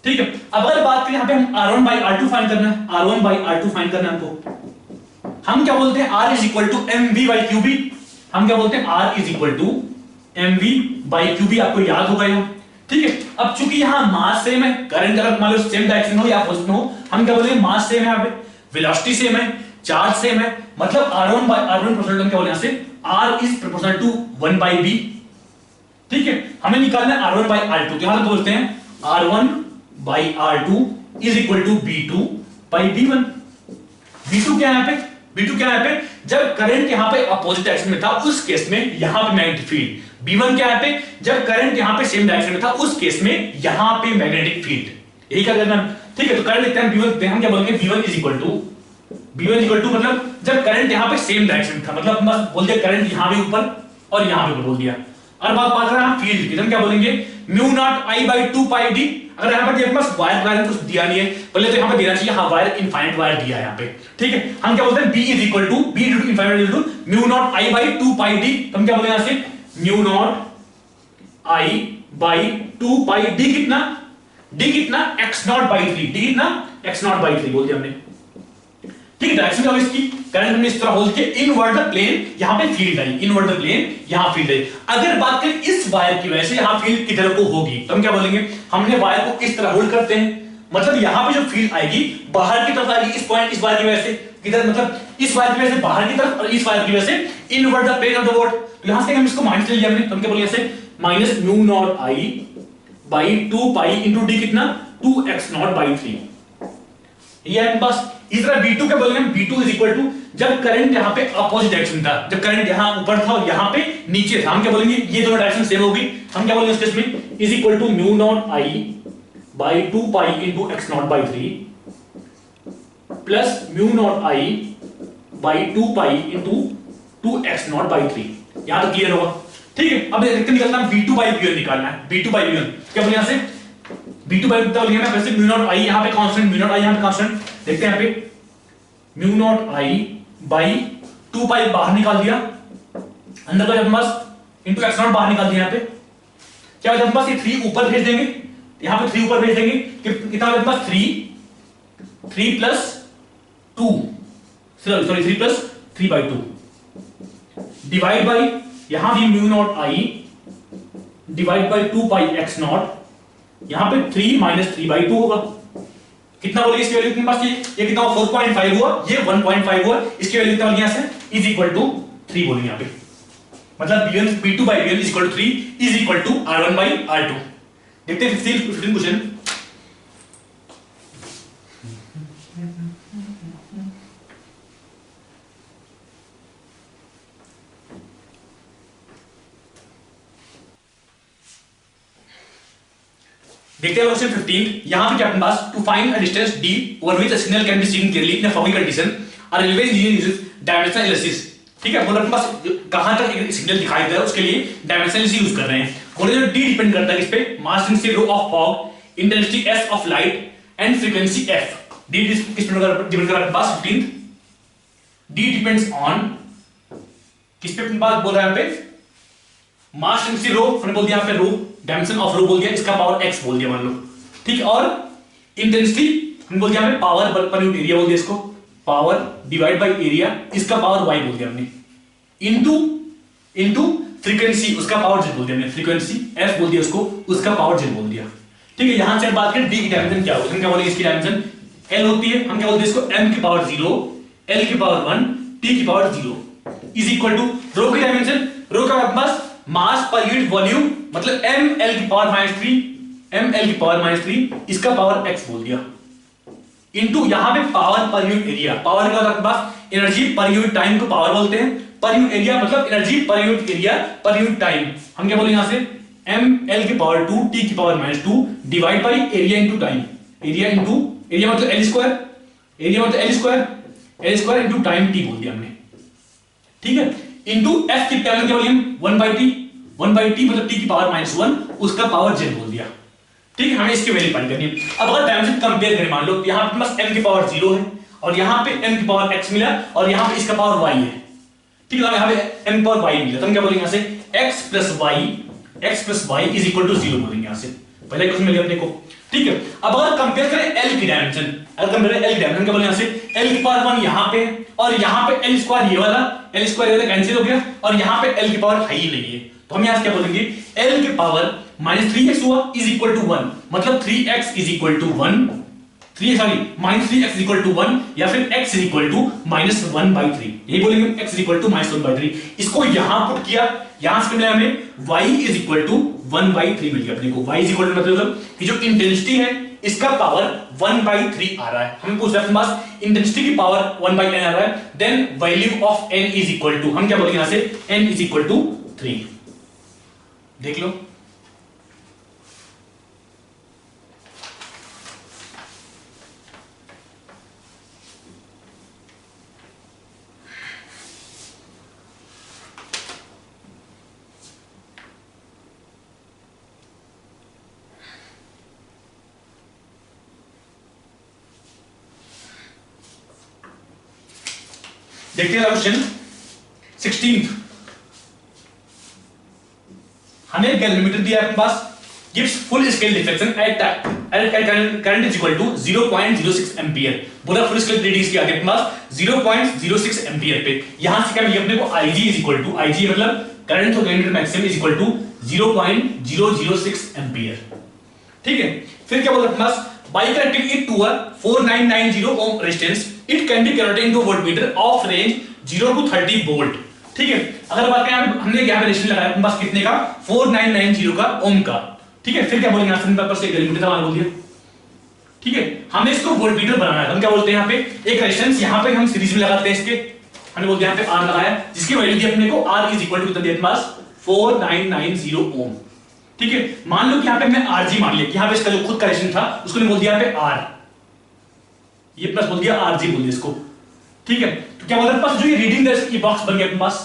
ठीक है, अब अगर बात करें यहाँ पे हम R1 by R2 फाइंड करना है, R1 by R2 फाइंड करना है हमको। हम क्या बोलते हैं, R is equal to mv by qb। हम क्या बोलते हैं, R is equal to mv by qb, आपको याद होगा यहाँ। ठीक है, अब चूंकि यहाँ मास सेम है, करंट अगर मान लो सेम डायरेक्शन हो या अपोजिट हो, हम क्या बोलेंगे, मास सेम है, यहाँ पे वेलोसिटी सेम है, चार्ज सेम है, मतलब R1 by R1 प्रोपोर्शनल क्या बोले यहाँ से, R is proportional to 1 by b। ठीक है, हमें निकालना है R1 by R2, तो यहां बोलते हैं R1 by R2 is equal to B2 by B1। B2 क्या है यहाँ पे, B2 क्या है यहाँ पे, जब करंट यहाँ पे अपोजिट डायरेक्शन में था उस केस में यहाँ पे मैग्नेटिक फील्ड। B1 क्या है यहाँ पे, जब करंट यहाँ पे सेम डायरेक्शन में था उस केस में यहाँ पे मैग्नेटिक फील्ड। यही क्या करना है, ठीक है। तो करंट लिखते हैं B1, हम क्या बोलेंगे, B1 इज इक्वल टू मतलब जब करंट यहाँ पे सेम डायरेक्शन में था, मतलब बस बोल दिया करंट यहाँ पे ऊपर और यहाँ पे ऊपर बोल दिया। और बात कर रहे हैं फील्ड की, हम क्या बोलेंगे, mu naught I by 2 pi D. अगर यहाँ पर पास वायर कुछ दिया नहीं है, पहले तो यहाँ पे देना चाहिए, हाँ वायर इनफाइनाइट वायर दिया है यहाँ पे। ठीक है, हम क्या बोलते हैं, B is equal to B to infinite equal to mu naught I by 2 pi D. हम क्या बोलेंगे यहाँ से, mu naught I by 2 pi D कितना, डी कितना, x नॉट बाई 3, डी कितना, x नॉट बाई 3 बोल दिया हमने। ठीक है, डायरेक्शन क्या इसकी, करंट हमने इस तरह होल्ड किया, इनवर्ड द प्लेन, यहां पे फील्ड आई, इनवर्ड द प्लेन, यहां फील्ड आई। अगर बात करें इस वायर की वजह से यहां फील्ड किधर को होगी, तो हम क्या बोलेंगे, हमने वायर को इस तरह होल्ड करते हैं, मतलब यहां पे जो फील्ड आएगी बाहर की तरफ आएगी, इस पॉइंट, इस वायर की वजह से किधर, मतलब इस वायर की वजह से बाहर की तरफ और इस वायर की वजह से inward the plane of the board. तो यहां से हम इसको माइनस ले लिया हमने, तो हम क्या बोलेंगे ऐसे, minus mu naught I by 2 pi into D कितना, 2x नॉट बाई 3। ये है बस। इस तरह B2 क्या बोलेंगे, B2 इज इक्वल टू जब करंट यहाँ पे अपोजिट डायरेक्शन था, जब करंट यहाँ ऊपर था और यहाँ पे नीचे था, हम क्या बोलेंगे, ये दोनों डायरेक्शन सेम होगी, हम क्या बोलेंगे इस केस में, is equal to mu naught I by 2 pi into x naught by 3 plus mu naught I by 2 pi into 2x naught by 3। यहां तक क्लियर होगा। ठीक है, अब देखते निकलना B2 बाई B1 निकालना है। B2 बाई B1 क्या बोले, यहां से B2 बाई B1 लिखना है, वैसे म्यू नॉट आई यहां पे कांस्टेंट, म्यू नॉट आई यहां पे कांस्टेंट, देखते हैं यहां पे म्यू नॉट आई बाई 2 पाई बाहर निकाल दिया, अंदर का जब बस इनटू x नॉट बाहर निकाल दिया, यहां पे क्या जब बस ये 3 ऊपर भेज देंगे, यहां पे 3 ऊपर भेज देंगे, कितना जब बस 3 plus 2, sorry 3 plus 3 by 2 divide by, यहां भी mu naught I divide by 2 pi x not, यहां पे 3 माइनस 3 बाई 2 होगा। कितना बोलिए इसकी वैल्यू, पास ये कितना हुआ, 4.5 हुआ, ये 1.5 हुआ, इसकी वैल्यू कितना बोलिए यहां से, इज इक्वल टू 3 बोलेंगे यहां पे, मतलब B2 by B1 is equal to 3 is equal to R1 by R2। देखते हैं 15 क्वेश्चन। देखते हैं क्वेश्चन 15। यहां पे क्या अपने पास, to find a distance d over which a signal can be seen clearly in a foggy condition a railway engineer uses dimensional analysis. ठीक है, बोला अपने पास कहां तक एक सिग्नल दिखाई दे रहा है उसके लिए डायमेंशनल एनालिसिस यूज कर रहे हैं। बोले जो d डिपेंड करता है किस पे, mass density rho of fog, intensity s of light and frequency f। d किस पे डिपेंड कर रहा है अपने पास 15, d डिपेंड्स ऑन किस पे अपने पास बोल रहा है, यहां पे मास डेंसिटी रो, हमने बोल दिया यहां पे रो, डायमेंशन ऑफ रो बोल दिया, इसका पावर x बोल दिया मान लो। ठीक है, और इंटेंसिटी हमने बोल दिया, हमें पावर पर यूनिट एरिया बोल दिया, इसको पावर डिवाइड बाय एरिया, इसका पावर y बोल दिया हमने, इनटू फ्रीक्वेंसी, उसका पावर z बोल दिया हमने, फ्रीक्वेंसी f बोल दिया उसको, उसका पावर z बोल दिया। ठीक है, यहां से बात करें d की डायमेंशन क्या होगी, हम क्या बोलेंगे, इसकी डायमेंशन l होती है, हम क्या बोलते हैं इसको, m की पावर 0, l की पावर 1, t की पावर 0 इज इक्वल टू रो की डायमेंशन, रो का बस मास पर यूनिट वॉल्यूम, मतलब ml की पावर -3, ml की पावर -3, इसका पावर x बोल दिया, इनटू यहां पे power per unit area, power का मतलब पास एनर्जी पर यूनिट टाइम को पावर बोलते हैं, पर यूनिट एरिया मतलब energy per unit area per unit time, हम क्या बोलेंगे यहां से, ml की पावर 2, t की power -2 divide by area into time, area into area मतलब l स्क्वायर, एरिया मतलब l square into time t बोल दिया हमने। ठीक है, इनटू f की वैल्यू क्या बोलिए, 1/t मतलब t की पावर -1, उसका पावर z बोल दिया। ठीक है, हमें इसकी वैल्यू फाइंड करनी है। अब अगर डायमेंशन कंपेयर करें, मान लो यहां पे बस m की पावर 0 है और यहां पे m की पावर x मिला और यहां पे इसका पावर y है। ठीक है, यहां पे m की पावर y मिला, तो हम क्या बोलेंगे यहां से x plus y is equal to 0 बोलेंगे यहां से। पहले क्वेश्चन मिल गया अपने को। ठीक है। अब अगर कंपेयर करें एल की डायमेंशन, अगर कंपेयर करें एल की डायमेंशन क्या बोले यहां से एल की पावर 1 यहां पे और यहां पे एल स्क्वायर ये वाला कैंसिल हो गया और यहां पे एल की पावर है ही नहीं है, तो हम यहां से क्या बोलेंगे एल की पावर -3x हुआ इज इक्वल टू 1, मतलब 3x is equal to 1, -3x is equal to 1 या फिर x इज इक्वल टू -1/3, यही बोलेंगे x इज इक्वल टू -1/3। इसको यहां पुट किया, यहां से मिला हमें y इज इक्वल टू 1/3 मिल गया अपने को। y इज इक्वल टू मतलब कि जो इंटेंसिटी है इसका पावर 1/3 आ रहा है, हमें पूछ रहा है हमारे पास इंटेंसिटी की पावर 1/n आ रहा है, then value of n is equal to, हम क्या बोलेंगे यहां से n इज इक्वल टू 3। देख लो देखते हैं क्वेश्चन 16। हमें गैल्वेनोमीटर दिया है अपने पास, gives full scale deflection at current is equal to 0.06 ampere. बोला फुल स्केल रीडिंग्स क्या अपने पास 0.06 एम्पियर पे, यहां से क्या मिला अपने को Ig is equal to, Ig मतलब current through galvanometer maximum is equal to 0.006 ampere. ठीक है, फिर क्या बोला अपने पास by connecting it to a 4990 ohm resistance it can be converted into a voltmeter of range 0 to 30 volt। ठीक है, अगर बात करें हमने यहाँ पे रेजिस्टेंस लगाया अपने पास कितने का 4990 का ओम का। ठीक है, फिर क्या बोलेंगे आंसर पेपर से गैल्वेनोमीटर का मान बोल दिया। ठीक है, हमें इसको वोल्टमीटर बनाना है, हम क्या बोलते हैं यहाँ पे एक रेजिस्टेंस यहाँ पे हम सीरीज में लगाते हैं इसके, हमने बोलते हैं यहाँ पे R लगाया जिसकी वैल्यू दी अपने को R इज इक्वल टू कितना दिया अपने पास 4990 ओम। ठीक है, मान लो कि यहां पे मैं Rg मान लिया कि यहां पे इसका जो खुद का रेजिस्टेंस था उसको ने बोल दिया यहाँ पे R, ये प्लस बोल दिया Rg बोल दिया इसको। ठीक है, तो क्या बोला पास जो ये रीडिंग है ये बॉक्स बन गया अपने पास।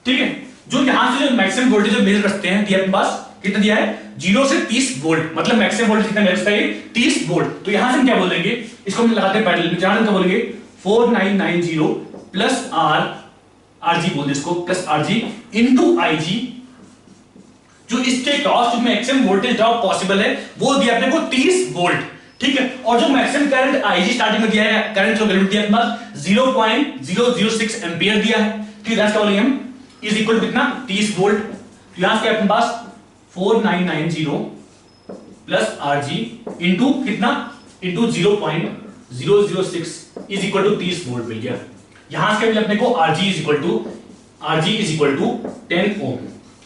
ठीक है, जो यहां से जो मैक्सिमम वोल्टेज जो मेजर करते हैं दिया अपने पास कितना दिया है 0 से 30 वोल्ट, मतलब मैक्सिमम वोल्टेज कितना मेजर करता है 30 वोल्ट। तो यहां से हम क्या बोलेंगे इसको हम लगाते हैं पैरेलल में, जहां हम क्या बोलेंगे 4990 प्लस Rg बोल दे इसको प्लस Rg इनटू Ig, जो इसके क्रॉस जो मैक्सिमम वोल्टेज ड्रॉप पॉसिबल है वो दिया अपने को 30 वोल्ट। ठीक है, और जो मैक्सिमम करंट Ig स्टार्टिंग में दिया है करंट जो वैल्यू दिया अपना 0.006 एंपियर दिया है। ठीक है, क्या बोलेंगे हम इज इक्वल टू कितना 30 वोल्ट। तो यहां से अपने पास 4990 प्लस Rg इनटू कितना into 0.006 is equal to 30 volt मिल गया। यहां से अपने को Rg is equal to 10 ohm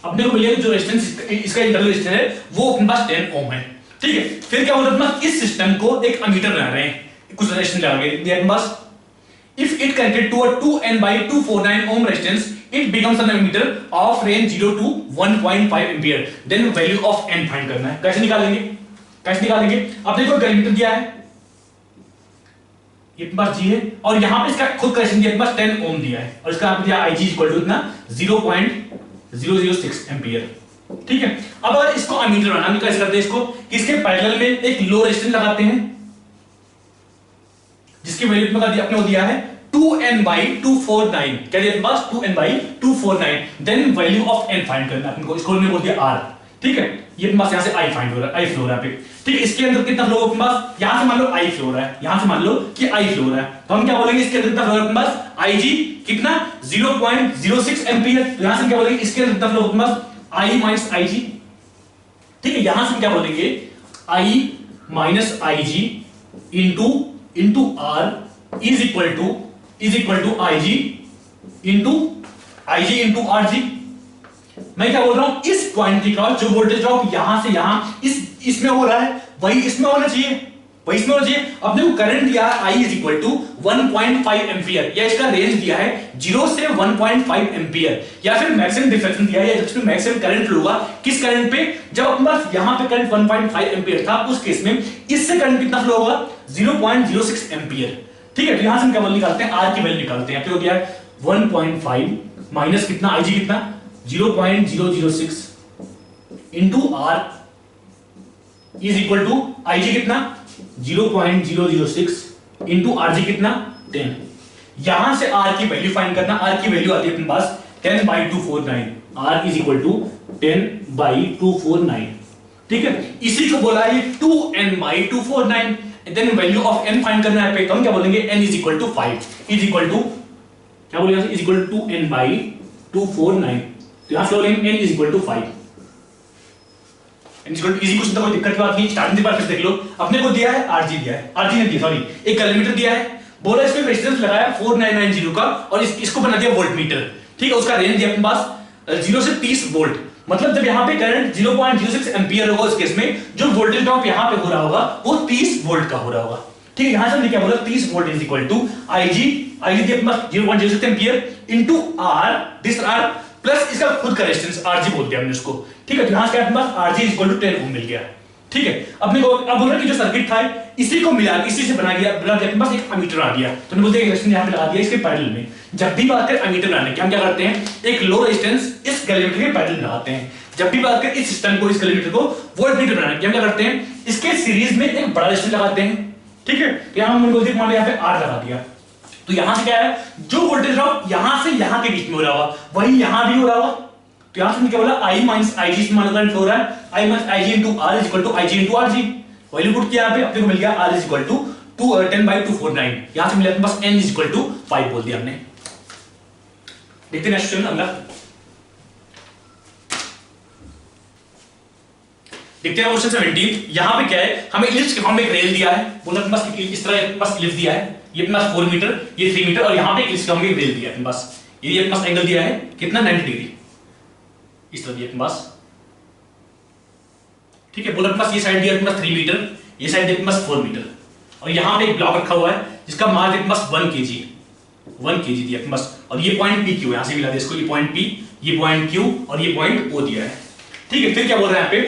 अपने को मिलेगा। जो रेजिस्टेंस इसका इंटरनल रेजिस्टेंस है वो अपने पास 10 ओम है। ठीक है, फिर क्या बोलते हैं इस सिस्टम को एक अमीटर बना रहे हैं, कुछ रेजिस्टेंस लगा के अपने पास if it connected to a 2n/249 ohm resistance it becomes an ammeter of range 0 to 1.5 ampere, then value of n find करना है। कैसे निकालेंगे अब देखो गैल्वेनोमीटर दिया है ये पास G है और यहां पे इसका खुद का रेजिस्टेंस दिया है पास 10 ओम दिया है और इसका यहां पे दिया Ig इक्वल टू कितना 0.006 एंपियर। ठीक है, अब अगर इसको अमीटर बनाना हम कैसे करते हैं इसको इसके पैरेलल में एक लो रेजिस्टेंस लगाते हैं जिसकी वैल्यू अपने को दिया है 2n/249, क्या दिया बस 2n/249, then value of n find करना है आपको, इसको हमने बोल दिया R। ठीक है, ये बस यहां से I फाइंड हो रहा है, I फ्लो हो रहा है। ठीक है, इसके अंदर कितना फ्लो होगा बस यहां से मान लो I फ्लो हो रहा है, यहां से मान लो कि I फ्लो हो रहा है, तो हम क्या बोलेंगे इसके अंदर कितना फ्लो होगा बस Ig कितना 0.06 एंपियर। तो यहां से क्या बोलेंगे इसके अंदर कितना फ्लो होगा बस I माइनस Ig। ठीक है, यहां से क्या बोलेंगे I minus Ig into R is equal to Ig into Rg। मैं क्या बोल रहा हूं इस पॉइंट के क्रॉस जो वोल्टेज ड्रॉप यहां से यहां इसमें हो रहा है वही इसमें होना चाहिए, अपने को करंट दिया है I is equal to 1.5 ampere या इसका रेंज दिया है 0 से 1.5 एंपियर या फिर मैक्सिमम डिफ्लेक्शन दिया है जिसमें मैक्सिमम करंट होगा किस करंट पे जब अपने पास यहां पे करंट 1.5 एंपियर था उस केस में इससे करंट कितना फ्लो होगा 0.06 एंपियर। ठीक है, तो यहां से हम क्या वैल्यू निकालते हैं R की वैल्यू निकालते हैं, तो क्या है 1.5 माइनस कितना Ig कितना 0.006 into R is equal to Ig कितना 0.006 इनटू Rg कितना 10। यहां से R की वैल्यू फाइंड करना, R की वैल्यू आती है अपने पास 10/249, R इज इक्वल टू 10/249। ठीक है, इसी को बोला है 2n/249। Then value of n find करना है, तो हम क्या बोलेंगे n is equal to 5 is equal to क्या बोलेंगे इज इक्वल टू n/249। तो यहां से बोलेंगे n is equal to 5। n is equal to easy question, तो कोई दिक्कत की बात नहीं। स्टार्टिंग से बात फिर देख लो, अपने को दिया है Rg, दिया है Rg ने दिया, सॉरी एक कैलरीमीटर दिया है, बोला इसमें रेजिस्टेंस लगाया 4990 का और इसको बना दिया वोल्टमीटर। ठीक है, उसका रेंज दिया अपने पास 0 से 30 वोल्ट। मतलब जब यहाँ पे करंट 0.06 एम्पियर होगा उस केस में, जो वोल्टेज ड्रॉप यहाँ पे हो रहा होगा वो 30 वोल्ट का हो रहा होगा। ठीक है, यहां से हमने क्या बोला 30 volt is equal to IG दिया अपने पास 0.06 ampere into R, this R plus इसका खुद का रेजिस्टेंस Rg बोल दिया हमने उसको। ठीक है, तो यहां से अपने पास Rg इज इक्वल टू 10 ओम मिल गया। ठीक है, अपने को अब बोल रहा है कि जो सर्किट था इसी को मिला, इसी से बना दिया अपने पास एक एमीटर आ गया। तो हमने बोलते हैं रेजिस्टेंस यहां पे लगा दिया इसके पैरेलल में। जब भी बात करें एमीटर बनाने की, हम क्या करते हैं एक लो रेजिस्टेंस इस कैलरीमीटर के पैरेलल में लगाते हैं। जब भी बात करें इस सिस्टम को, इस कैलरीमीटर को वोल्टमीटर बनाने की, हम क्या करते हैं इसके सीरीज में एक बड़ा रेजिस्टेंस लगाते हैं। ठीक है, यहां हम बोलते हैं मान लो यहां पे R लगा दिया, तो यहां से क्या है जो वोल्टेज ड्रॉप यहां से यहां के बीच में हो रहा होगा वही यहां भी हो रहा होगा। तो यहां से क्या बोला I माइनस IG से मान करंट हो रहा है, I minus IG into R is equal to IG into RG। Value put किया यहां पे, अपने को मिल गया R इज इक्वल टू 10/249। यहां से मिला अपने पास n इज इक्वल टू 5 बोल दिया हमने। देखते हैं नेक्स्ट क्वेश्चन अगला, देखते हैं क्वेश्चन 17। यहां पे क्या है, हमें इलिप्स के फॉर्म में एक रेल दिया है, बोला अपने पास इस तरह बस इलिप्स दिया है, ये अपने पास 4 मीटर, ये 3 मीटर और यहां पे इलिप्स के फॉर्म में एक रेल दिया है अपने पास। ये अपने पास एंगल दिया है कितना 90 डिग्री, इस तरह दिया अपने पास। ठीक है, बोला अपने पास ये साइड दिया अपने पास 3 मीटर, ये साइड दिया अपने पास 4 मीटर और यहां पे एक ब्लॉक रखा हुआ है जिसका मास अपने पास 1 kg दिया अपने पास। और ये पॉइंट P Q, यहां से मिला दिया इसको, ये पॉइंट P, ये पॉइंट Q और ये पॉइंट O दिया है। ठीक है, फिर क्या बोल रहा है यहां पे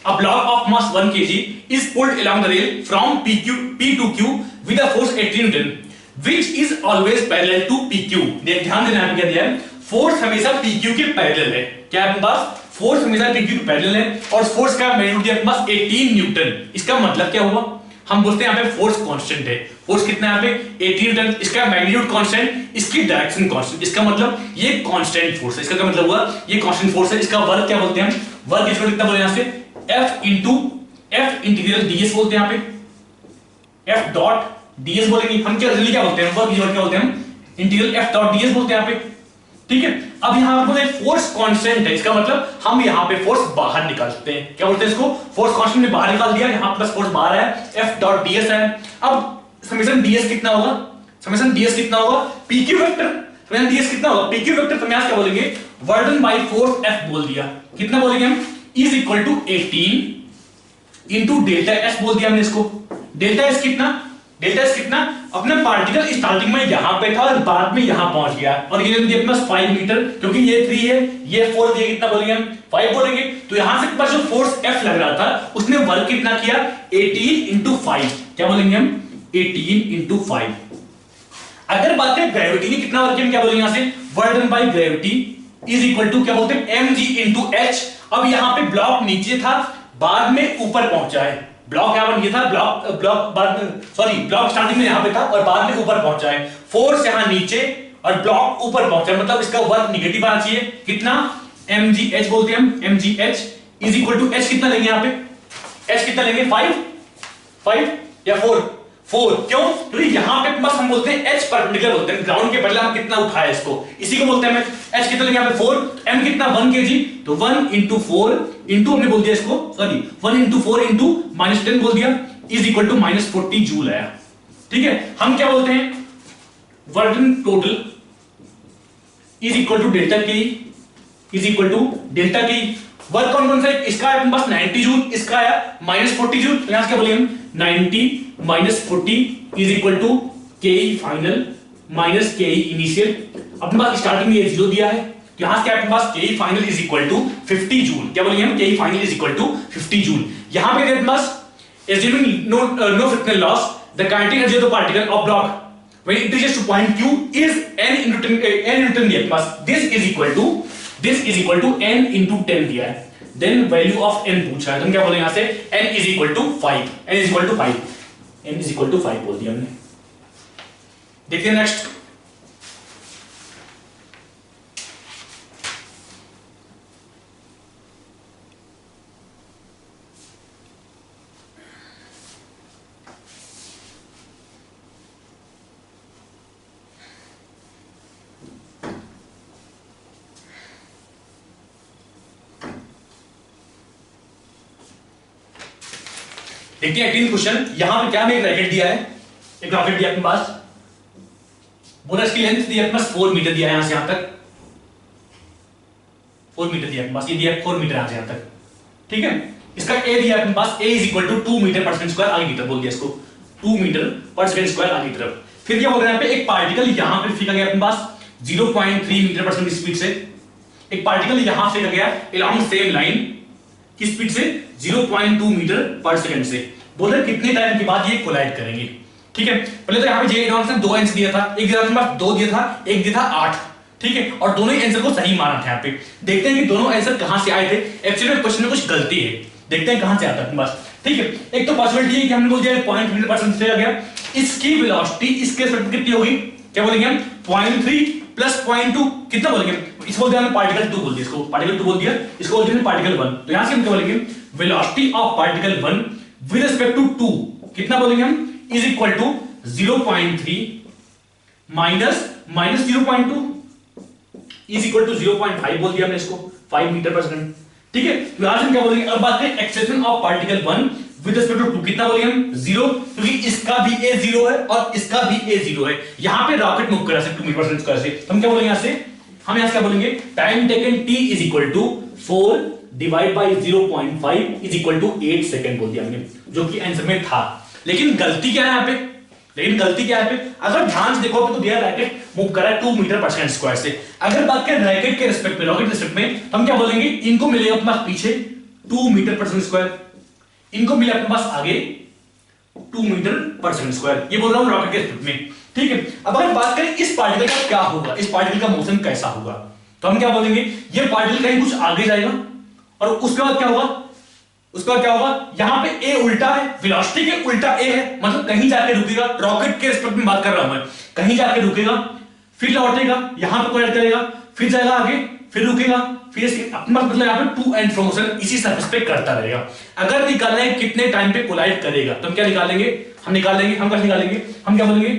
A block of mass 1 kg is pulled along the rail from P to Q with a force 80 Newton, which is always parallel to PQ। ध्यान देना है क्या दिया है, फोर्स हमेशा PQ के पैरेलल है। क्या है अपने पास फोर्स हमेशा PQ के पैरेलल है और फोर्स का मैग्नीट्यूड दिया अपने पास 18 न्यूटन। इसका मतलब क्या हुआ, हम बोलते हैं यहाँ पे फोर्स कांस्टेंट है, फोर्स कितना है यहाँ पे 18 न्यूटन, इसका मैग्नीट्यूड कांस्टेंट, इसकी डायरेक्शन कांस्टेंट। इसका मतलब ये कांस्टेंट फोर्स है। इसका क्या मतलब हुआ, ये कांस्टेंट फोर्स है। इसका वर्क क्या बोलते हैं हम, वर्क इसको कितना बोले यहाँ से F इंटीग्रल ds बोलते हैं यहाँ पे, F डॉट ds बोलेंगे हम। क्या रिजल्ट क्या बोलते हैं, वर्क इज क्या बोलते हैं हम, इंटीग्रल F डॉट ds बोलते हैं यहाँ पे। ठीक है, अब यहाँ पर फोर्स कांस्टेंट है, इसका मतलब हम यहाँ पे फोर्स बाहर निकाल सकते हैं। क्या बोलते हैं इसको, फोर्स कांस्टेंट में बाहर निकाल दिया, यहाँ प्लस फोर्स बाहर है, F डॉट ds है। अब समेशन ds कितना होगा, समेशन ds कितना होगा PQ वेक्टर, समेशन ds कितना होगा PQ वेक्टर। तो यहाँ क्या बोलेंगे वर्डन बाय फोर्स F बोल दिया, कितना बोलेंगे हम is equal to 18 into delta S बोल दिया हमने इसको। डेल्टा एस कितना, डेल्टा एस कितना, अपना पार्टिकल स्टार्टिंग में यहां पे था और बाद में यहां पहुंच गया और ये दिया अपने 5 मीटर, क्योंकि ये 3 है ये 4 दिया, कितना बोलेंगे हम 5 बोलेंगे। तो यहां से पास जो फोर्स F लग रहा था उसने वर्क कितना किया 18 इंटू 5। क्या बोलेंगे हम 18 इंटू 5। अगर बात करें ग्रेविटी ने कितना वर्क किया, क्या बोलेंगे यहां से work done by gravity is equal to क्या बोलते हैं mg इंटू h। अब यहां पे ब्लॉक नीचे था, बाद में ऊपर पहुंचा है। ब्लॉक यहां पर ये था, ब्लॉक स्टार्टिंग में यहां पे था और बाद में ऊपर पहुंचा है। फोर्स यहां नीचे और ब्लॉक ऊपर पहुंचा है, मतलब इसका वर्क नेगेटिव आना चाहिए। कितना mgh बोलते हैं हम, mgh is equal to h कितना लेंगे यहां पे, h कितना लेंगे 5 या 4। क्यों, क्योंकि यहां पे बस हम बोलते हैं h परपेंडिकुलर बोलते हैं, ग्राउंड के पहले हम कितना उठाया इसको, इसी को बोलते हैं h कितना लेंगे यहां पे 4, m कितना 1 kg, तो 1 इंटू 4 इंटू हमने बोल दिया इसको, सॉरी 1 इंटू 4 इंटू -10 बोल दिया इज इक्वल टू -40 जूल आया। ठीक है, हम क्या बोलते हैं work total is equal to delta K, is equal to delta K. Work कौन सा है, इसका अपने पास 90 जूल, इसका आया -40 जूल। तो यहां से क्या बोलेंगे हम 90 -40 इज इक्वल टू के फाइनल माइनस के इनिशियल। अपने पास स्टार्टिंग में ये 0 दिया है, तो यहां से क्या अपने पास K final is equal to 50 joule. क्या बोलेंगे हम K final is equal to 50 joule. यहां पे अपने पास assuming no frictional loss, the kinetic energy of the particle of block when it reaches to point Q is n Newton दिया अपने पास। this is equal to n into 10 दिया है। Then value of n पूछा है, तो हम क्या बोलेंगे यहां से n is equal to 5, n is equal to 5, n is equal to 5 बोल दिया हमने। देखिए नेक्स्ट, देखते हैं 18 क्वेश्चन। यहां पे क्या हमें एक रैकेट दिया है, एक रॉकेट दिया अपने पास, बोला इसकी लेंथ दिया अपने पास 4 मीटर दिया है, यहां से यहां तक 4 मीटर दिया अपने पास, ये दिया 4 मीटर यहां से यहां तक, ठीक है। इसका ए दिया अपने पास, ए इज इक्वल टू 2 मीटर पर सेकंड स्क्वायर, आगे की तरफ बोल दिया इसको 2 मीटर पर सेकंड स्क्वायर आगे की तरफ। फिर क्या बोल रहे हैं यहाँ पे, एक पार्टिकल यहां पे फेंका गया अपने पास 0.3 मीटर पर सेकंड स्पीड से, एक पार्टिकल यहां फेंका गया अलोंग सेम लाइन की स्पीड से 0.2 मीटर पर सेकंड से। बोल रहे कितने टाइम के बाद ये कोलाइड करेंगे, ठीक है। पहले तो यहाँ पे जे एडवांस ने 2 आंसर दिया था, एक दिया था 2 दिया था, एक दिया था 8, ठीक है, और दोनों ही आंसर को सही माना था। यहाँ पे देखते हैं कि दोनों आंसर कहां से आए थे। एक्चुअली में क्वेश्चन में कुछ गलती है, देखते हैं कहां से आता है बस, ठीक है। एक तो पॉसिबिलिटी है कि हमने बोल दिया 0.3% से आ गया, इसकी वेलोसिटी इसके रिस्पेक्ट में कितनी होगी, क्या बोलेंगे हम 0.3 प्लस 0.2 कितना बोलेंगे, इसको बोल दिया हमने पार्टिकल 2 बोल दिया, इसको पार्टिकल 2 बोल दिया, इसको बोल दिया पार्टिकल 1। तो यहां से हम क्या बोलेंगे, velocity of particle 1 with respect to 2 कितना बोलेंगे हम, is equal to 0.3 minus 0.2 is equal to 0.5 बोल दिया हमने इसको 5 मीटर पर सेकंड, ठीक है। तो यहां से हम क्या बोलेंगे, अब बात करें acceleration of particle 1 with respect to 2 कितना बोलेंगे हम 0, क्योंकि इसका भी a 0 है और इसका भी a 0 है। यहां पे रॉकेट मूव कर रहा है 2 मीटर पर सेकंड स्क्वायर से, तो हम क्या बोलेंगे यहां से, हम यहां से क्या बोलेंगे, time taken t is equal to 4 divide by 0.5 is equal to 8 second बोल दिया हमने, जो कि आंसर में था। लेकिन गलती क्या है यहां पे, अगर ध्यान से देखो तो दिया रैकेट मूव कर रहा है 2 मीटर पर सेकंड स्क्वायर से। अगर बात करें रैकेट के रिस्पेक्ट में, रॉकेट के रिस्पेक्ट में, हम क्या बोलेंगे, इनको मिलेगा अपने पास पीछे 2 मीटर पर सेकंड स्क्वायर, इनको मिला अपने पास आगे 2 मीटर पर सेकंड स्क्वायर, ये बोल रहा हूं रॉकेट के रिस्पेक्ट में, ठीक है। अब अगर बात करें इस पार्टिकल का क्या होगा, इस पार्टिकल का मोशन कैसा होगा, तो हम क्या बोलेंगे, ये पार्टिकल कहीं कुछ आगे जाएगा और उसके बाद क्या होगा, यहां पे a उल्टा है, वेलोसिटी के उल्टा a है, मतलब कहीं जाके रुकेगा, रॉकेट के रिस्पेक्ट में बात कर रहा हूं मैं, कहीं जाके रुकेगा, फिर लौटेगा, यहां पे कोलाइड करेगा, फिर जाएगा आगे, फिर रुकेगा, फिर इसके अपना मतलब यहां पे टू एंड फ्रो मोशन इसी सरफेस पे करता रहेगा। अगर निकालना है कितने टाइम पे कोलाइड करेगा, तो हम क्या निकालेंगे, हम क्या बोलेंगे,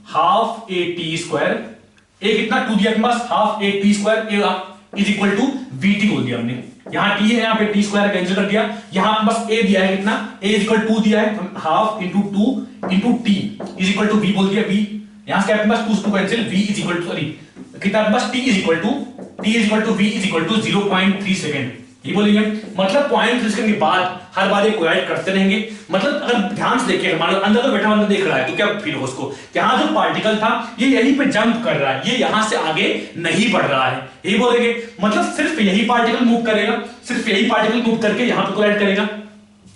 half a t square, a कितना 2 दिया अपने पास, half a t square a is equal to vt बोल दिया हमने, यहां t है, यहां पे t स्क्वायर कैंसिल कर दिया, यहां बस a दिया है कितना, a इज इक्वल 2 दिया है, हम half into 2 into t is equal to v बोल दिया, v यहां से आपके पास 2 cancel, v is equal to, sorry कितना आपके पास, t is equal to v is equal to 0.3 second, ये बोलेंगे। मतलब 0.3 सेकंड के बाद हर बार ये कोलाइड करते रहेंगे। मतलब अगर ध्यान से देखिए, हमारे अंदर तो बैठा बंदा देख रहा है, तो क्या फील हो उसको, यहां जो पार्टिकल था ये यहीं पे जंप कर रहा है, ये यहां से आगे नहीं बढ़ रहा है, यही बोलेंगे। मतलब सिर्फ यही पार्टिकल मूव करेगा, सिर्फ यही पार्टिकल मूव करके यहां पे कोलाइड करेगा,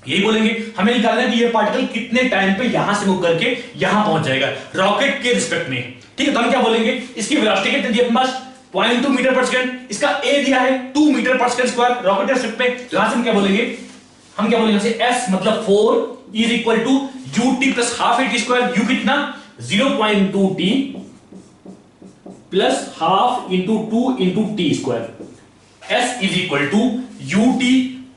यही बोलेंगे। हमें निकालना है कि ये पार्टिकल कितने टाइम पे यहां से मूव करके यहां पहुंच जाएगा रॉकेट के रिस्पेक्ट में, ठीक है। तो हम क्या बोलेंगे, इसकी वेलोसिटी कितनी दी अपने पास 0.2 मीटर पर सेकंड, इसका a दिया है 2 मीटर पर सेकंड स्क्वायर, रॉकेट के रिस्पेक्ट में। यहां से हम क्या बोलेंगे, s मतलब 4 is equal to ut plus half a t square, u कितना 0.2 t plus half into 2 into t square, s is equal to ut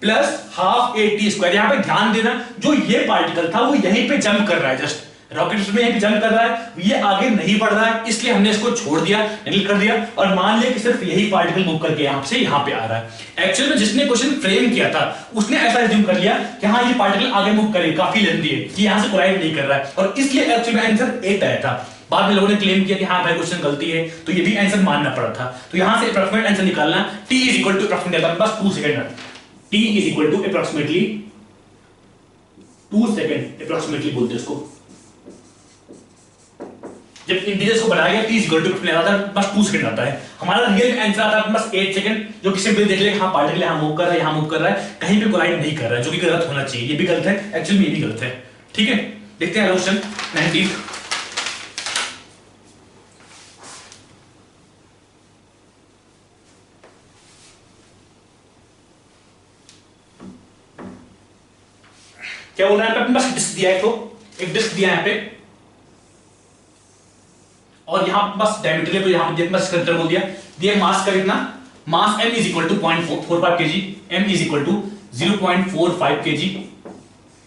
plus half a t square. यहां पे ध्यान देना, जो ये पार्टिकल था वो यहीं पे जंप कर रहा है, जस्ट रॉकेट में यहीं पे जंप कर रहा है, ये आगे नहीं बढ़ रहा है, इसलिए हमने इसको छोड़ दिया, निकल कर दिया, और मान लिया कि सिर्फ यही पार्टिकल मूव करके यहां से यहां पे आ रहा है। एक्चुअल में जिसने क्वेश्चन फ्रेम किया था उसने ऐसा एज्यूम कर लिया कि हाँ ये पार्टिकल आगे मूव करेगा, काफी लेंथी है, कि यहां से कोलाइड नहीं कर रहा है, और इसलिए एक्चुअल में आंसर 8 आया था। बाद में लोगों ने क्लेम किया कि हाँ भाई क्वेश्चन गलती है, तो ये भी आंसर मानना पड़ा था। तो यहां से अप्रॉक्सीमेट आंसर निकालना, t is equal to approximate बस 2 second, t is equal to approximately 2 second, approximately बोलते हैं इसको। जब इंटीजर्स को बनाया गया t इज इक्वल टू आता है बस 2 सेकंड आता है, हमारा रियल आंसर आता है बस 8 सेकंड, जो कि सिंपली देख ले हाँ पार्टिकल यहां मूव कर रहा है, यहां मूव कर रहा है, कहीं पे कोलाइड नहीं कर रहा है, जो कि गलत होना चाहिए, ये भी गलत है, एक्चुअली में ये भी गलत है, ठीक है। देखते हैं क्वेश्चन 19, क्या बोल रहा है, अपने पास डिस्क दिया है, तो एक डिस्क दिया है यहाँ पे, और यहां बस डायमीटर है, तो यहां पे बस सेंटर बोल दिया मास का कितना, mass m is equal to 0.45 kg, m is equal to 0.45 kg,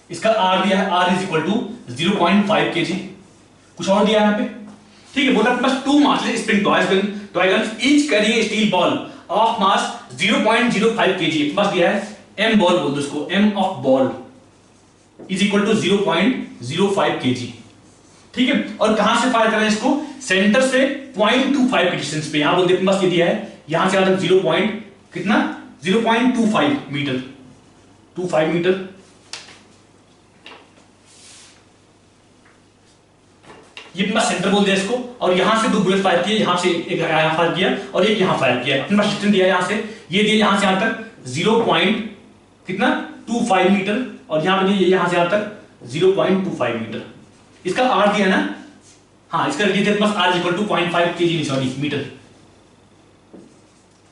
इसका r दिया है, r is equal to 0.5 kg, कुछ और दिया है यहाँ पे, ठीक है। बोला बस 2 massless spring toy guns each carrying a steel ball of mass 0.05 kg, बस दिया है m बॉल बोल दो इसको, m of ball, is equal to 0.05 kg। ठीक है, और कहां से फायर कर रहे हैं इसको? सेंटर से 0.25 की डिस्टेंस पे। यहां बोलते हैं बस ये दिया है, यहां से अलग 0 पॉइंट कितना 0.25 मीटर, 25 मीटर। ये अपना सेंटर बोल दिया इसको, और यहां से दो बुलेट फायर किए, यहां से एक यहां फायर किया और एक यहां फायर किया। अपने पास डिस्टेंस दिया है, यहां से ये दिया, यहां से यहां तक 0 पॉइंट कितना 25 मीटर, और यहां पे दिया यहां से यहां तक 0.25 मीटर। इसका आर दिया ना, हाँ इसका दिया बस R equal to 0.5 kg, sorry metre.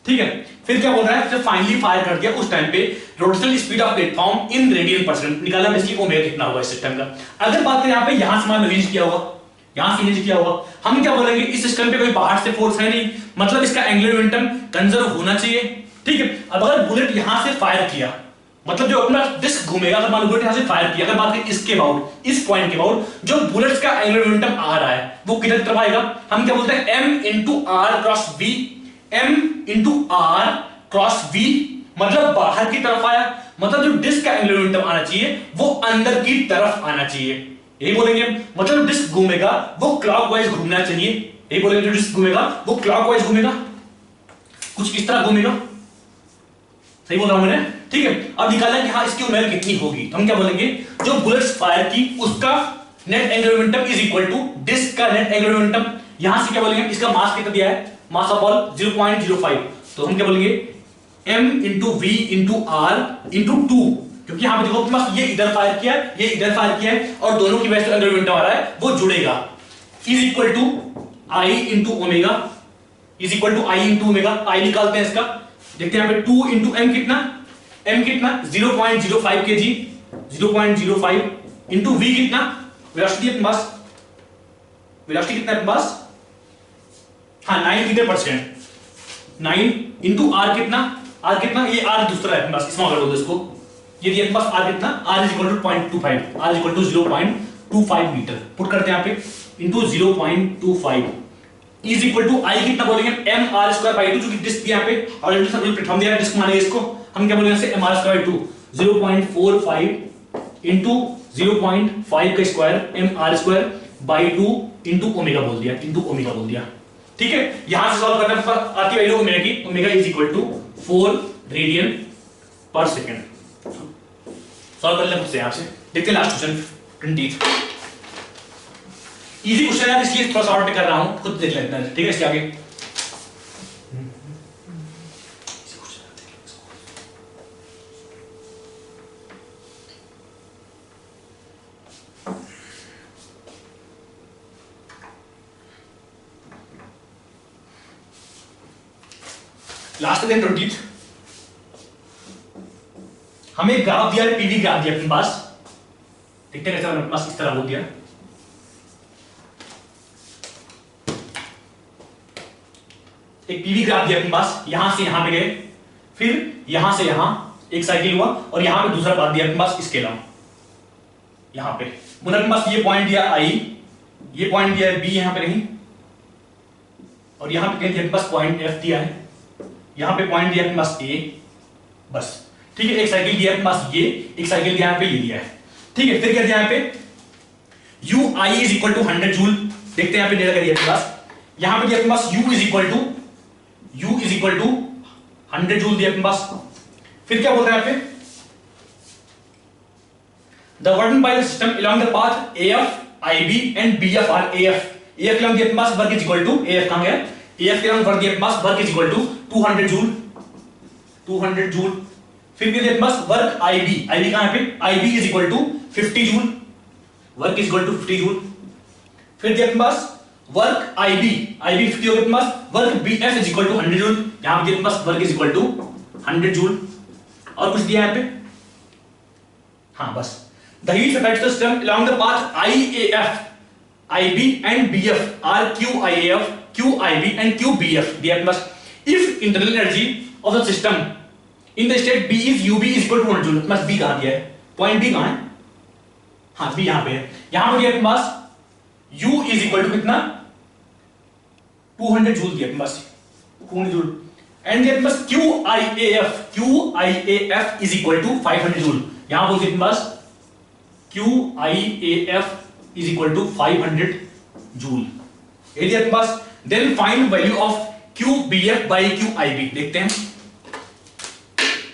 ठीक है, फिर क्या बोल रहा है? जब फाइनली फायर कर दिया उस टाइम पे rotational speed of platform in radian percent निकाला, बेसिकली ओमेगा कितना होगा इस सिस्टम का। अगर बात करें यहां पे, यहां से मैंने रेंज किया होगा, यहां से रेंज किया होगा, हम क्या बोलेंगे? इस सिस्टम पे कोई बाहर से फोर्स है नहीं, मतलब इसका एंगुलर मोमेंटम कंजर्व होना चाहिए। ठीक है, अब अगर बुलेट यहां से फायर किया, मतलब जो अपना डिस्क घूमेगा, अगर मान लो बुलेट यहां से फायर किया, अगर बात करें इसके अबाउट, इस पॉइंट के अबाउट, जो बुलेट्स का एंगुलर मोमेंटम आ रहा है वो किधर तरफ आएगा? हम क्या बोलते हैं? m into R cross V, m into R cross V, मतलब बाहर की तरफ आया, मतलब जो डिस्क का एंगुलर मोमेंटम आना चाहिए वो अंदर की तरफ आना चाहिए, यही बोलेंगे। मतलब डिस्क घूमेगा वो क्लॉकवाइज घूमना चाहिए, यही बोलेंगे। जो डिस्क घूमेगा वो क्लॉकवाइज घूमेगा, कुछ इस तरह घूमेगा, सही बोल रहा हूं मैंने? ठीक है, अब निकाला कि हाँ इसकी उम्र कितनी होगी, तो हम क्या बोलेंगे? जो बुलेट्स फायर की उसका net angular momentum is equal to disc का नेट एंगुलर मोमेंटम। यहां से क्या बोलेंगे? इसका मास कितना दिया है? मास ऑफ बॉल 0.05, तो हम क्या बोलेंगे? m into V into R into 2, क्योंकि यहां पे देखो बस ये इधर फायर किया, ये इधर फायर किया है, और दोनों की वजह से एंगुलर मोमेंटम आ रहा है वो जुड़ेगा, is equal to i into omega, is equal to i into omega. i निकालते हैं इसका, देखते हैं यहां पे 2 इंटू m कितना, m कितना 0.05 kg, 0.05 इंटू v कितना, वेलोसिटी अपने पास, वेलोसिटी कितना अपने पास, हाँ 9%, 9 इंटू r कितना, r कितना, ये r दूसरा है अपने पास, इसमें अगर बोल दो इसको, ये दिया अपने पास r कितना, r is equal to 0.25, r is equal to 0.25 metre. Put करते हैं यहां पे into 0.25 is equal to I कितना बोलेंगे? एम आर स्क्वायर बाई 2, जो कि डिस्क दिया यहाँ पे ऑलरेडी सब प्लेटफॉर्म दिया है, डिस्क मानेंगे इसको, हम क्या बोलेंगे? एम आर स्क्वायर 2 0.45 इंटू 0.5 का square M R square by 2 into omega बोल दिया, इंटू ओमेगा बोल दिया। ठीक है, यहां से सॉल्व करना आती वैल्यू ओमेगा की, omega is equal to 4 radian per second. Solve कर लेते हैं यहां से, देखते हैं लास्ट क्वेश्चन 20। इजी क्वेश्चन है इसलिए थोड़ा शॉर्ट कर रहा हूं, खुद देख लेते हैं। ठीक है, इसके आगे लास्ट दिन 20 हमें ग्राफ दिया, पीवी ग्राफ दिया अपने पास, देखते हैं कैसे अपने पास इस तरह हो दिया। एक पीवी ग्राफ दिया अपने पास, यहां से यहां पे गए, फिर यहां से यहां एक साइकिल हुआ, और यहां पे दूसरा पाथ दिया अपने पास इसके अलावा, यहां पे मुझे अपने पास ये पॉइंट दिया आई, ये पॉइंट दिया है बी यहां पे कहीं, और यहां पे कहीं दिया अपने पास पॉइंट एफ दिया है, यहां पे पॉइंट दिया अपने पास ए, बस। ठीक है, एक साइकिल दिया अपने पास ये, एक साइकिल यहां पे ये दिया है। ठीक है, फिर क्या दिया यहां पे U I is equal to 100 joule, देखते हैं यहां पे डेटा क्या दिया अपने पास, यहां पे दिया अपने पास U is equal to 100 joule दिया अपने पास। फिर क्या बोल रहा है यहां पे? The work by the system along the path AF, IB and BF are AF along the mass work is equal to AF कहां गया? AF along work the mass work is equal to 200 joule, 200 joule. फिर भी the mass work IB कहां है पे? IB is equal to 50 joule, work is equal to 50 joule. फिर the mass work IB 50 हो गया पास, work BF is equal to 100 joule, यहां पे पास work is equal to 100 joule. और कुछ दिया यहां पे? हाँ बस। The heat supply system along the path IAF, IB and BF are QIAF, QIB and QBF. They are must. If internal energy of the system in the state B is UB is equal to 100 joule, मस्त B कहाँ दिया है? Point B कहाँ है? हाँ B यहाँ पे है। यहाँ पे दिया अपने पास U is equal to कितना? 200 जूल दिया अपने पास, 200 जूल। And दिया अपने पास QIAF is equal to 500 joule. यहाँ बोलते अपने पास QIAF is equal to 500 joule. ये दिया अपने पास। Then find value of QBF by QIB, देखते हैं।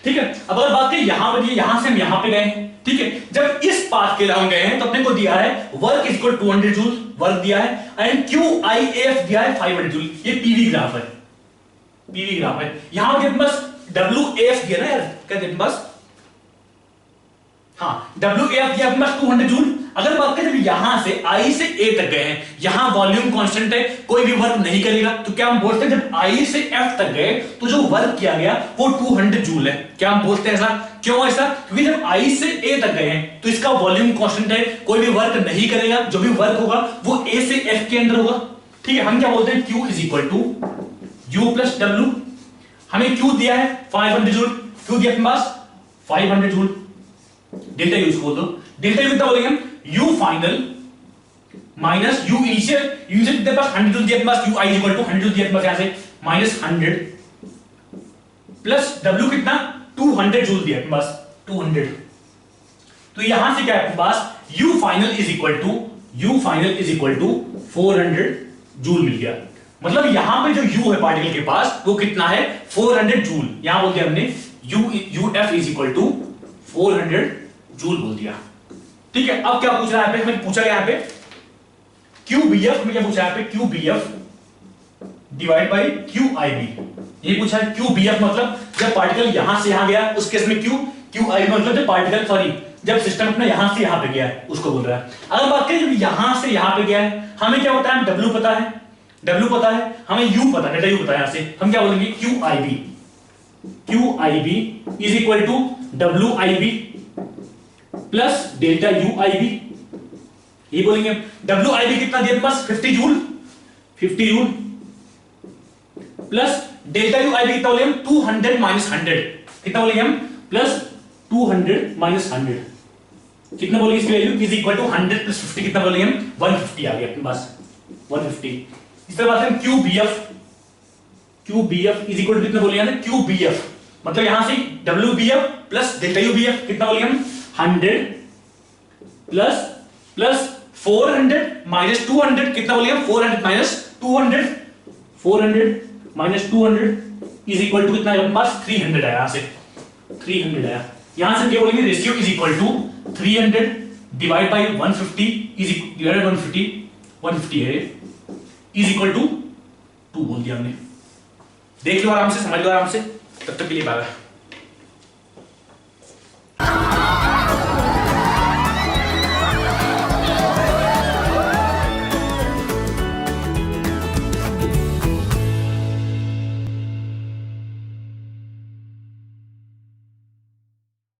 ठीक है, अब अगर बात करें यहां पर, यहां से हम यहां पे गए हैं, ठीक है, जब इस पाथ के लिए हम गए हैं तो अपने को दिया है work is equal 200 joule work दिया है एंड QIAF दिया है 500 जूल। ये पीवी ग्राफ है, पीवी ग्राफ है। यहां पर बस WAF दिया ना यार, क्या दिया बस, हाँ WAF दिया बस 200 जूल। अगर बात करें जब यहां से I से A तक गए हैं, यहां वॉल्यूम कांस्टेंट है, कोई भी वर्क नहीं करेगा, तो क्या हम बोलते हैं जब I से F तक गए तो जो वर्क किया गया वो 200 जूल है। क्या हम बोलते हैं ऐसा? क्यों ऐसा? क्योंकि जब I से A तक गए हैं तो इसका वॉल्यूम कांस्टेंट है, कोई भी वर्क नहीं करेगा, जो भी वर्क होगा वो A से F के अंदर होगा। ठीक है, हम क्या बोलते हैं Q is equal to U plus W। हमें Q दिया है 500 जूल, Q दिया अपने पास 500 जूल। डेल्टा यू इसको बोल दो, डेल्टा यू कितना बोलेंगे हम? U final minus U initial, initial कितने पास 100 जूल दिया अपने पास, QI इक्वल टू 100 जूल दिया अपने पास, यहां से माइनस 100 प्लस W कितना 200 जूल दिया अपने पास 200। तो यहां से क्या है अपने पास U final is equal to, U final is equal to 400 joule मिल गया। मतलब यहां पे जो U है पार्टिकल के पास वो कितना है 400 जूल। यहां बोल दिया हमने UF is equal to 400 joule बोल दिया। ठीक है, अब क्या पूछ रहा है? हमें पूछा गया यहां पे QBF में, क्या पूछा है यहां पे? QBF डिवाइड बाय QIB, ये पूछा है। QBF मतलब जब पार्टिकल यहां से यहां गया उस केस में QIB मतलब जब पार्टिकल, सॉरी, जब सिस्टम अपना यहां से यहां पे गया है उसको बोल रहा है। अगर बात करें जब यहां से यहां पे गया है, हमें क्या पता है? W पता है, W पता है, हमें U पता है, डेल्टा U पता है। यहां से हम क्या बोलेंगे? QIB is equal to WIB plus delta UIB, ये बोलेंगे। WIB कितना दिया बस 50 joule, 50 joule plus delta UIB कितना बोलेंगे? 200 माइनस 100, कितना बोलेंगे हम? प्लस 200 माइनस 100, कितना बोलेंगे इसकी value? Is equal to 100 plus 50, कितना बोलेंगे हम? 150 आ गया अपने पास, 150। इस तरह बात करें QBF इज इक्वल टू कितना बोलेंगे हम? QBF मतलब यहां से WBF प्लस डेल्टा UBF, कितना बोलेंगे हम? 100 प्लस 400 माइनस 200, कितना बोलेंगे? 400 minus 200, 400 minus 200 is equal to कितना है अपने पास? 300 आया। यहां से 300 आया। यहां से क्या बोलेंगे? Ratio is equal to 300 divide by 150 is divide 150 है, इज इक्वल टू 2 बोल दिया हमने। देख लो आराम से, समझ लो आराम से, तब तक के लिए बाय बाय।